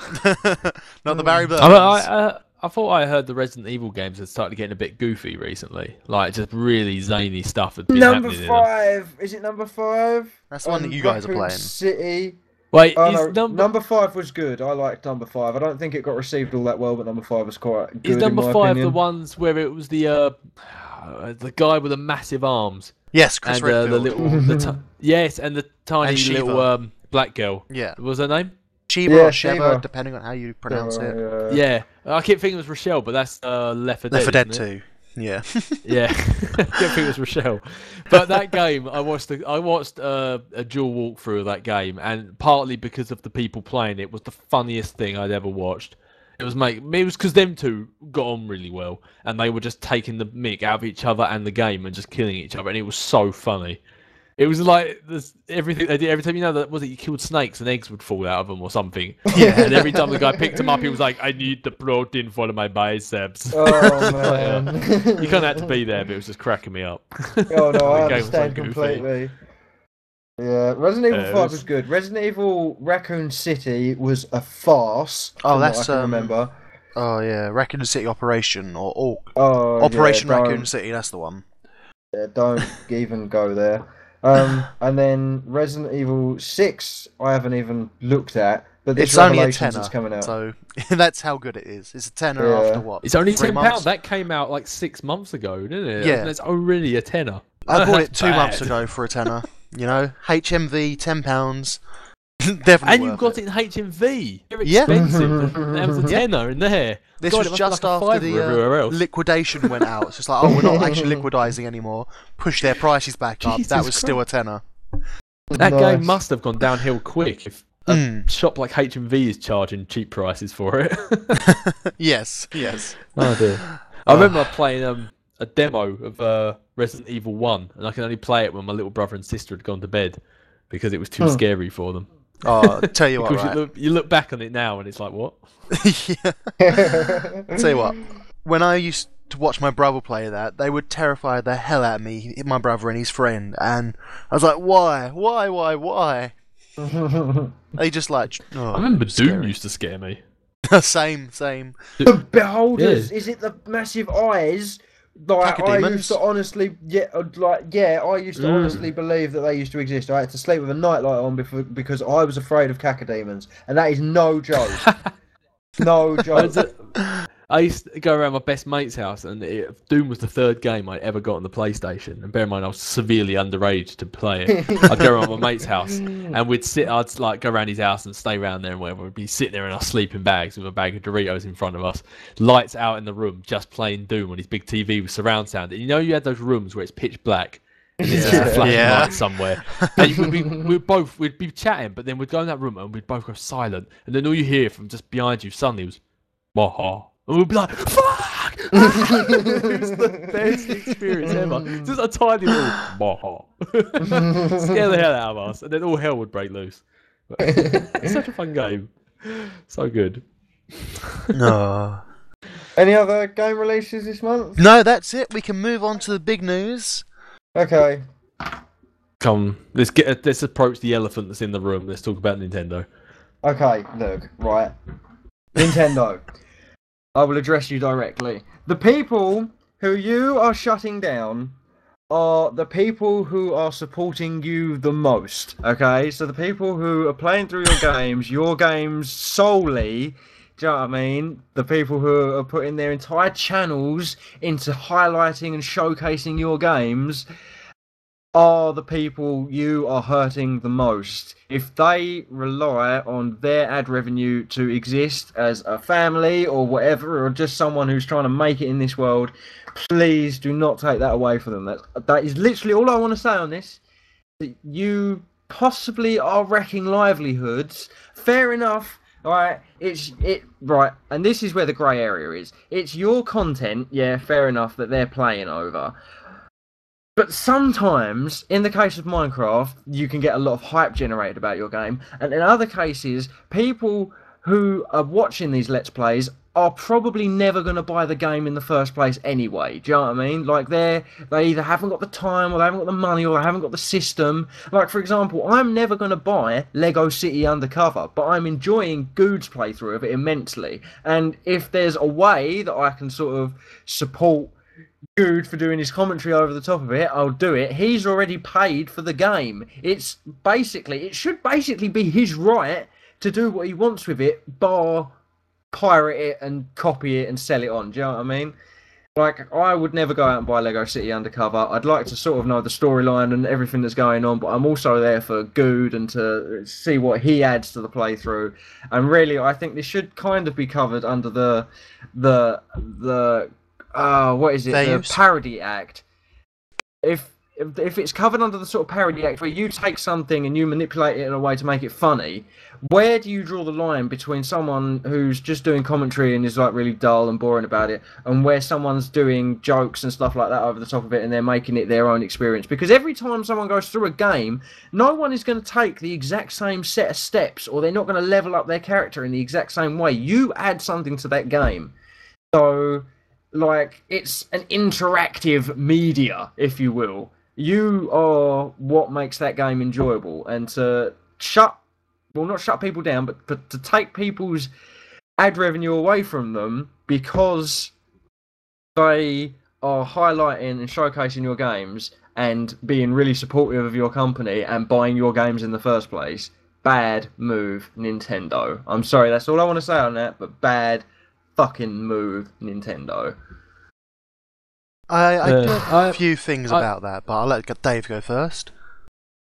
Not the Barry Burns. I thought I heard the Resident Evil games had started getting a bit goofy recently. Like, just really zany stuff had been happening. Number 5! Is it number 5? That's the one that you guys are playing. City. Wait, number 5 was good. I liked number 5. I don't think it got received all that well, but number 5 was quite good. Is number in my 5 opinion. the ones where it was the guy with the massive arms? Yes, Chris and Redfield. yes, and the tiny little black girl. Yeah. What was her name? Shiva or Sheva, depending on how you pronounce it. Yeah, I keep thinking it was Rochelle, but that's Left 4 Dead. Left 4 Dead 2. Yeah. Yeah, I kept thinking it was Rochelle. But that game, I watched a dual walkthrough of that game, and partly because of the people playing it, was the funniest thing I'd ever watched. It was because them two got on really well, and they were just taking the mick out of each other and the game and just killing each other, and it was so funny. It was like everything they did. Every time you killed snakes and eggs would fall out of them or something. Yeah. And every time the guy picked him up, he was like, "I need the protein for my biceps." Oh man! You kind of had to be there, but it was just cracking me up. Oh no, I understand completely. Yeah, Resident Evil 5 was good. Resident Evil Raccoon City was a farce. Oh, that's I can remember. Oh yeah, Raccoon City Operation or Operation Raccoon City. That's the one. Yeah, don't even go there. And then Resident Evil 6, I haven't even looked at, but this It's only a Revelations tenner, that's coming out. so that's how good it is. It's a tenner Yeah. after what? It's only 3 £10. months? That came out like 6 months ago, didn't it? Yeah. It's already a tenner. I bought it That's 2 months bad. ago for a tenner. You know, HMV, £10. Definitely And worth you've got it. it in HMV. They're Yeah. expensive. There was a Yeah. tenner in there. This God, was it must just be like a after fiver everywhere the else. liquidation went out. It's just like, oh, we're not actually liquidising anymore. Push their prices back up. That Jesus was still a tenner. That Nice. game must have gone downhill quick if a Mm. shop like HMV is charging cheap prices for it. Yes. Oh dear. I remember playing a demo of Resident Evil 1, and I can only play it when my little brother and sister had gone to bed because it was too scary for them. Oh, tell you what, Because right? you look back on it now and it's like, what? Yeah. Tell you what, when I used to watch my brother play that, they would terrify the hell out of me, my brother and his friend, and I was like, why? They just like, I remember Doom scary. used to scare me. same. The beholders! Yeah. Is it the massive eyes? Like I Cacodemons. used to honestly, I used to honestly believe that they used to exist. I had to sleep with a nightlight on because I was afraid of cacodemons, and that is no joke. No joke. I used to go around my best mate's house, and Doom was the third game I'd ever got on the PlayStation. And bear in mind, I was severely underage to play it. I'd go around my mate's house, and I'd like go around his house and stay around there and whatever. We'd be sitting there in our sleeping bags with a bag of Doritos in front of us, lights out in the room, just playing Doom on his big TV with surround sound. And you know, you had those rooms where it's pitch black. And there's just a flashing Yeah. light somewhere. And we'd be chatting, but then we'd go in that room and we'd both go silent. And then all you hear from just behind you suddenly was, "Waha." And we'd be like, "Fuck!" It was the best experience ever. Just a tiny little "Waha." Scare the hell out of us, and then all hell would break loose. But it's such a fun game. So good. No. Any other game releases this month? No, that's it. We can move on to the big news. Okay. Come, let's approach the elephant that's in the room. Let's talk about Nintendo. Okay, look, right. Nintendo. I will address you directly. The people who you are shutting down are the people who are supporting you the most, okay? So the people who are playing through your games solely, do you know what I mean? The people who are putting their entire channels into highlighting and showcasing your games are the people you are hurting the most. If they rely on their ad revenue to exist as a family or whatever, or just someone who's trying to make it in this world, please do not take that away from them. That is literally all I want to say on this. That you possibly are wrecking livelihoods. Fair enough. Right, right, and this is where the grey area is. It's your content, yeah, fair enough, that they're playing over. But sometimes, in the case of Minecraft, you can get a lot of hype generated about your game. And in other cases, people who are watching these Let's Plays are probably never going to buy the game in the first place anyway. Do you know what I mean? Like, they either haven't got the time, or they haven't got the money, or they haven't got the system. Like, for example, I'm never going to buy Lego City Undercover, but I'm enjoying Good's playthrough of it immensely. And if there's a way that I can sort of support Good for doing his commentary over the top of it, I'll do it. He's already paid for the game. It should basically be his right to do what he wants with it, bar pirate it and copy it and sell it on. Do you know what I mean? Like, I would never go out and buy Lego City Undercover. I'd like to sort of know the storyline and everything that's going on, but I'm also there for Good and to see what he adds to the playthrough. And really, I think this should kind of be covered under the what is it? Fair The use. Parody Act. If it's covered under the sort of Parody Act where you take something and you manipulate it in a way to make it funny, where do you draw the line between someone who's just doing commentary and is like really dull and boring about it, and where someone's doing jokes and stuff like that over the top of it and they're making it their own experience? Because every time someone goes through a game, no one is going to take the exact same set of steps, or they're not going to level up their character in the exact same way. You add something to that game. So, like, it's an interactive media, if you will. You are what makes that game enjoyable. And to not shut people down, but to take people's ad revenue away from them because they are highlighting and showcasing your games and being really supportive of your company and buying your games in the first place. Bad move, Nintendo. I'm sorry, that's all I want to say on that, but bad fucking move, Nintendo. I do have a few things about that, but I'll let Dave go first.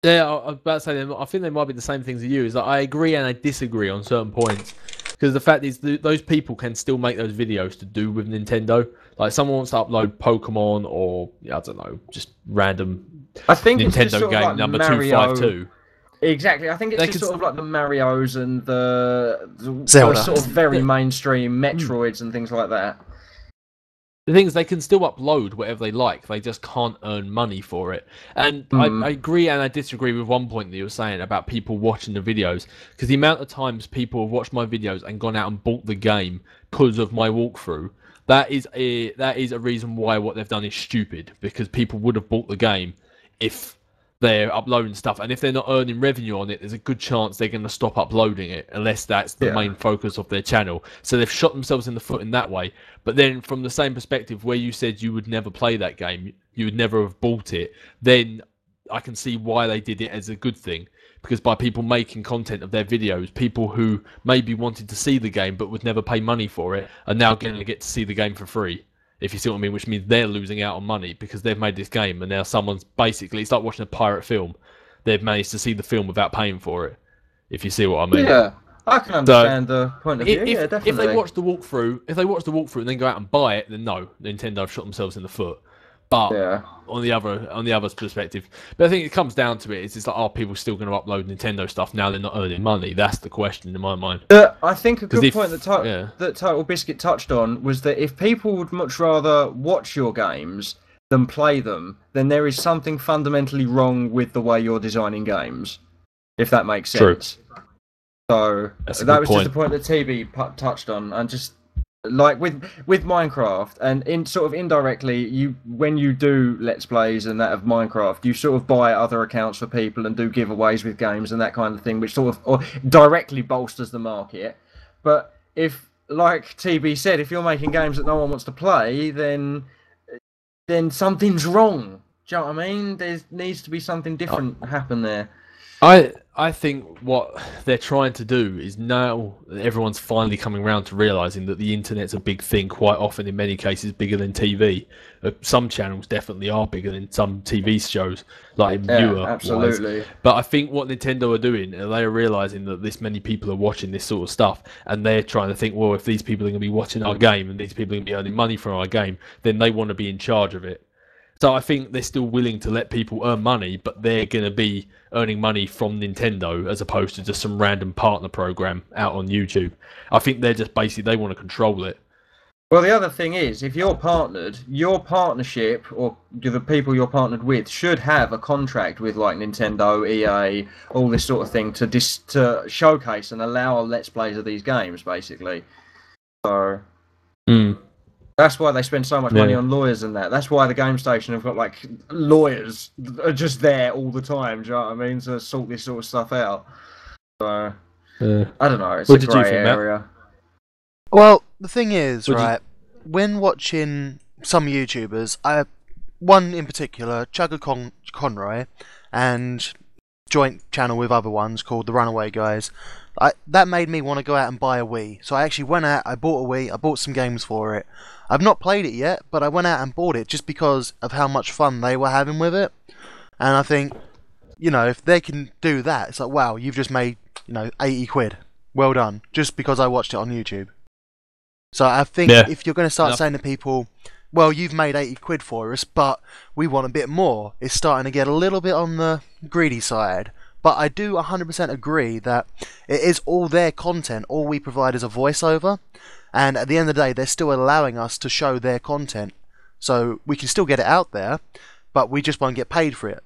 Yeah, I was about to say, I think they might be the same things as you. Is that I agree and I disagree on certain points. Because the fact is, those people can still make those videos to do with Nintendo. Like, someone wants to upload Pokemon or, I don't know, just random I think Nintendo it's just sort game of like number Mario... 252. Exactly, I think it's just sort of like the Marios and the Zelda. sort of very mainstream Metroids and things like that. The thing is, they can still upload whatever they like. They just can't earn money for it. And I agree and I disagree with one point that you were saying about people watching the videos. Because the amount of times people have watched my videos and gone out and bought the game because of my walkthrough, that is a reason why what they've done is stupid. Because people would have bought the game if they're uploading stuff, and if they're not earning revenue on it, there's a good chance they're going to stop uploading it unless that's the main focus of their channel. So they've shot themselves in the foot in that way. But then from the same perspective where you said you would never play that game, you would never have bought it, then I can see why they did it as a good thing. Because by people making content of their videos, people who maybe wanted to see the game but would never pay money for it are now going to get to see the game for free. If you see what I mean, which means they're losing out on money because they've made this game and now someone's basically, it's like watching a pirate film. They've managed to see the film without paying for it, if you see what I mean. Yeah, I can understand the point of view, yeah, definitely. If they watch the walkthrough and then go out and buy it, then no, Nintendo have shot themselves in the foot. But on the other perspective, but I think it comes down to it's like, are people still going to upload Nintendo stuff now they're not earning money? That's the question in my mind. I think a good point that Total Biscuit touched on was that if people would much rather watch your games than play them, then there is something fundamentally wrong with the way you're designing games, if that makes sense. True. So that was just the point that TB touched on, and just like with Minecraft, and in sort of indirectly, when you do Let's Plays and that of Minecraft, you sort of buy other accounts for people and do giveaways with games and that kind of thing, which sort of directly bolsters the market. But if, like TB said, if you're making games that no one wants to play, then something's wrong. Do you know what I mean? There needs to be something different happen there. I think what they're trying to do is now everyone's finally coming around to realising that the internet's a big thing, quite often in many cases bigger than TV. Some channels definitely are bigger than some TV shows, like viewer-wise. Absolutely. But I think what Nintendo are doing, they are realising that this many people are watching this sort of stuff, and they're trying to think, well, if these people are going to be watching our game and these people are going to be earning money from our game, then they want to be in charge of it. So I think they're still willing to let people earn money, but they're going to be earning money from Nintendo as opposed to just some random partner program out on YouTube. I think they're just basically, they want to control it. Well, the other thing is, if you're partnered, your partnership, or the people you're partnered with, should have a contract with like Nintendo, EA, all this sort of thing to showcase and allow Let's Plays of these games, basically. So... That's why they spend so much money on lawyers and that. That's why the Game Station have got like lawyers that are just there all the time. Do you know what I mean? To sort this sort of stuff out. So I don't know. It's a grey area. Well, the thing is, when watching some YouTubers, one in particular, Chugga Conroy, and joint channel with other ones called the Runaway Guys, that made me want to go out and buy a Wii. So I actually went out, I bought a Wii, I bought some games for it. I've not played it yet, but I went out and bought it just because of how much fun they were having with it. And I think, if they can do that, it's like, wow, you've just made, 80 quid. Well done. Just because I watched it on YouTube. So I think if you're going to start saying to people, well, you've made 80 quid for us, but we want a bit more, it's starting to get a little bit on the greedy side. But I do 100% agree that it is all their content. All we provide is a voiceover. And at the end of the day, they're still allowing us to show their content. So we can still get it out there, but we just won't get paid for it.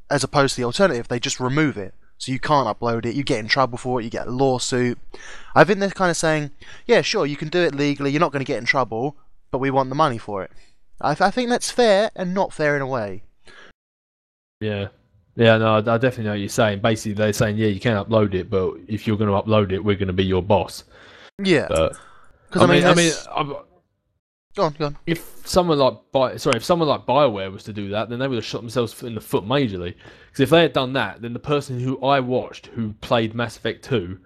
As opposed to the alternative, they just remove it. So you can't upload it, you get in trouble for it, you get a lawsuit. I think they're kind of saying, yeah, sure, you can do it legally, you're not going to get in trouble, but we want the money for it. I think that's fair and not fair in a way. Yeah. Yeah, no, I definitely know what you're saying. Basically, they're saying, yeah, you can upload it, but if you're going to upload it, we're going to be your boss. Yeah. Because Go on, go on. If someone like BioWare was to do that, then they would have shot themselves in the foot majorly. Because if they had done that, then the person who I watched who played Mass Effect 2,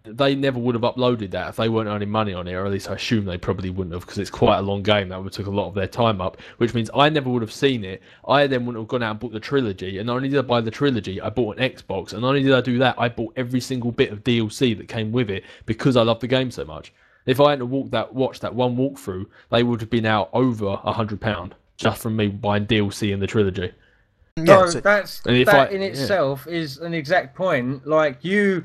they never would have uploaded that if they weren't earning money on it, or at least I assume they probably wouldn't have, because it's quite a long game that would took a lot of their time up, which means I never would have seen it. I then wouldn't have gone out and bought the trilogy, and not only did I buy the trilogy, I bought an Xbox, and not only did I do that, I bought every single bit of DLC that came with it because I love the game so much. If I hadn't watched that one walkthrough, they would have been out over £100 just from me buying DLC in the trilogy. Yeah, so that in itself is an exact point. Like you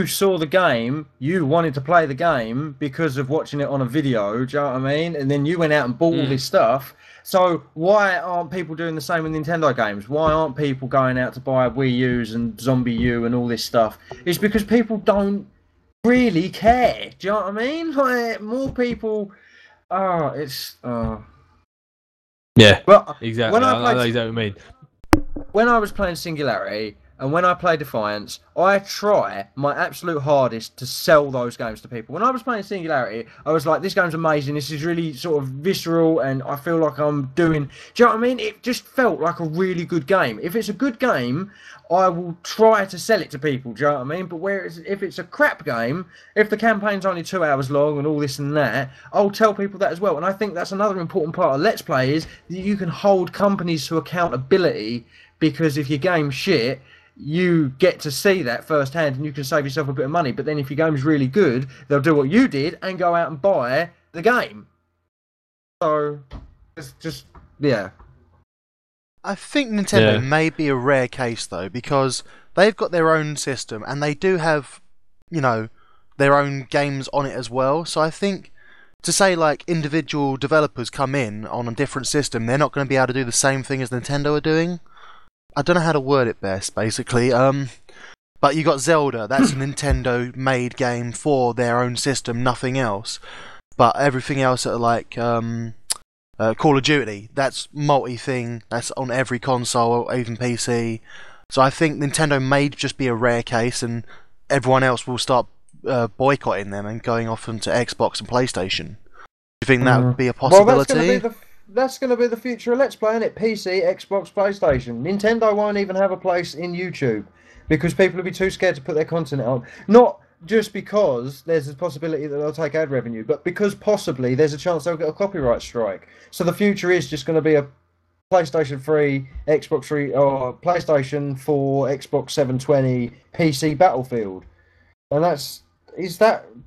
saw the game, you wanted to play the game because of watching it on a video. Do you know what I mean? And then you went out and bought all this stuff. So why aren't people doing the same with Nintendo games? Why aren't people going out to buy Wii U's and Zombie U and all this stuff? It's because people don't really care. Do you know what I mean? Like more people. Yeah, well, exactly. I know exactly what I mean. When I was playing Singularity and when I play Defiance, I try my absolute hardest to sell those games to people. When I was playing Singularity, I was like, this game's amazing, this is really sort of visceral, and I feel like I'm doing... Do you know what I mean? It just felt like a really good game. If it's a good game, I will try to sell it to people, do you know what I mean? But if it's a crap game, if the campaign's only 2 hours long and all this and that, I'll tell people that as well. And I think that's another important part of Let's Play is that you can hold companies to accountability, because if your game's shit, you get to see that firsthand and you can save yourself a bit of money. But then if your game's really good, they'll do what you did and go out and buy the game. So, it's just, yeah. I think Nintendo may be a rare case, though, because they've got their own system and they do have, their own games on it as well. So I think to say, like, individual developers come in on a different system, they're not going to be able to do the same thing as Nintendo are doing. I don't know how to word it best, basically. But you got Zelda. That's a Nintendo-made game for their own system, nothing else. But everything else, like Call of Duty, that's multi-thing. That's on every console, even PC. So I think Nintendo may just be a rare case, and everyone else will start boycotting them and going off into Xbox and PlayStation. Do you think that would be a possibility? Well, that's going to be the future of Let's Play, isn't it? PC, Xbox, PlayStation. Nintendo won't even have a place in YouTube because people will be too scared to put their content on. Not just because there's a possibility that they'll take ad revenue, but because possibly there's a chance they'll get a copyright strike. So the future is just going to be a PlayStation 3, Xbox 3, or PlayStation 4, Xbox 720, PC Battlefield. And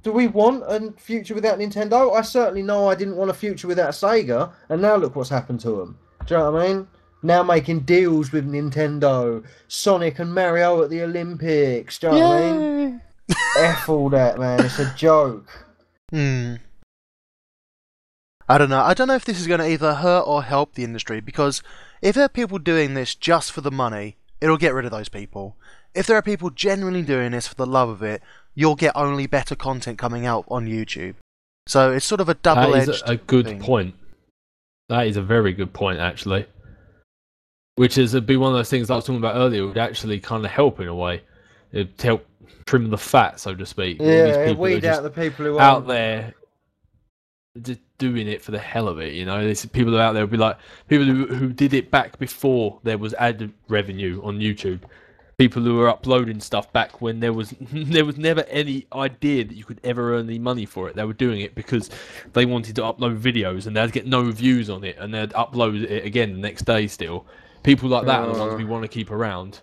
do we want a future without Nintendo? I certainly know I didn't want a future without Sega, and now look what's happened to them. Do you know what I mean? Now making deals with Nintendo, Sonic and Mario at the Olympics. Do you know what I mean? F all that, man. It's a joke. I don't know. I don't know if this is going to either hurt or help the industry, because if there are people doing this just for the money, it'll get rid of those people. If there are people genuinely doing this for the love of it, you'll get only better content coming out on YouTube. So it's sort of a double-edged That is a good point. That is a very good point, actually. Which is be one of those things that I was talking about earlier. It would actually kind of help in a way. It'd help trim the fat, so to speak. Yeah, weed out the people who are out there just doing it for the hell of it. There's people out there would be like people who did it back before there was ad revenue on YouTube. People who were uploading stuff back when there was never any idea that you could ever earn any money for it. They were doing it because they wanted to upload videos and they'd get no views on it, and they'd upload it again the next day still. People like that are the ones we want to keep around.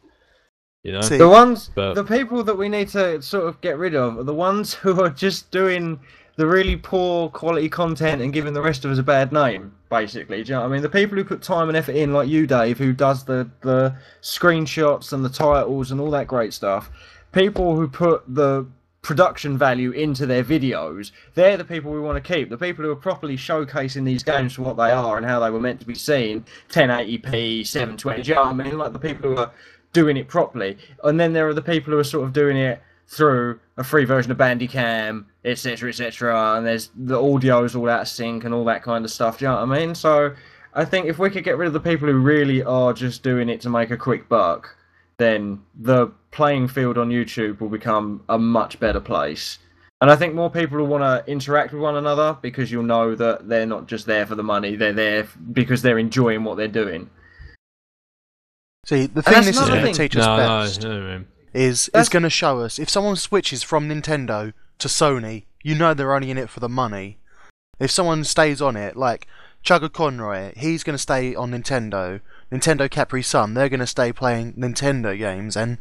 The people that we need to sort of get rid of are the ones who are just doing the really poor quality content and giving the rest of us a bad name, basically. Do you know what I mean? The people who put time and effort in, like you, Dave, who does the screenshots and the titles and all that great stuff. People who put the production value into their videos, they're the people we want to keep. The people who are properly showcasing these games for what they are and how they were meant to be seen, 1080p, 720, do you know what I mean? Like the people who are doing it properly. And then there are the people who are sort of doing it through a free version of Bandicam, etc., and there's the audio's all out of sync and all that kind of stuff, do you know what I mean? So I think if we could get rid of the people who really are just doing it to make a quick buck, then the playing field on YouTube will become a much better place. And I think more people will want to interact with one another because you'll know that they're not just there for the money; they're there because they're enjoying what they're doing. See, the thing that's this is another going to thing. teach us best No, man. is it's going to show us if someone switches from Nintendo to Sony, you know they're only in it for the money. If someone stays on it, like Chugga Conroy, he's going to stay on Nintendo. Nintendo Capri Sun, they're going to stay playing Nintendo games, and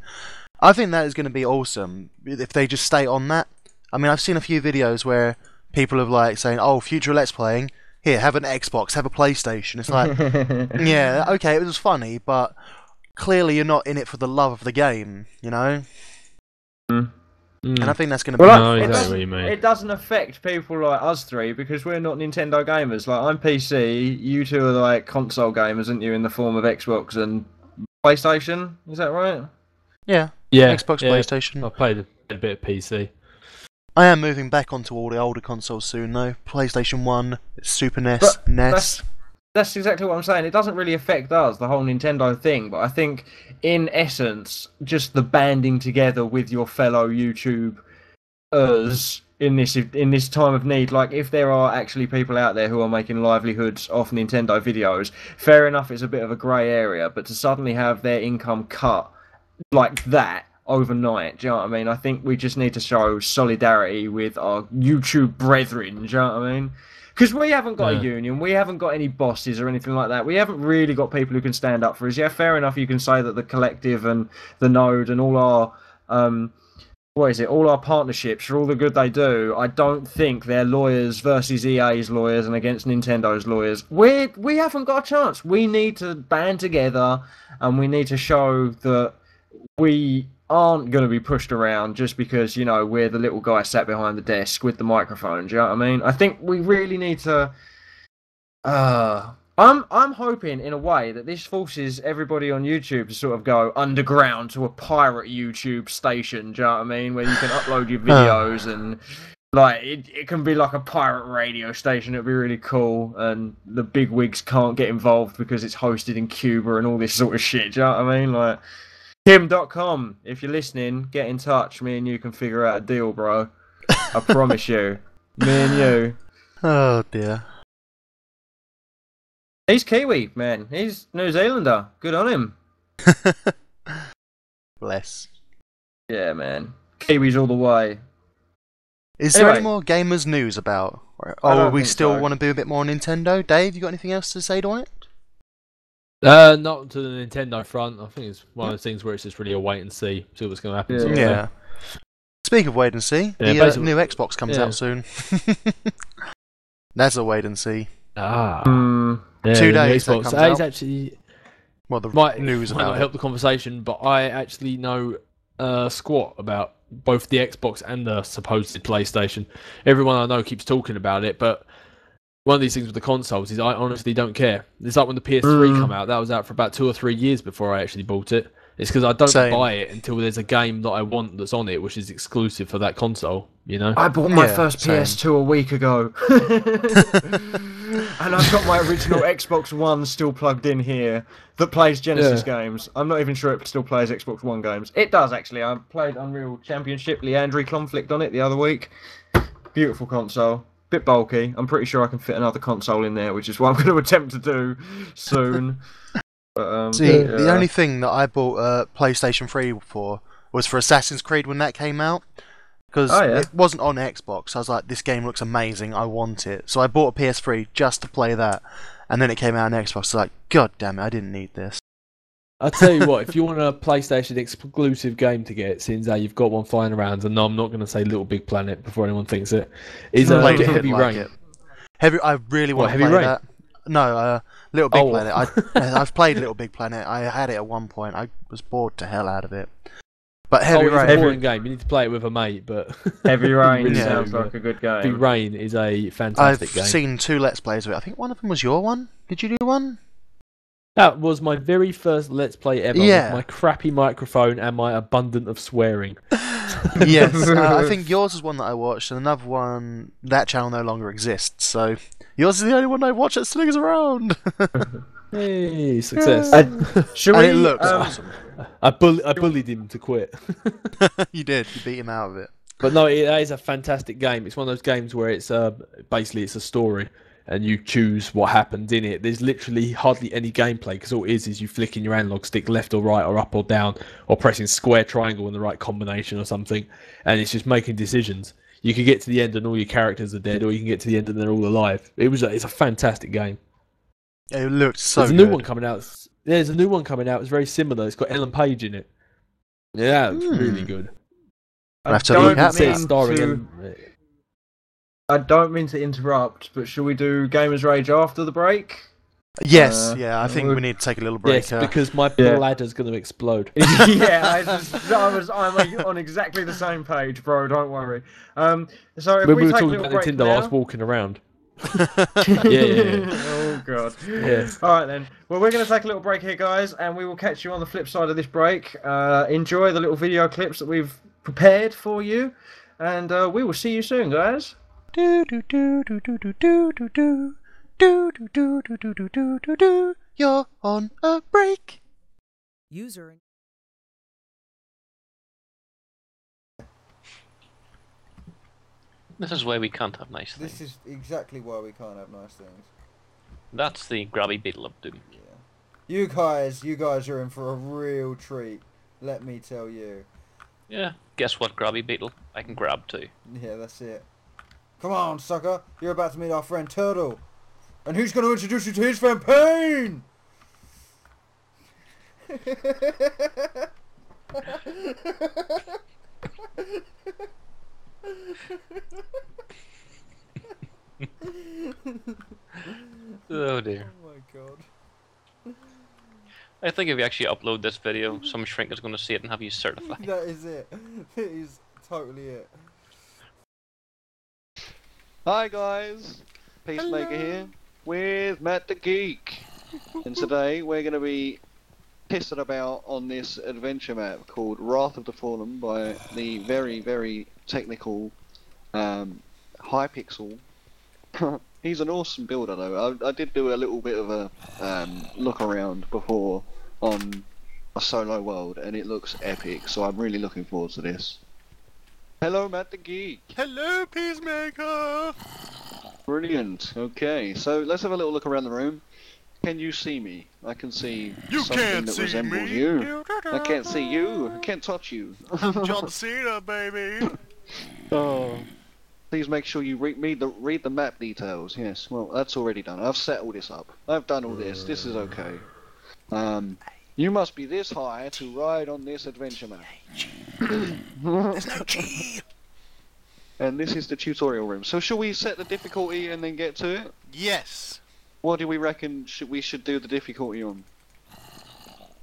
I think that is going to be awesome if they just stay on that. I mean, I've seen a few videos where people have like saying, "Oh, future Let's Playing, here, have an Xbox, have a PlayStation." It's like, yeah, okay, it was funny, but clearly you're not in it for the love of the game, you know? And I think that's going to be... No, exactly what you mean. It doesn't affect people like us three because we're not Nintendo gamers. Like, I'm PC, you two are like console gamers, aren't you, in the form of Xbox and PlayStation? Is that right? Yeah, Yeah, Xbox, yeah. PlayStation. I played a bit of PC. I am moving back onto all the older consoles soon, though. PlayStation 1, Super NES, NES. That's exactly what I'm saying. It doesn't really affect us, the whole Nintendo thing, but I think, in essence, just the banding together with your fellow YouTubers in this time of need. Like, if there are actually people out there who are making livelihoods off Nintendo videos, fair enough, it's a bit of a grey area, but to suddenly have their income cut like that overnight, do you know what I mean? I think we just need to show solidarity with our YouTube brethren, do you know what I mean? Because we haven't got a union, we haven't got any bosses or anything like that. We haven't really got people who can stand up for us. Yeah, fair enough, you can say that the collective and the node and all our all our partnerships for all the good they do, I don't think they're lawyers versus EA's lawyers and against Nintendo's lawyers. We haven't got a chance. We need to band together and we need to show that we aren't going to be pushed around just because, you know, we're the little guy sat behind the desk with the microphone. Do you know what I mean? I think we really need to... I'm hoping, in a way, that this forces everybody on YouTube to sort of go underground to a pirate YouTube station, do you know what I mean? Where you can upload your videos and... Like, it can be like a pirate radio station. It'd be really cool. And the big wigs can't get involved because it's hosted in Cuba and all this sort of shit, do you know what I mean? Like... Kim.com, if you're listening, get in touch. Me and you can figure out a deal, bro. I promise you. Me and you. Oh, dear. He's Kiwi, man. He's New Zealander. Good on him. Bless. Yeah, man. Kiwis all the way. Is there any more gamers news about? Or we still want to do a bit more on Nintendo? Dave, you got anything else to say on it? Not to the Nintendo front. I think it's one of those things where it's just really a wait and see what's going to happen. Yeah. Speak of wait and see, the new Xbox comes out soon. That's a wait and see. 2 days that comes out. Actually, well, the news might about not help the conversation, but I actually know squat about both the Xbox and the supposed PlayStation. Everyone I know keeps talking about it, but one of these things with the consoles is I honestly don't care. It's like when the PS3 came out. That was out for about 2 or 3 years before I actually bought it. It's because I don't buy it until there's a game that I want that's on it, which is exclusive for that console, you know? I bought my first PS2 a week ago. And I've got my original Xbox One still plugged in here that plays Genesis games. I'm not even sure it still plays Xbox One games. It does, actually. I played Unreal Championship Leandri Conflict on it the other week. Beautiful console. Bit bulky. I'm pretty sure I can fit another console in there, which is what I'm going to attempt to do soon. But, the only thing that I bought PlayStation 3 for was for Assassin's Creed when that came out. Because it wasn't on Xbox. I was like, this game looks amazing, I want it. So I bought a PS3 just to play that. And then it came out on Xbox. I was like, God damn it, I didn't need this. I'll tell you what, if you want a PlayStation exclusive game to get, since you've got one flying around, and no, I'm not going to say Little Big Planet before anyone thinks it, is Heavy Rain. I really want to play that. No, Little Big Planet. I've played Little Big Planet. I had it at one point. I was bored to hell out of it. But Heavy Rain, it's a boring game. You need to play it with a mate. But Heavy Rain sounds like a good game. Heavy Rain is a fantastic game. I've seen 2 Let's Plays of it. I think one of them was your one. Did you do one? That was my very first Let's Play ever. With my crappy microphone and my abundant of swearing. Yes, I think yours is one that I watched, and another one, that channel no longer exists. So yours is the only one I watch that still is around. Hey, success. It looks awesome. I bullied him to quit. You did. You beat him out of it. But no, that is a fantastic game. It's one of those games where it's basically it's a story, and you choose what happens in it. There's literally hardly any gameplay because all it is you flicking your analog stick left or right or up or down or pressing square triangle in the right combination or something, and it's just making decisions. You can get to the end and all your characters are dead, or you can get to the end and they're all alive. It's a fantastic game. It looked so There's a good. new one coming out. There's a new one coming out. It's very similar. It's got Ellen Page in it. Yeah, it's really good. I don't mean to interrupt, but should we do Gamers Rage after the break? Yes, I think we need to take a little break. Yes, because my bladder's going to explode. Yeah, I'm on exactly the same page, bro. Don't worry. So if when we were take talking a about little break Nintendo, now... I was walking around. yeah. Oh god. Yes. All right then. Well, we're going to take a little break here, guys, and we will catch you on the flip side of this break. Enjoy the little video clips that we've prepared for you, and we will see you soon, guys. Do do do do do do do do do do do do do do do do do. You're on a break. User. This is why we can't have nice things. This is exactly why we can't have nice things. That's the grabby beetle of doom. Yeah. You guys are in for a real treat. Let me tell you. Yeah, guess what, grabby beetle? I can grab too. Yeah, that's it. Come on, sucker. You're about to meet our friend Turtle. And who's going to introduce you to his friend Pain? Oh dear. Oh my god. I think if you actually upload this video, some shrink is going to see it and have you certified. That is it. That is totally it. Hi guys, Peacemaker here with Matt the Geek, and today we're going to be pissing about on this adventure map called Wrath of the Fallen by the very, very technical Hypixel. He's an awesome builder though. I did do a little bit of a look around before on a solo world and it looks epic, so I'm really looking forward to this. Hello Matt the Geek! Hello, Peacemaker! Brilliant, okay, so let's have a little look around the room. Can you see me? I can see something that resembles you. I can't see you, I can't touch you. I'm John Cena, baby! Oh. Please make sure you read the map details. Yes, well, that's already done. I've set all this up. I've done all this. This is okay. You must be this high to ride on this adventure map. There's no G! And this is the tutorial room. So shall we set the difficulty and then get to it? Yes! What do we reckon we should do the difficulty on?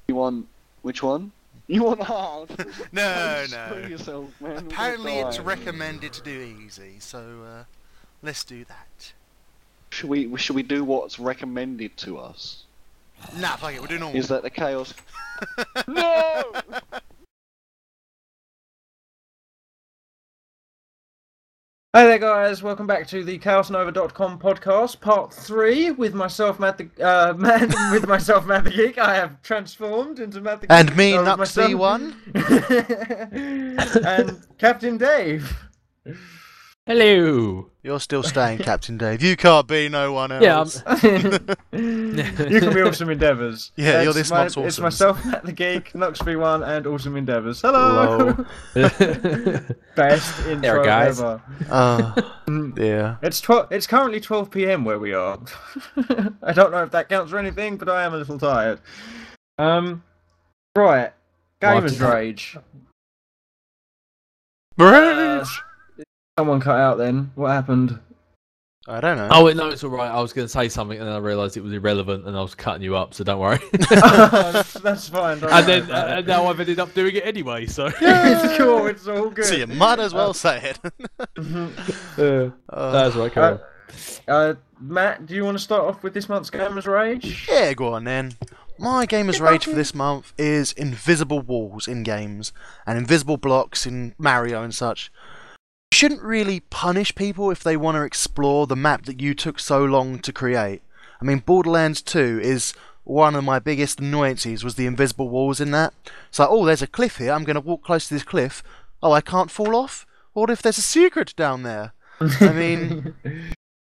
You want... which one? You want hard? No, Screw no. yourself, man. Apparently We're gonna it's die. recommended to do easy, so let's do that. Should we do what's recommended to us? Nah, fuck it, we'll do normal. Is that the chaos? No! Hey there guys, welcome back to the ChaosNova.com podcast, part 3, with myself, Matt the Geek. I have transformed into Matt the Geek. And me, with Nux myself- V1. And Captain Dave. Hello. You're still staying, Captain Dave. You can't be no one else. Yeah, You can be Awesome Endeavours. Yeah, you're this month's It's awesome. myself, Matt the Geek, Nux V1, and Awesome Endeavours. Hello! Best intro There, guys. ever. Yeah. It's currently 12 PM where we are. I don't know if that counts for anything, but I am a little tired. Right. Gamers Rage. Someone cut out then. What happened? I don't know. Oh, no, it's alright. I was going to say something and then I realised it was irrelevant and I was cutting you up, so don't worry. That's fine. Don't And worry then about it. now I've ended up doing it anyway, so... It's cool, it's all good. So you might as well say it. That's right, carry on. Matt, do you want to start off with this month's Gamers Rage? Yeah, go on then. My Gamers Rage for this month is invisible walls in games and invisible blocks in Mario and such. You shouldn't really punish people if they want to explore the map that you took so long to create. I mean, Borderlands 2 is one of my biggest annoyances was the invisible walls in that. It's like, oh, there's a cliff here, I'm going to walk close to this cliff. Oh, I can't fall off? What if there's a secret down there? I mean,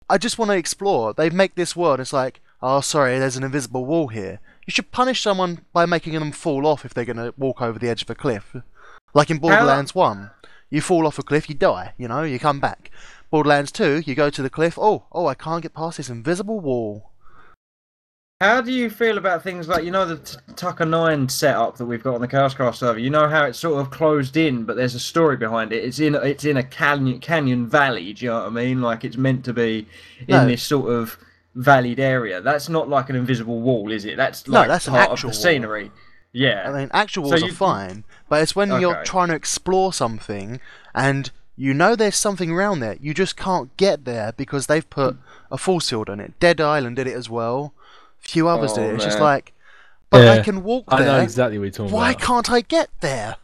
I just want to explore. They make this world. It's like, oh, sorry, there's an invisible wall here. You should punish someone by making them fall off if they're going to walk over the edge of a cliff. Like in Borderlands 1. You fall off a cliff, you die, you know, you come back. Borderlands 2, you go to the cliff, oh, I can't get past this invisible wall. How do you feel about things like, you know, the Tucker 9 setup that we've got on the Chaoscraft server? You know how it's sort of closed in, but there's a story behind it. It's in a canyon valley, do you know what I mean? Like, it's meant to be in this sort of valleyed area. That's not like an invisible wall, is it? That's like that's part an actual of the wall. scenery. Yeah. I mean, actual walls are fine, but it's when you're trying to explore something, and you know there's something around there, you just can't get there because they've put a force field on it. Dead Island did it as well. A few others did it. It's just like, but I can walk there. I know exactly what you're talking Why about. can't I get there?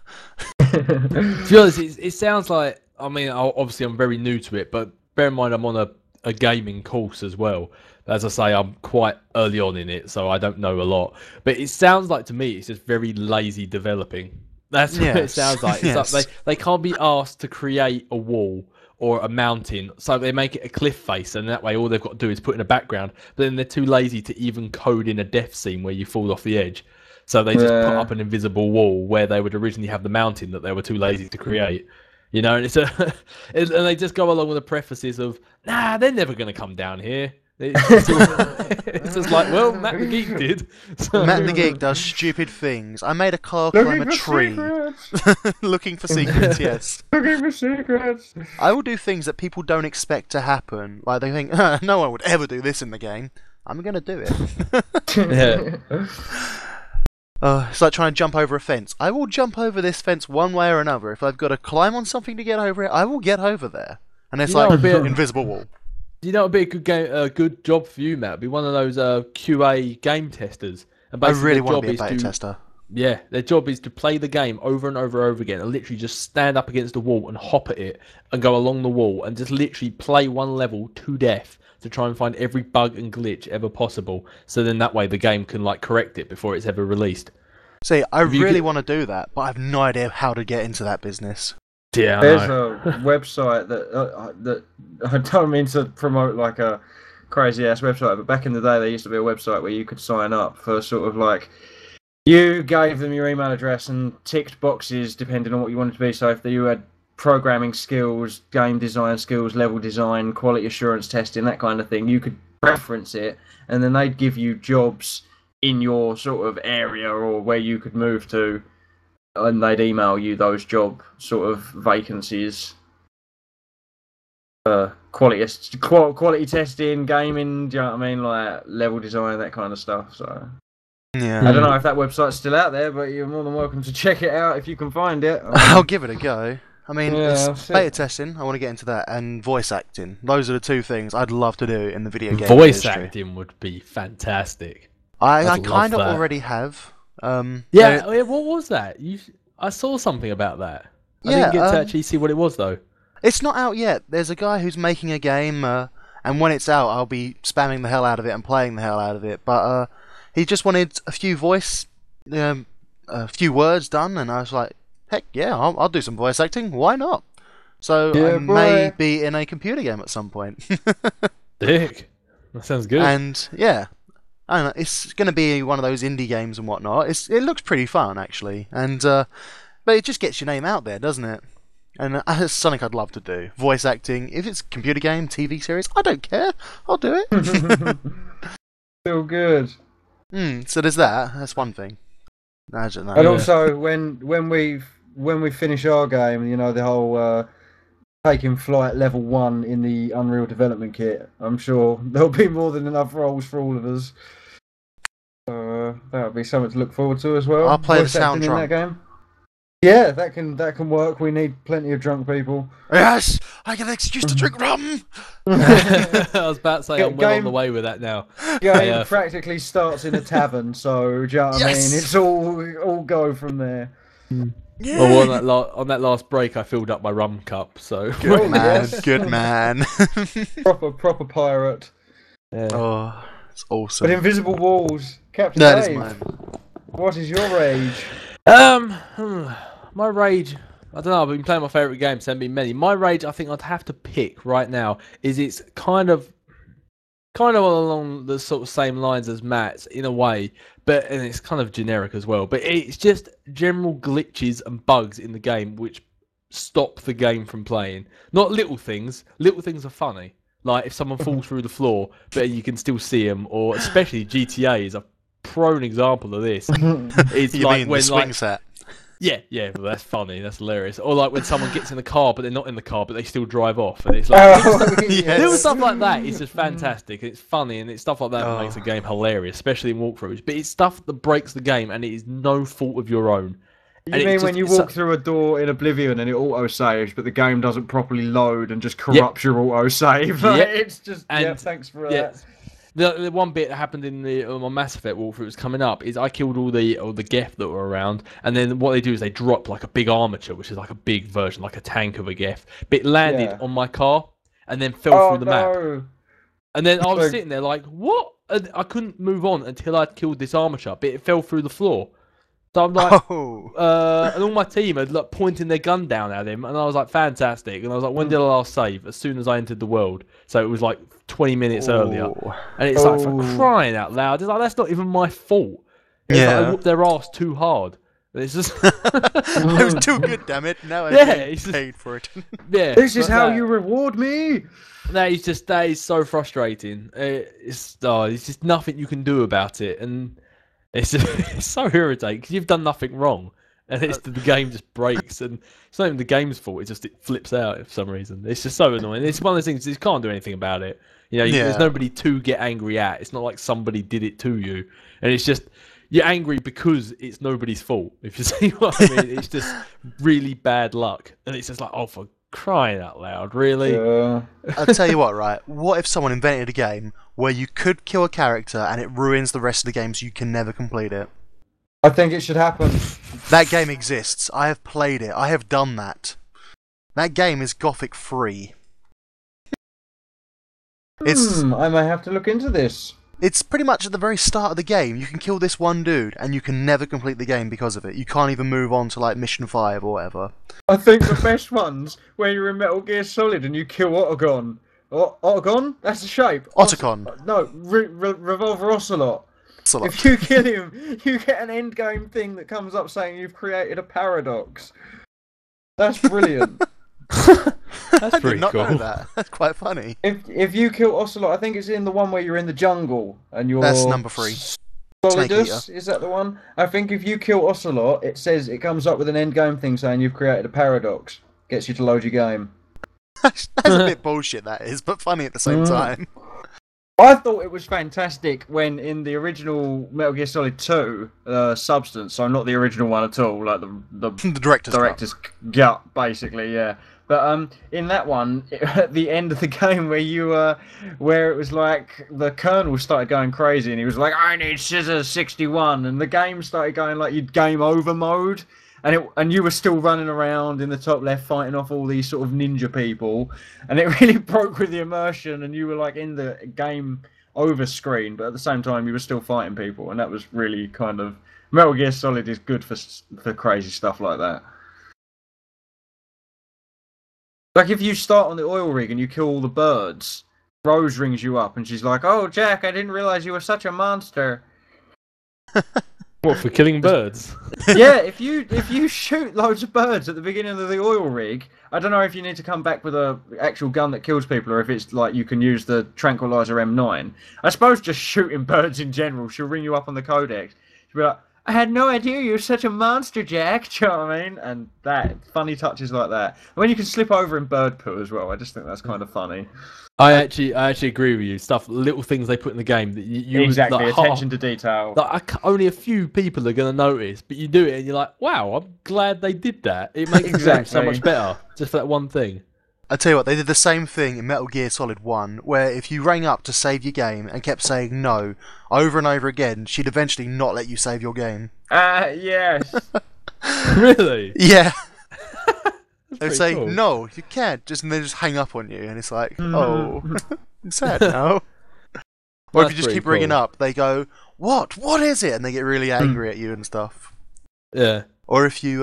To be honest, it sounds like, I mean, obviously I'm very new to it, but bear in mind I'm on a gaming course as well. As I say, I'm quite early on in it, so I don't know a lot. But it sounds like to me it's just very lazy developing. That's what it sounds like. It's like they can't be asked to create a wall or a mountain, so they make it a cliff face, and that way all they've got to do is put in a background. But then they're too lazy to even code in a death scene where you fall off the edge. So they just put up an invisible wall where they would originally have the mountain that they were too lazy to create. You know, and it's and they just go along with the prefaces of, nah, they're never going to come down here. It's just like, well, Matt the Geek did. So. Matt the Geek does stupid things. I made a car climb a tree. Looking for secrets, yes. Looking for secrets. I will do things that people don't expect to happen. Like they think, no one would ever do this in the game. I'm going to do it. Yeah. It's like trying to jump over a fence. I will jump over this fence one way or another. If I've got to climb on something to get over it, I will get over there. And it's like an invisible wall. You know, it'd be a good game, a good job for you, Matt. It'd be one of those QA game testers. And I really want to be a beta tester. Yeah, their job is to play the game over and over and over again, and literally just stand up against the wall and hop at it and go along the wall and just literally play one level to death to try and find every bug and glitch ever possible. So then that way the game can like correct it before it's ever released. See, I really want to do that, but I have no idea how to get into that business. Yeah, there's a website that I don't mean to promote like a crazy ass website, but back in the day there used to be a website where you could sign up for sort of like, you gave them your email address and ticked boxes depending on what you wanted to be. So if you had programming skills, game design skills, level design, quality assurance testing, that kind of thing, you could preference it, and then they'd give you jobs in your sort of area or where you could move to, and they'd email you those job sort of vacancies. Quality testing, gaming, do you know what I mean? Like level design, that kind of stuff. So yeah, I don't know if that website's still out there, but you're more than welcome to check it out if you can find it. I'll give it a go. I mean, it's beta testing, I want to get into that, and voice acting. Those are the two things I'd love to do in the video game voice industry. acting would be fantastic. I kind of already have. What was that? I saw something about that. I didn't get to actually see what it was though. It's not out yet. There's a guy who's making a game, and when it's out, I'll be spamming the hell out of it and playing the hell out of it. But he just wanted a few words done, and I was like, heck yeah, I'll do some voice acting. Why not? So I may be in a computer game at some point. Dick, that sounds good. And yeah. I don't know, it's going to be one of those indie games and whatnot. It looks pretty fun, actually. And but it just gets your name out there, doesn't it? And it's something I'd love to do. Voice acting. If it's a computer game, TV series, I don't care. I'll do it. Still good. So there's that. That's one thing. I don't know. And also, when we finish our game, you know, the whole taking flight level 1 in the Unreal Development Kit, I'm sure there'll be more than enough roles for all of us. So that'll be something to look forward to as well. I'll play the sound drunk. In that game. Yeah, that can work. We need plenty of drunk people. Yes, I get an excuse to drink rum. I was about to say I'm well on the way with that now. Game practically starts in a tavern, so do you know what I mean? It's all go from there. Yeah. Well, on that last break, I filled up my rum cup. So good man, good man. proper pirate. Yeah. Oh, it's awesome. But invisible walls, Captain That Dave. is mine. What is your rage? My rage I don't know. I've been playing my favourite games. There haven't been many. My rage, I think I'd have to pick right now. It's kind of along the sort of same lines as Matt's in a way, and it's kind of generic as well. But it's just general glitches and bugs in the game which stop the game from playing. Not little things. Little things are funny. Like if someone falls through the floor, but you can still see them, or especially GTA is a prone example of this. It's You like mean when the swing set? yeah, well, that's funny. That's hilarious. Or like when someone gets in the car, but they're not in the car, but they still drive off, and it's like little stuff like that is just fantastic. It's funny, and it's stuff like that that makes a game hilarious, especially in walkthroughs. But it's stuff that breaks the game, and it is no fault of your own. You mean when you walk through a door in Oblivion and it auto-saves, but the game doesn't properly load and just corrupts your auto-save? Yep. It's just, thanks for that. The one bit that happened in my Mass Effect walkthrough was coming up is I killed all the Geth that were around, and then what they do is they drop like a big armature, which is like a big version, like a tank of a Geth. But it landed on my car and then fell through the map. And then I was sitting there like, what? And I couldn't move on until I'd killed this armature, but it fell through the floor. So I'm like, and all my team had like pointing their gun down at him, and I was like, fantastic. And I was like, when did I last save? As soon as I entered the world. So it was like 20 minutes earlier. And it's like, for crying out loud, it's like, that's not even my fault. It's like, I whooped their ass too hard. And it's just... It was too good, damn it. Now I paid for it. This is how you reward me. That is so frustrating. It's just nothing you can do about it. And... It's so irritating because you've done nothing wrong, and the game just breaks, and it's not even the game's fault. It flips out for some reason. It's just so annoying. It's one of those things you can't do anything about it. You know, there's nobody to get angry at. It's not like somebody did it to you, and it's just you're angry because it's nobody's fault. If you see what I mean, it's just really bad luck, and it's just like, oh, for crying out loud, really? I'll tell you what, right? What if someone invented a game where you could kill a character and it ruins the rest of the game so you can never complete it? I think it should happen. That game exists. I have played it. I have done that. That game is Gothic free. I might have to look into this. It's pretty much at the very start of the game. You can kill this one dude, and you can never complete the game because of it. You can't even move on to like mission 5 or whatever. I think the best ones where you're in Metal Gear Solid and you kill Autogon. Autogon? That's the shape. Otacon. No, Revolver Ocelot. Ocelot. If you kill him, you get an end game thing that comes up saying you've created a paradox. That's brilliant. That's pretty cool. Know that. That's quite funny. If you kill Ocelot, I think it's in the one where you're in the jungle and you're... That's number 3. Solidus, is that the one? I think if you kill Ocelot, it comes up with an end game thing saying you've created a paradox. Gets you to load your game. That's a bit bullshit, that is, but funny at the same time. I thought it was fantastic when in the original Metal Gear Solid 2 Substance, so not the original one at all, like the director's gut, basically, yeah. But in that one, at the end of the game where it was like the Colonel started going crazy and he was like, I need Scissors 61, and the game started going like you'd game over mode, and you were still running around in the top left fighting off all these sort of ninja people, and it really broke with the immersion, and you were like in the game over screen, but at the same time you were still fighting people, and that was really kind of... Metal Gear Solid is good for crazy stuff like that. Like if you start on the oil rig and you kill all the birds, Rose rings you up and she's like, "Oh, Jack, I didn't realize you were such a monster." What, for killing birds? Yeah, if you shoot loads of birds at the beginning of the oil rig, I don't know if you need to come back with a actual gun that kills people or if it's like you can use the Tranquilizer M9. I suppose just shooting birds in general, she'll ring you up on the codex. She'll be like, I had no idea you were such a monster, Jack. Do you know what I mean? And that, funny touches like that. And when you can slip over in bird poo as well, I just think that's kind of funny. I actually agree with you. Little things they put in the game that you exactly like, attention to detail. Like, only a few people are going to notice, but you do it and you're like, wow, I'm glad they did that. It makes the game so much better just for that one thing. I tell you what, they did the same thing in Metal Gear Solid 1, where if you rang up to save your game and kept saying no over and over again, she'd eventually not let you save your game. Yes. Really? Yeah. They'd say, cool. No, you can't, and they just hang up on you, and it's like, oh, it's sad now. Or if you just keep ringing up, they go, what is it? And they get really angry at you and stuff. Yeah. or if you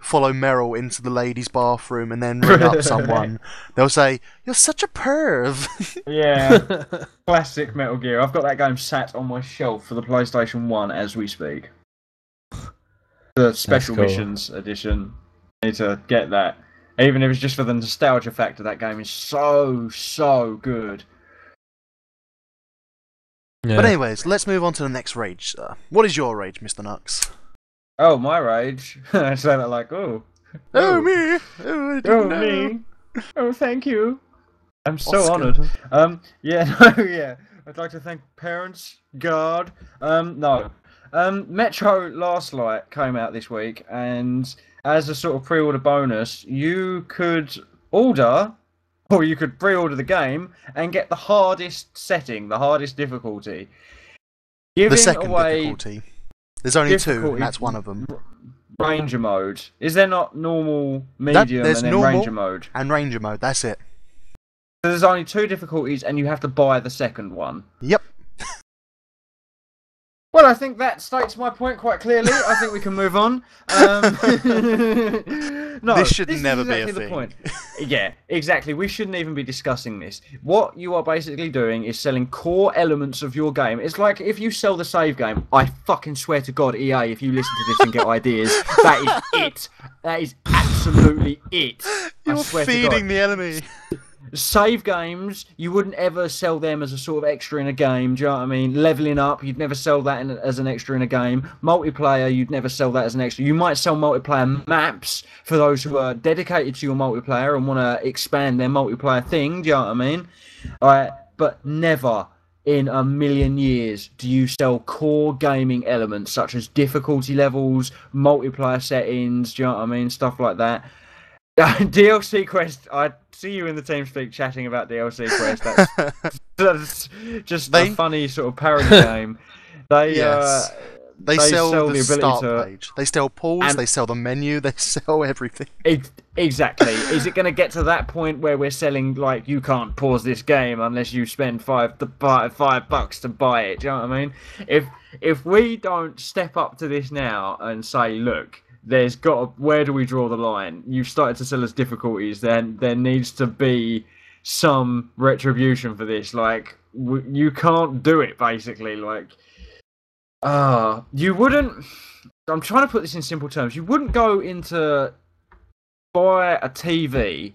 follow Meryl into the ladies' bathroom and then ring up someone, they'll say, "You're such a perv." Yeah, classic Metal Gear. I've got that game sat on my shelf for the PlayStation 1 as we speak. The Special cool. Missions edition. I need to get that. Even if it's just for the nostalgia factor, that game is so good. Yeah. But anyways, let's move on to the next rage. What is your rage, Mr. Nux? Oh, my rage. I say that like, Oh, me! Oh, I didn't know. me. Oh, thank you. I'm so Oscar. honoured. Yeah. I'd like to thank parents, God. No. Metro Last Light came out this week, and as a sort of pre-order bonus, you could order, or you could pre-order the game and get the hardest setting, the hardest difficulty. Giving The second away difficulty. There's only two, difficulty- and that's one of them. Ranger mode. Is there not normal, medium, there's and then normal. Ranger mode? And Ranger mode, that's it. So there's only two difficulties, and you have to buy the second one. Yep. Well, I think that states my point quite clearly. I think we can move on. No, This should is never be a exactly thing. the point. Yeah, exactly. We shouldn't even be discussing this. What you are basically doing is selling core elements of your game. It's like if you sell the save game, I fucking swear to God, EA, if you listen to this and get ideas, that is it. That is absolutely it. I You're swear to feeding God. the enemy. Save games, you wouldn't ever sell them as a sort of extra in a game, do you know what I mean? Leveling up, you'd never sell that as an extra in a game. Multiplayer, you'd never sell that as an extra. You might sell multiplayer maps for those who are dedicated to your multiplayer and want to expand their multiplayer thing, do you know what I mean? But never in a million years do you sell core gaming elements such as difficulty levels, multiplayer settings, do you know what I mean? Stuff like that. DLC Quest, I see you in the TeamSpeak chatting about DLC Quest. That's just a funny sort of parody game. They sell the ability start to... page. They sell pause, they sell the menu, they sell everything. Exactly. Is it going to get to that point where we're selling, like, you can't pause this game unless you spend $5 to buy it? Do you know what I mean? If we don't step up to this now and say, look, where do we draw the line? You've started to sell us difficulties, then there needs to be some retribution for this. Like, you can't do it, basically. Like, you wouldn't... I'm trying to put this in simple terms. You wouldn't go into buy a TV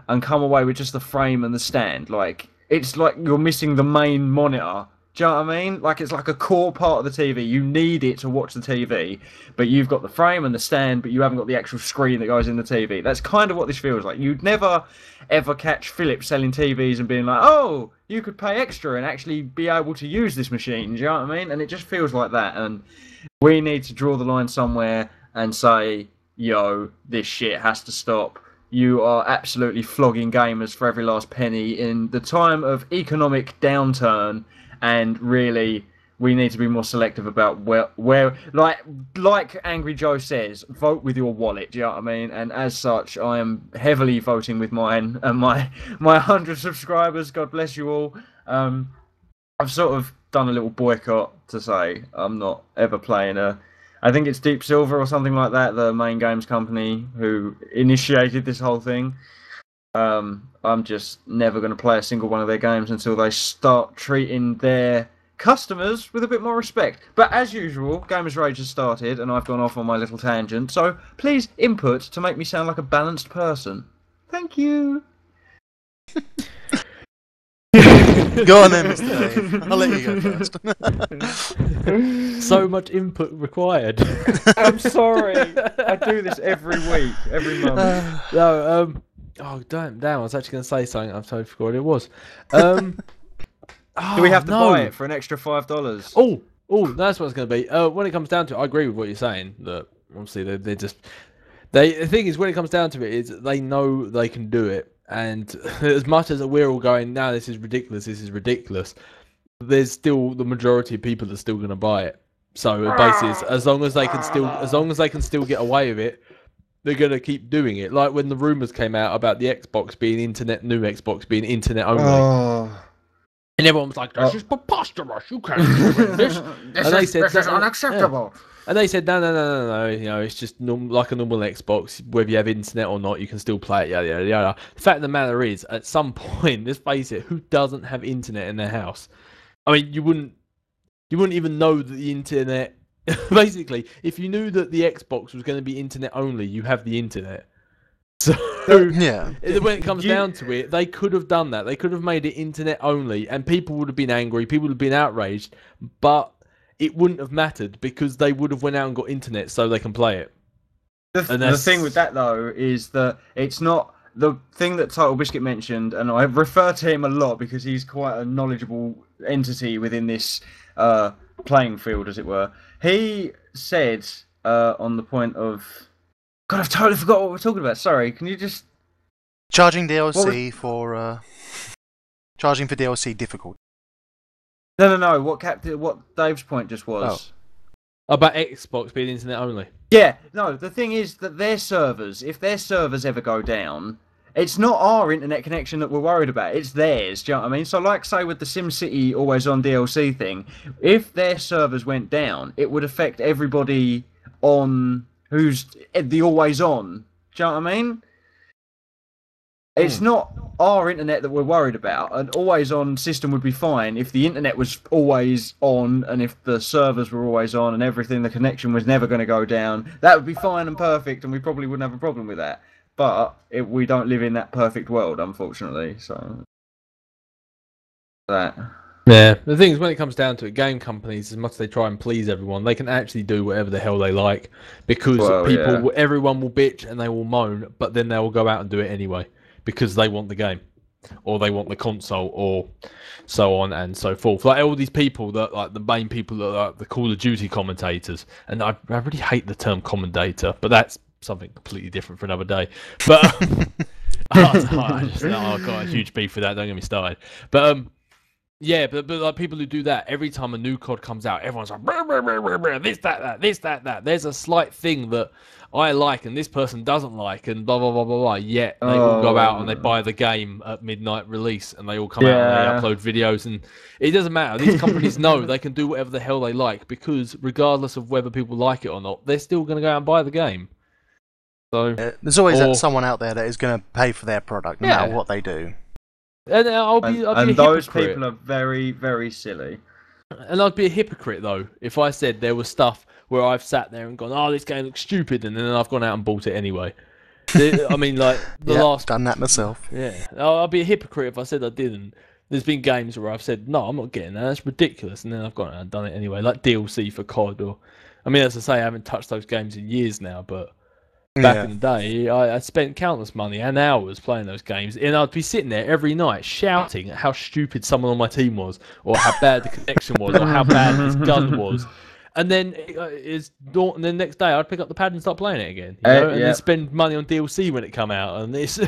and come away with just the frame and the stand. Like, it's like you're missing the main monitor. Do you know what I mean? Like, it's like a core part of the TV. You need it to watch the TV, but you've got the frame and the stand, but you haven't got the actual screen that goes in the TV. That's kind of what this feels like. You'd never, ever catch Philips selling TVs and being like, oh, you could pay extra and actually be able to use this machine. Do you know what I mean? And it just feels like that. And we need to draw the line somewhere and say, yo, this shit has to stop. You are absolutely flogging gamers for every last penny in the time of economic downturn. And really, we need to be more selective about where like Angry Joe says, vote with your wallet. Do you know what I mean? And as such, I am heavily voting with mine and my 100 subscribers. God bless you all. I've sort of done a little boycott to say I'm not ever playing I think it's Deep Silver or something like that, the main games company who initiated this whole thing. I'm just never going to play a single one of their games until they start treating their customers with a bit more respect. But as usual, Gamers Rage has started and I've gone off on my little tangent, so please input to make me sound like a balanced person. Thank you. Go on then, Mr. Dave. I'll let you go first. So much input required. I'm sorry. I do this every week, every month. Oh, damn, I was actually going to say something. I've totally forgot what it was. Do we have to buy it for an extra $5? Oh, that's what it's going to be. When it comes down to it, I agree with what you're saying. That obviously they're just... the thing is, when it comes down to it, is they know they can do it. And as much as we're all going, no, this is ridiculous, there's still the majority of people that are still going to buy it. So basically, as long as they can still get away with it, they're going to keep doing it. Like when the rumours came out about the Xbox being new Xbox being internet only. And everyone was like, this is preposterous, you can't do this. This is unacceptable. And they said, no. You know, it's just like a normal Xbox. Whether you have internet or not, you can still play it. Yada yada yada. The fact of the matter is, at some point, let's face it, who doesn't have internet in their house? I mean, you wouldn't even know that the internet. Basically, if you knew that the Xbox was going to be internet only, you have the internet. So Yeah. when it comes down to it, they could have done that. They could have made it internet only, and people would have been angry. People would have been outraged, but it wouldn't have mattered because they would have went out and got internet so they can play it. The thing with that though is that it's not the thing that Total Biscuit mentioned, and I refer to him a lot because he's quite a knowledgeable entity within this playing field, as it were. He said on the point of, God, I've totally forgot what we're talking about. Sorry, can you just Charging DLC for charging for DLC difficult. No. What Dave's point just was. About Xbox being internet only. Yeah, no. The thing is that their servers, if their servers ever go down, it's not our internet connection that we're worried about. It's theirs. Do you know what I mean? So, like, say with the SimCity Always On DLC thing, if their servers went down, it would affect everybody on who's the Always On. Do you know what I mean? It's not our internet that we're worried about. An always on system would be fine if the internet was always on and if the servers were always on and everything, the connection was never going to go down. That would be fine and perfect, and we probably wouldn't have a problem with that. But we don't live in that perfect world, unfortunately. So that. Yeah, the thing is, when it comes down to it, game companies, as much as they try and please everyone, they can actually do whatever the hell they like because everyone will bitch and they will moan, but then they will go out and do it anyway. Because they want the game, or they want the console, or so on and so forth. Like all these people that, like the main people that are the Call of Duty commentators, and I really hate the term commentator, but that's something completely different for another day. But I got a huge beef with that. Don't get me started. But yeah, but like people who do that every time a new COD comes out, everyone's like this, that. There's a slight thing that I like and this person doesn't like, and blah blah blah blah blah. Yet they all go out and they buy the game at midnight release, and they all come out and they upload videos, and it doesn't matter. These companies know they can do whatever the hell they like because regardless of whether people like it or not, they're still going to go out and buy the game. So there's always someone out there that is going to pay for their product, no matter what they do. And I'll be those people are very, very silly. And I'd be a hypocrite though if I said there was stuff where I've sat there and gone, "Oh, this game looks stupid," and then I've gone out and bought it anyway. I mean, like I've done that myself. Yeah, I'd be a hypocrite if I said I didn't. There's been games where I've said, "No, I'm not getting that. That's ridiculous," and then I've gone out and done it anyway, like DLC for COD. Or, I mean, as I say, I haven't touched those games in years now, but back in the day, I spent countless money and hours playing those games, and I'd be sitting there every night shouting at how stupid someone on my team was, or how bad the connection was, or how bad this gun was. And then and then next day I'd pick up the pad and start playing it again, and then spend money on DLC when it come out. And this.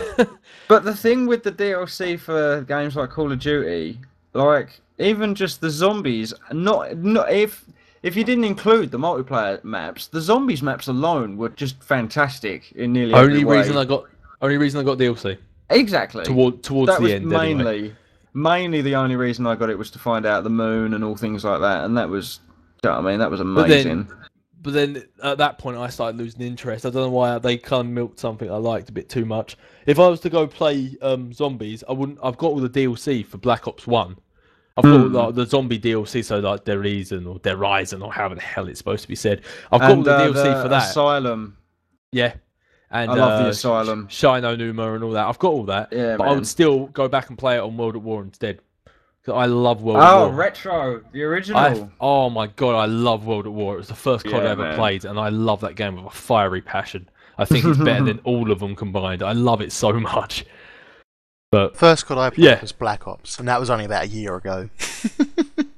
But the thing with the DLC for games like Call of Duty, like even just the zombies, not if you didn't include the multiplayer maps, the zombies maps alone were just fantastic in nearly every way. Only reason I got DLC. Exactly. Towards that the was end, mainly the only reason I got it was to find out the moon and all things like that, and that was. You know what I mean? That was amazing. But then at that point, I started losing interest. I don't know why they kind of milked something I liked a bit too much. If I was to go play zombies, I wouldn't. I've got all the DLC for Black Ops 1. I've got all the zombie DLC, so like Derizen or Derizen or however the hell it's supposed to be said. I've got all the DLC for that. Asylum. Yeah. And I love the Asylum. Shino Numa and all that. I've got all that. Yeah, but man. I would still go back and play it on World at War instead. I love World at War. Oh, Retro, the original. Oh my god, I love World at War. It was the first COD I ever played, and I love that game with a fiery passion. I think it's better than all of them combined. I love it so much. But first COD I played was Black Ops, and that was only about a year ago.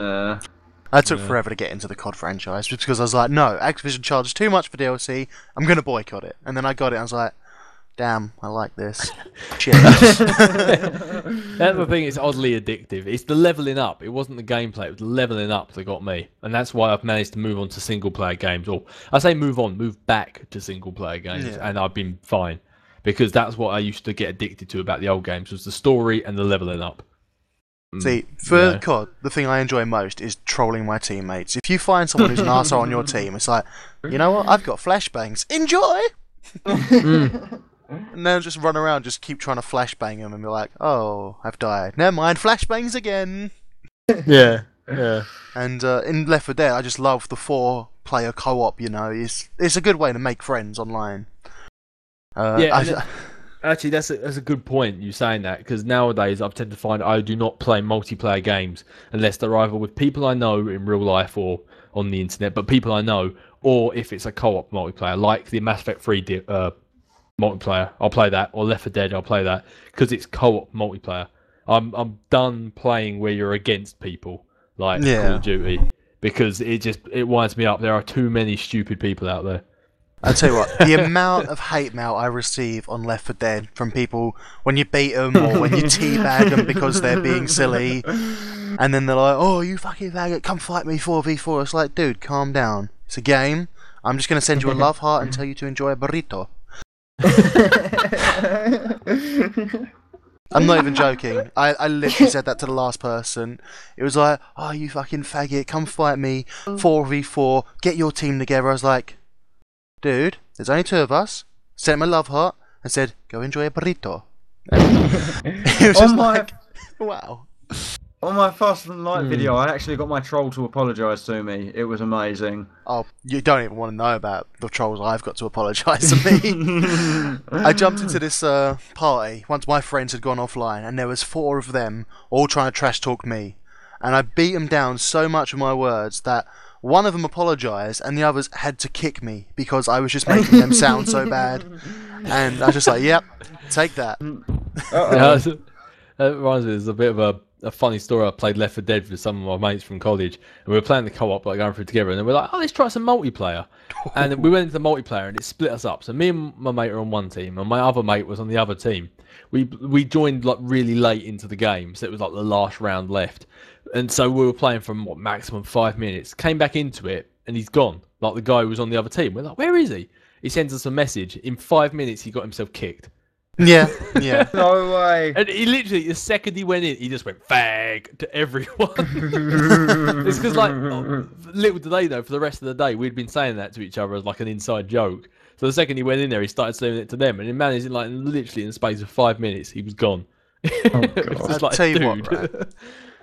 I took forever to get into the COD franchise just because I was like, no, Activision charges too much for DLC. I'm going to boycott it. And then I got it, and I was like, damn, I like this. Shit. That's the thing, it's oddly addictive. It's the leveling up. It wasn't the gameplay, it was the leveling up that got me. And that's why I've managed to move on to single player games. Or I say move back to single player games, and I've been fine. Because that's what I used to get addicted to about the old games, was the story and the leveling up. See, for COD, the thing I enjoy most is trolling my teammates. If you find someone who's an arsehole on your team, it's like, you know what, I've got flashbangs. Enjoy! And then just run around, just keep trying to flashbang them, and be like, oh, I've died. Never mind, flashbangs again! Yeah. And in Left 4 Dead, I just love the 4-player co-op, you know. It's a good way to make friends online. Actually, that's a good point, you saying that, because nowadays I tend to find I do not play multiplayer games unless they're either with people I know in real life or on the internet, but people I know, or if it's a co-op multiplayer, like the Mass Effect 3 multiplayer, I'll play that, or Left 4 Dead, I'll play that, because it's co-op multiplayer. I'm done playing where you're against people, like Call of Duty, because it winds me up. There are too many stupid people out there. I'll tell you what, the amount of hate mail I receive on Left 4 Dead from people when you beat them or when you teabag them because they're being silly, and then they're like, oh, you fucking faggot, come fight me 4v4. It's like, dude, calm down. It's a game. I'm just going to send you a love heart and tell you to enjoy a burrito. I'm not even joking. I literally said that to the last person. It was like, oh, you fucking faggot, come fight me 4v4, get your team together. I was like, dude, there's only 2 of us. Sent him a love heart and said, go enjoy a burrito. It was just like, wow. On my Faster Than Light video, I actually got my troll to apologise to me. It was amazing. Oh, you don't even want to know about the trolls I've got to apologise to me. I jumped into this party once my friends had gone offline, and there was 4 of them all trying to trash talk me. And I beat them down so much with my words that one of them apologised and the others had to kick me because I was just making them sound so bad. And I was just like, yep, take that. That reminds me, there's a bit of a funny story. I played Left 4 Dead with some of my mates from college, and we were playing the co-op, like going through together, and then we're like, oh, let's try some multiplayer. And then we went into the multiplayer, and it split us up. So me and my mate are on one team, and my other mate was on the other team. We joined like really late into the game, so it was like the last round left. And so we were playing for maximum 5 minutes. Came back into it, and he's gone. Like the guy who was on the other team. We're like, where is he? He sends us a message. In 5 minutes, he got himself kicked. Yeah. No way. And he literally, the second he went in, he just went fag to everyone. It's because, like, little did they know, for the rest of the day, we'd been saying that to each other as like an inside joke. So the second he went in there, he started saying it to them, and it managed, like, literally in the space of 5 minutes, he was gone. Oh, God. I'll tell you what, right?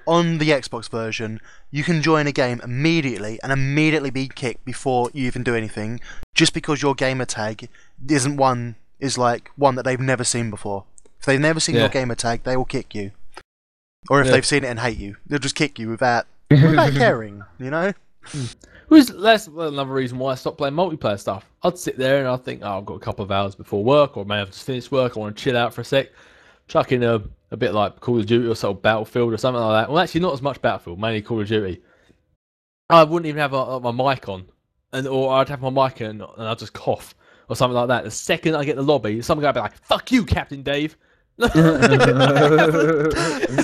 On the Xbox version, you can join a game immediately and immediately be kicked before you even do anything, just because your gamer tag is like one that they've never seen before. If they've never seen your gamer tag, they will kick you. Or if they've seen it and hate you, they'll just kick you without caring, you know? That's another reason why I stopped playing multiplayer stuff. I'd sit there and I'd think, oh, I've got a couple of hours before work, or I may have just finished work, I want to chill out for a sec. Chuck in a bit like Call of Duty or sort of Battlefield or something like that. Well, actually, not as much Battlefield, mainly Call of Duty. I wouldn't even have my mic on, or I'd have my mic on and I'd just cough or something like that. The second I get the lobby, some guy would be like, "Fuck you, Captain Dave." It's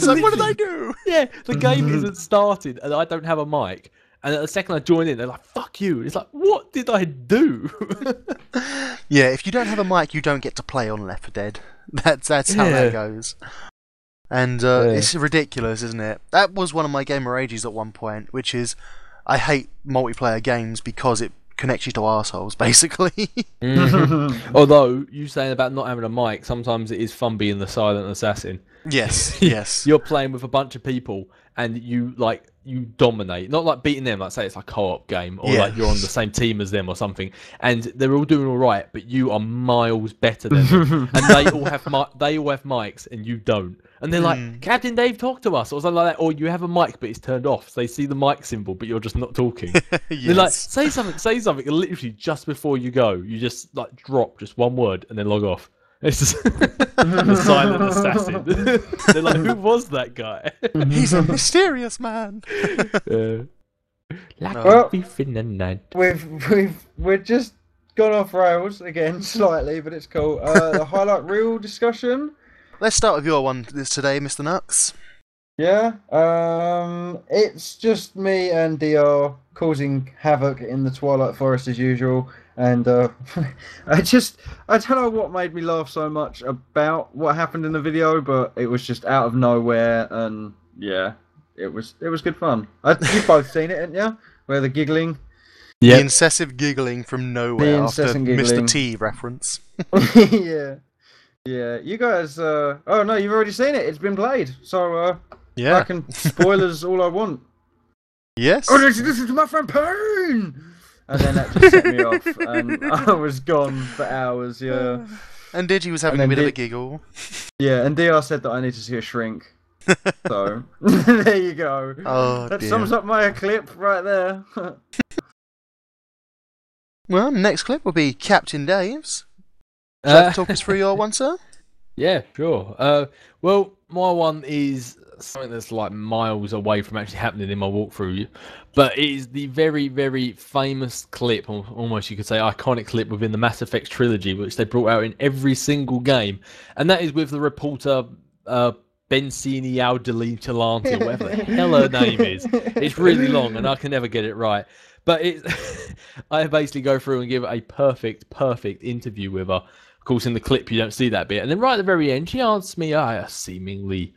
like, what did I do? Yeah, the game isn't started and I don't have a mic. And the second I join in, they're like, "Fuck you!" It's like, what did I do? Yeah, if you don't have a mic, you don't get to play on Left 4 Dead. That's how that goes. And it's ridiculous, isn't it? That was one of my gamer ages at one point, which is I hate multiplayer games because it connects you to arseholes, basically. Although, you saying about not having a mic, sometimes it is fun being the silent assassin. Yes. You're playing with a bunch of people and you dominate. Not like beating them, like say it's a co-op game, or like you're on the same team as them or something, and they're all doing all right, but you are miles better than them. And they all have mics and you don't. And they're like, "Captain Dave, talk to us," or something like that. Or you have a mic but it's turned off, so they see the mic symbol but you're just not talking. They're like, say something, and literally just before you go, you just like drop just one word and then log off. It's just the silent assassin. They're like, "Who was that guy?" He's a mysterious man. Like Well, a thief in the night. We're just gone off rails again slightly, but it's cool. The highlight reel discussion. Let's start with your one today, Mr. Nux. Yeah. It's just me and DR causing havoc in the Twilight Forest as usual. And I don't know what made me laugh so much about what happened in the video, but it was just out of nowhere, and yeah, it was good fun. You've both seen it, haven't you? Where the giggling. The incessive giggling from nowhere The after incessant giggling. Mr. T reference. Yeah. Yeah, you guys. Oh no, you've already seen it. It's been played, so Yeah. I can spoilers all I want. Yes. Oh, listen to my friend Pain, and then that just set me off, and I was gone for hours. Yeah, And Digi was having a And bit then of a giggle. yeah, and DR said that I need to see a shrink. So there you go. Oh, that dear. sums up my clip right there. Well, next clip will be Captain Dave's. Would you like to talk us through your one, sir? Yeah, sure. Well, my one is something that's like miles away from actually happening in my walkthrough, but it is the very, very famous clip, or almost you could say iconic clip within the Mass Effect trilogy, which they brought out in every single game, and that is with the reporter Bensini Aldelichalante, or whatever the hell her name is. It's really long, and I can never get it right. But I basically go through and give a perfect interview with her. Of course, in the clip, you don't see that bit. And then right at the very end, she asks me a seemingly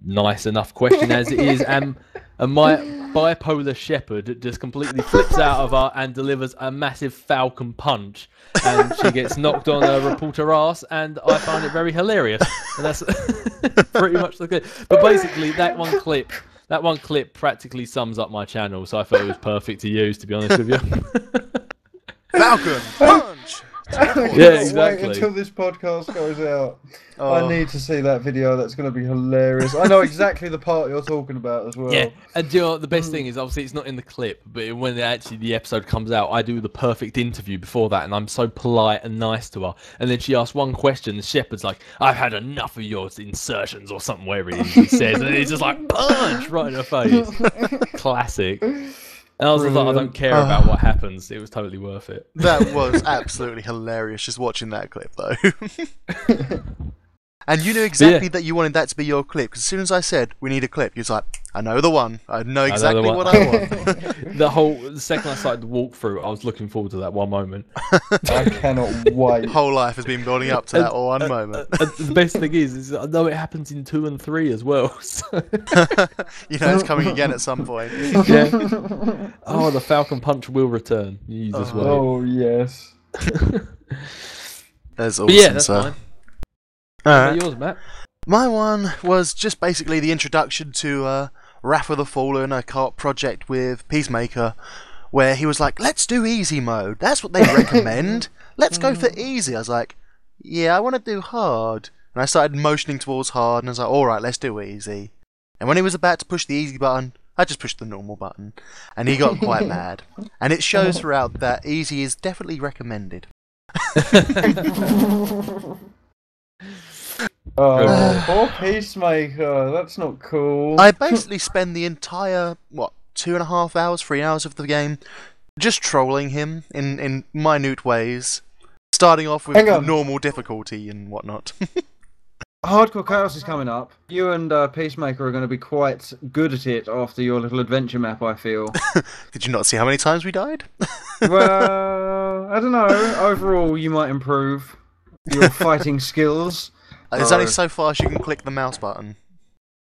nice enough question as it is. And my bipolar shepherd just completely flips out of her and delivers a massive falcon punch. And she gets knocked on a reporter ass. And I find it very hilarious. And that's pretty much the clip. But basically, that one clip practically sums up my channel. So I thought it was perfect to use, to be honest with you. Falcon punch! Yeah, exactly. Wait until this podcast goes out. Oh. I need to see that video. That's going to be hilarious. I know exactly the part you're talking about as well. Yeah, and do you know what the best thing is? Obviously, it's not in the clip, but when actually the episode comes out, I do the perfect interview before that, and I'm so polite and nice to her. And then she asks one question, and Shepard's like, "I've had enough of your insertions," or something, whatever it is he says, and it's just like punch right in her face. Classic. And I was like, I don't care about what happens. It was totally worth it. That was absolutely hilarious just watching that clip, though. And you knew exactly that you wanted that to be your clip, because as soon as I said, we need a clip, you was like, I know the one. I know exactly what I want. The second I started the walkthrough, I was looking forward to that one moment. I cannot wait. Whole life has been building up to that one moment. The best thing is I know it happens in 2 and 3 as well. So. You know it's coming again at some point. Yeah. Oh, the Falcon Punch will return. You just wait. Oh, yes. That's awesome, But yeah, that's sir. fine. Alright. Yours, Matt? My one was just basically the introduction to Wrath of the Fallen, a co-op project with Peacemaker, where he was like, let's do easy mode. That's what they recommend. Let's go for easy. I was like, yeah, I want to do hard. And I started motioning towards hard, and I was like, alright, let's do easy. And when he was about to push the easy button, I just pushed the normal button. And he got quite mad. And it shows throughout that easy is definitely recommended. Oh, poor Peacemaker. That's not cool. I basically spend the entire, 2.5 hours, 3 hours of the game just trolling him in minute ways, starting off with the normal difficulty and whatnot. Hardcore Chaos is coming up. You and Peacemaker are going to be quite good at it after your little adventure map, I feel. Did you not see how many times we died? Well, I don't know. Overall, you might improve your fighting skills. There's only so fast you can click the mouse button.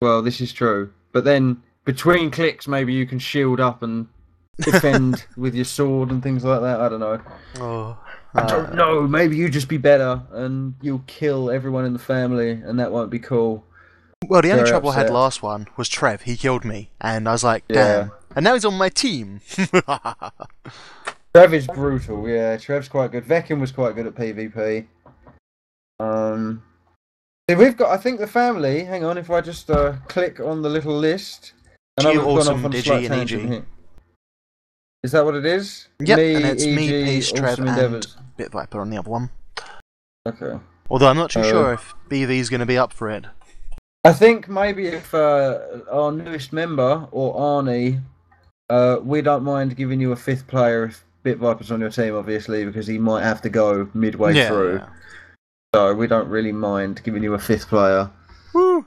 Well, this is true. But then, between clicks, maybe you can shield up and defend with your sword and things like that. I don't know. I don't know. Maybe you just be better and you'll kill everyone in the family, and that won't be cool. Well, the only Very trouble I had upset. last one was Trev. He killed me, and I was like, damn. Yeah. And now he's on my team. Trev is brutal, yeah. Trev's quite good. Vekin was quite good at PvP. So we've got, I think, the family. Hang on, if I just click on the little list. I know G, we've gone Awesome, off on a Digi, slight and tangent EG. here. Is that what it is? Yep, me, and it's me, EG, Peace, Trev, Awesome and Endeavours. Bit Viper on the other one. Okay. Although I'm not too sure if BV's going to be up for it. I think maybe if our newest member, or Arnie, we don't mind giving you a 5th player if Bit Viper's on your team, obviously, because he might have to go midway through. Yeah. So we don't really mind giving you a 5th player. Woo!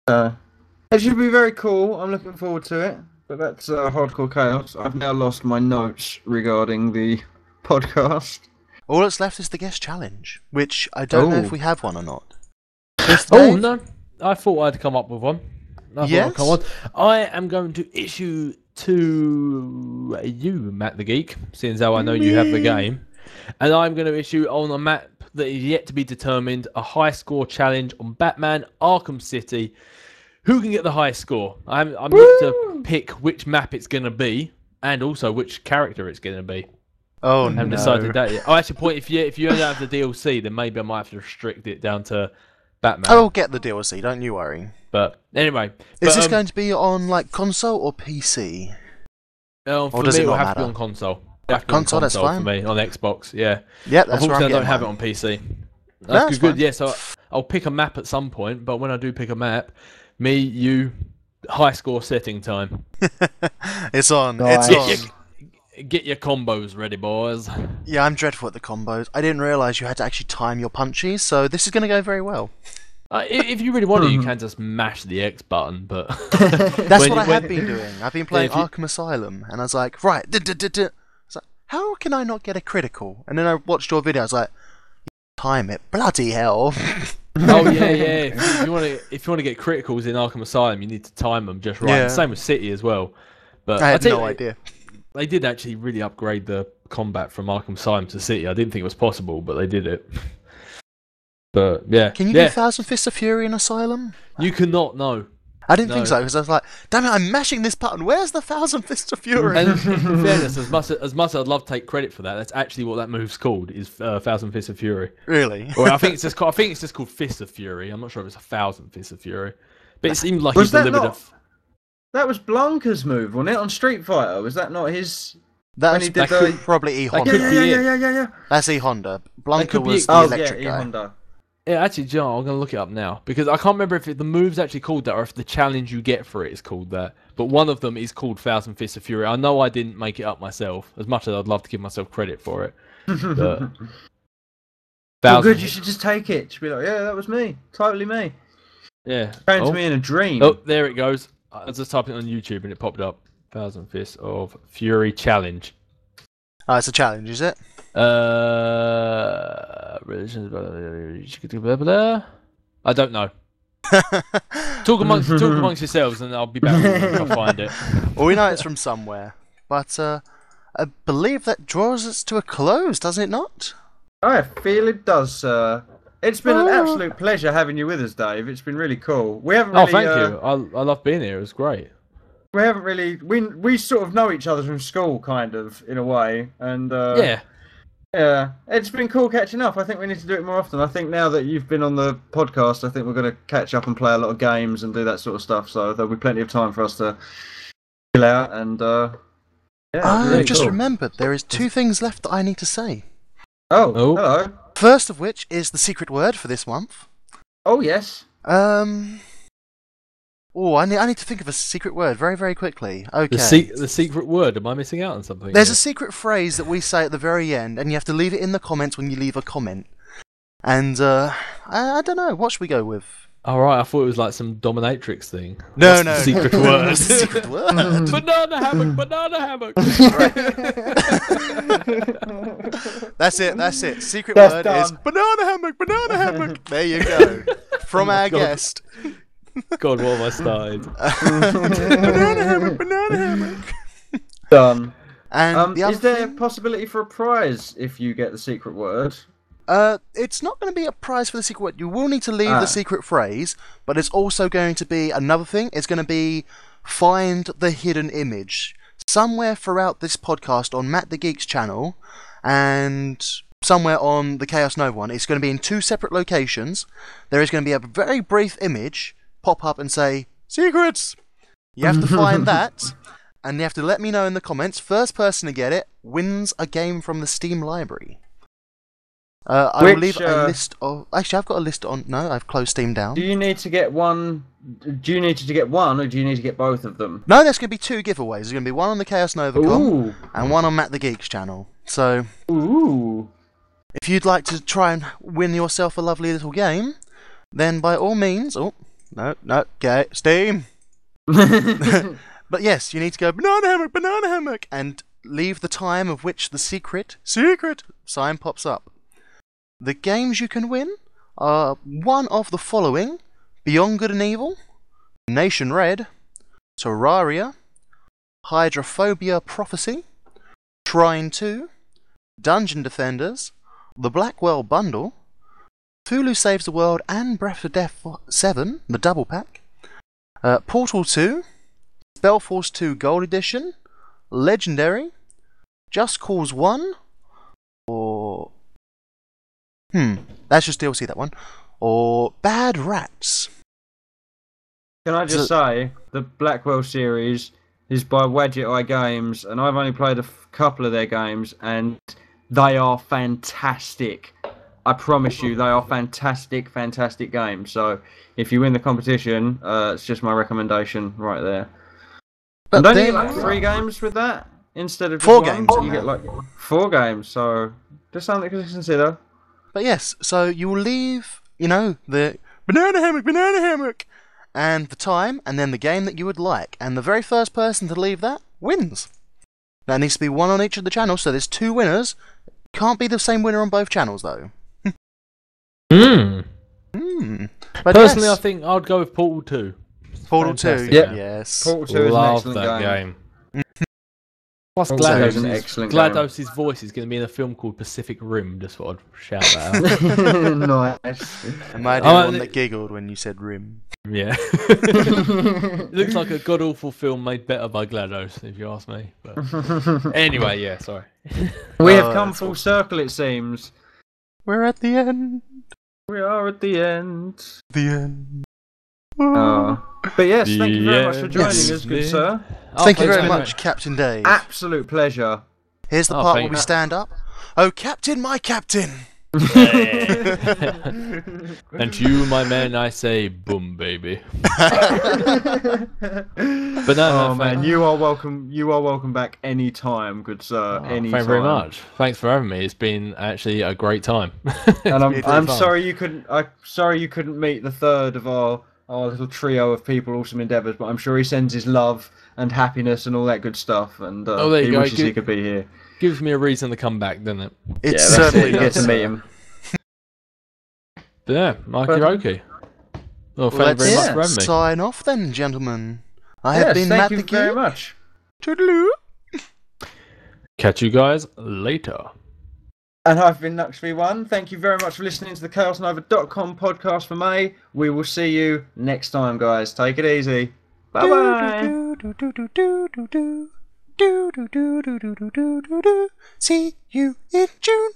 It should be very cool. I'm looking forward to it. But that's Hardcore Chaos. I've now lost my notes regarding the podcast. All that's left is the guest challenge, which I don't know if we have one or not. Oh, no. I thought I'd come up with one. Yes. Come on. I am going to issue to you, Matt the Geek, seeing as how I know you have the game, and I'm going to issue on a map that is yet to be determined a high score challenge on Batman Arkham City. Who can get the highest score? I'm yet to pick which map it's going to be, and also which character it's going to be. Oh I haven't decided that yet. Oh, actually, if you don't have the DLC, then maybe I might have to restrict it down to Batman. I will get the DLC, don't you worry. But anyway, Is this going to be on like console or PC? For does me, it it will not have to be matter? on console. It have to be on console, that's console fine. for me on Xbox. Yeah. Yeah, that's where I'm Unfortunately, I don't getting have it mine. on PC. That's That's good. fine. Yeah, so I'll pick a map at some point. But when I do pick a map, you, high score setting time. It's on. Nice. It's on. Get your combos ready, boys. Yeah, I'm dreadful at the combos. I didn't realise you had to actually time your punches, so this is going to go very well. If you really want to, you can just mash the X button. But That's what I have been doing. I've been playing Arkham Asylum, and I was like, right, it's like, how can I not get a critical? And then I watched your video. I was like, time it, bloody hell! Oh yeah. If you want to get criticals in Arkham Asylum, you need to time them just right. Yeah. And same with City as well. But I had tell you, no idea. They did actually really upgrade the combat from Arkham Asylum to City. I didn't think it was possible, but they did it. But yeah, Can you do Thousand Fists of Fury in Asylum? You cannot know. I didn't think No. so because I was like, damn it, I'm mashing this button. Where's the Thousand Fists of Fury? And in fairness, as much as I'd love to take credit for that, that's actually what that move's called, is Thousand Fists of Fury. Really? Or I think it's just called Fist of Fury. I'm not sure if it's 1,000 Fists of Fury, but it seemed like Was he that delivered not- a. That was Blanca's move, wasn't it, on Street Fighter? Was that not his? That's When he did that the- could probably E Honda. could be it. Yeah. That's E Honda. Blanca could be was it. the Oh, electric yeah, guy. Honda. Yeah, actually, John, I'm gonna look it up now because I can't remember if the move's actually called that or if the challenge you get for it is called that. But one of them is called Thousand Fists of Fury. I know I didn't make it up myself, as much as I'd love to give myself credit for it. But Well, good, you should just take it. Just be like, yeah, that was me. Totally me. Yeah. Came to me in a dream. Oh, there it goes. I was just typing it on YouTube and it popped up. Thousand Fists of Fury challenge. Oh, it's a challenge, is it? Religions. I don't know. Talk amongst yourselves, and I'll be back with you if I find it. Well, we know it's from somewhere. But I believe that draws us to a close, does it not? I feel it does, sir. It's been an absolute pleasure having you with us, Dave. It's been really cool. We haven't Oh, really, thank you. I love being here. It was great. We haven't really. We sort of know each other from school, kind of, in a way, and Yeah. yeah, it's been cool catching up. I think we need to do it more often. I think now that you've been on the podcast, I think we're going to catch up and play a lot of games and do that sort of stuff. So there'll be plenty of time for us to chill out and yeah. I really just cool. remembered there is 2 things left that I need to say. Oh, Oh. hello. First of which is the secret word for this month. Oh yes. Oh, I need to think of a secret word very, very quickly. Okay. The secret word. Am I missing out on something? There's here? a secret phrase that we say at the very end, and you have to leave it in the comments when you leave a comment. And I don't know. What should we go with? All right. I thought it was like some dominatrix thing. No, What's no. the secret word. Secret word. Banana hammock. Banana hammock. That's it. Secret That's word is done. banana hammock. Banana hammock. There you go. From our God. guest. God, what have I started? Banana hammock. Banana hammock. Done. And the other Is there a thing, possibility for a prize if you get the secret word? it's not going to be a prize for the secret word. You will need to leave Ah. the secret phrase, but it's also going to be another thing. It's going to be find the hidden image somewhere throughout this podcast on Matt the Geek's channel, and somewhere on the Chaos Nova one. It's going to be in 2 separate locations. There is going to be a very brief image pop up and say secrets. You have to find that, and you have to let me know in the comments. First person to get it wins a game from the Steam library. I will leave a list of. Actually, I've got a list on. No, I've closed Steam down. Do you need to get one? Do you need to get one, or do you need to get both of them? No, there's going to be 2 giveaways. There's going to be one on the Chaos Nova Ooh, and one on Matt the Geek's channel. So, ooh. if you'd like to try and win yourself a lovely little game, then by all means. Oh, no, okay, Steam. But yes, you need to go banana hammock, and leave the time of which the secret sign pops up. The games you can win are one of the following: Beyond Good and Evil, Nation Red, Terraria, Hydrophobia Prophecy, Trine 2, Dungeon Defenders, The Blackwell Bundle, Cthulhu Saves the World and Breath of Death 7, the double pack, Portal 2, Spellforce 2 Gold Edition, Legendary, Just Cause 1, or... that's just DLC, that one. Or Bad Rats. Can I just say, the Blackwell series is by Wadget Eye Games, and I've only played a couple of their games, and they are fantastic. I promise you, they are fantastic, fantastic games. So, if you win the competition, it's just my recommendation right there. But and don't they- you get like 3 games with that instead of just 4 one? games. You get like 4 games, so just something to consider. But yes, so you will leave, the banana hammock, and the time, and then the game that you would like. And the very first person to leave that wins. That needs to be one on each of the channels, so there's 2 winners. Can't be the same winner on both channels, though. But Personally, yes, I think I'd go with Portal 2. Portal 2, Fantastic game. yes. Portal 2 is an Love excellent that game. Plus, Also is an excellent game. GLaDOS' voice is going to be in a film called Pacific Rim. Just thought I'd shout that out. Nice. Am I the one that giggled when you said Rim? Yeah. It looks like a god awful film made better by GLaDOS, if you ask me. But anyway, yeah, sorry. We have come that's full awesome. circle, it seems. We're at the end. We are at the end. The end. Oh. But yes, thank you very much for joining Yes. us, good sir. Thank you thanks very very much, Captain Dave. Absolute pleasure. Here's the Oh, part where thank we you. stand up. Oh, Captain, my Captain! And to you, my man, I say, boom, baby. But no, Oh man, you are welcome. You are welcome back anytime, good sir. Anytime. thank you very much. Thanks for having me. It's been actually a great time. And I'm It's I'm fun. sorry you couldn't. I'm sorry you couldn't meet the third of our little trio of people, awesome endeavours. But I'm sure he sends his love and happiness and all that good stuff. And Oh, there you he go. wishes he could be here. Gives me a reason to come back, doesn't it? It Yeah, certainly you get does. to meet him. But yeah, Mikey Roki. Well, thank you Let's very much for having me. sign off then, gentlemen. I have Yes, been thank Matt you the very Geek. much. Toodaloo. Catch you guys later. And I've been NuxV1. Thank you very much for listening to the ChaosNova.com podcast for May. We will see you next time, guys. Take it easy. Bye bye. See you in June.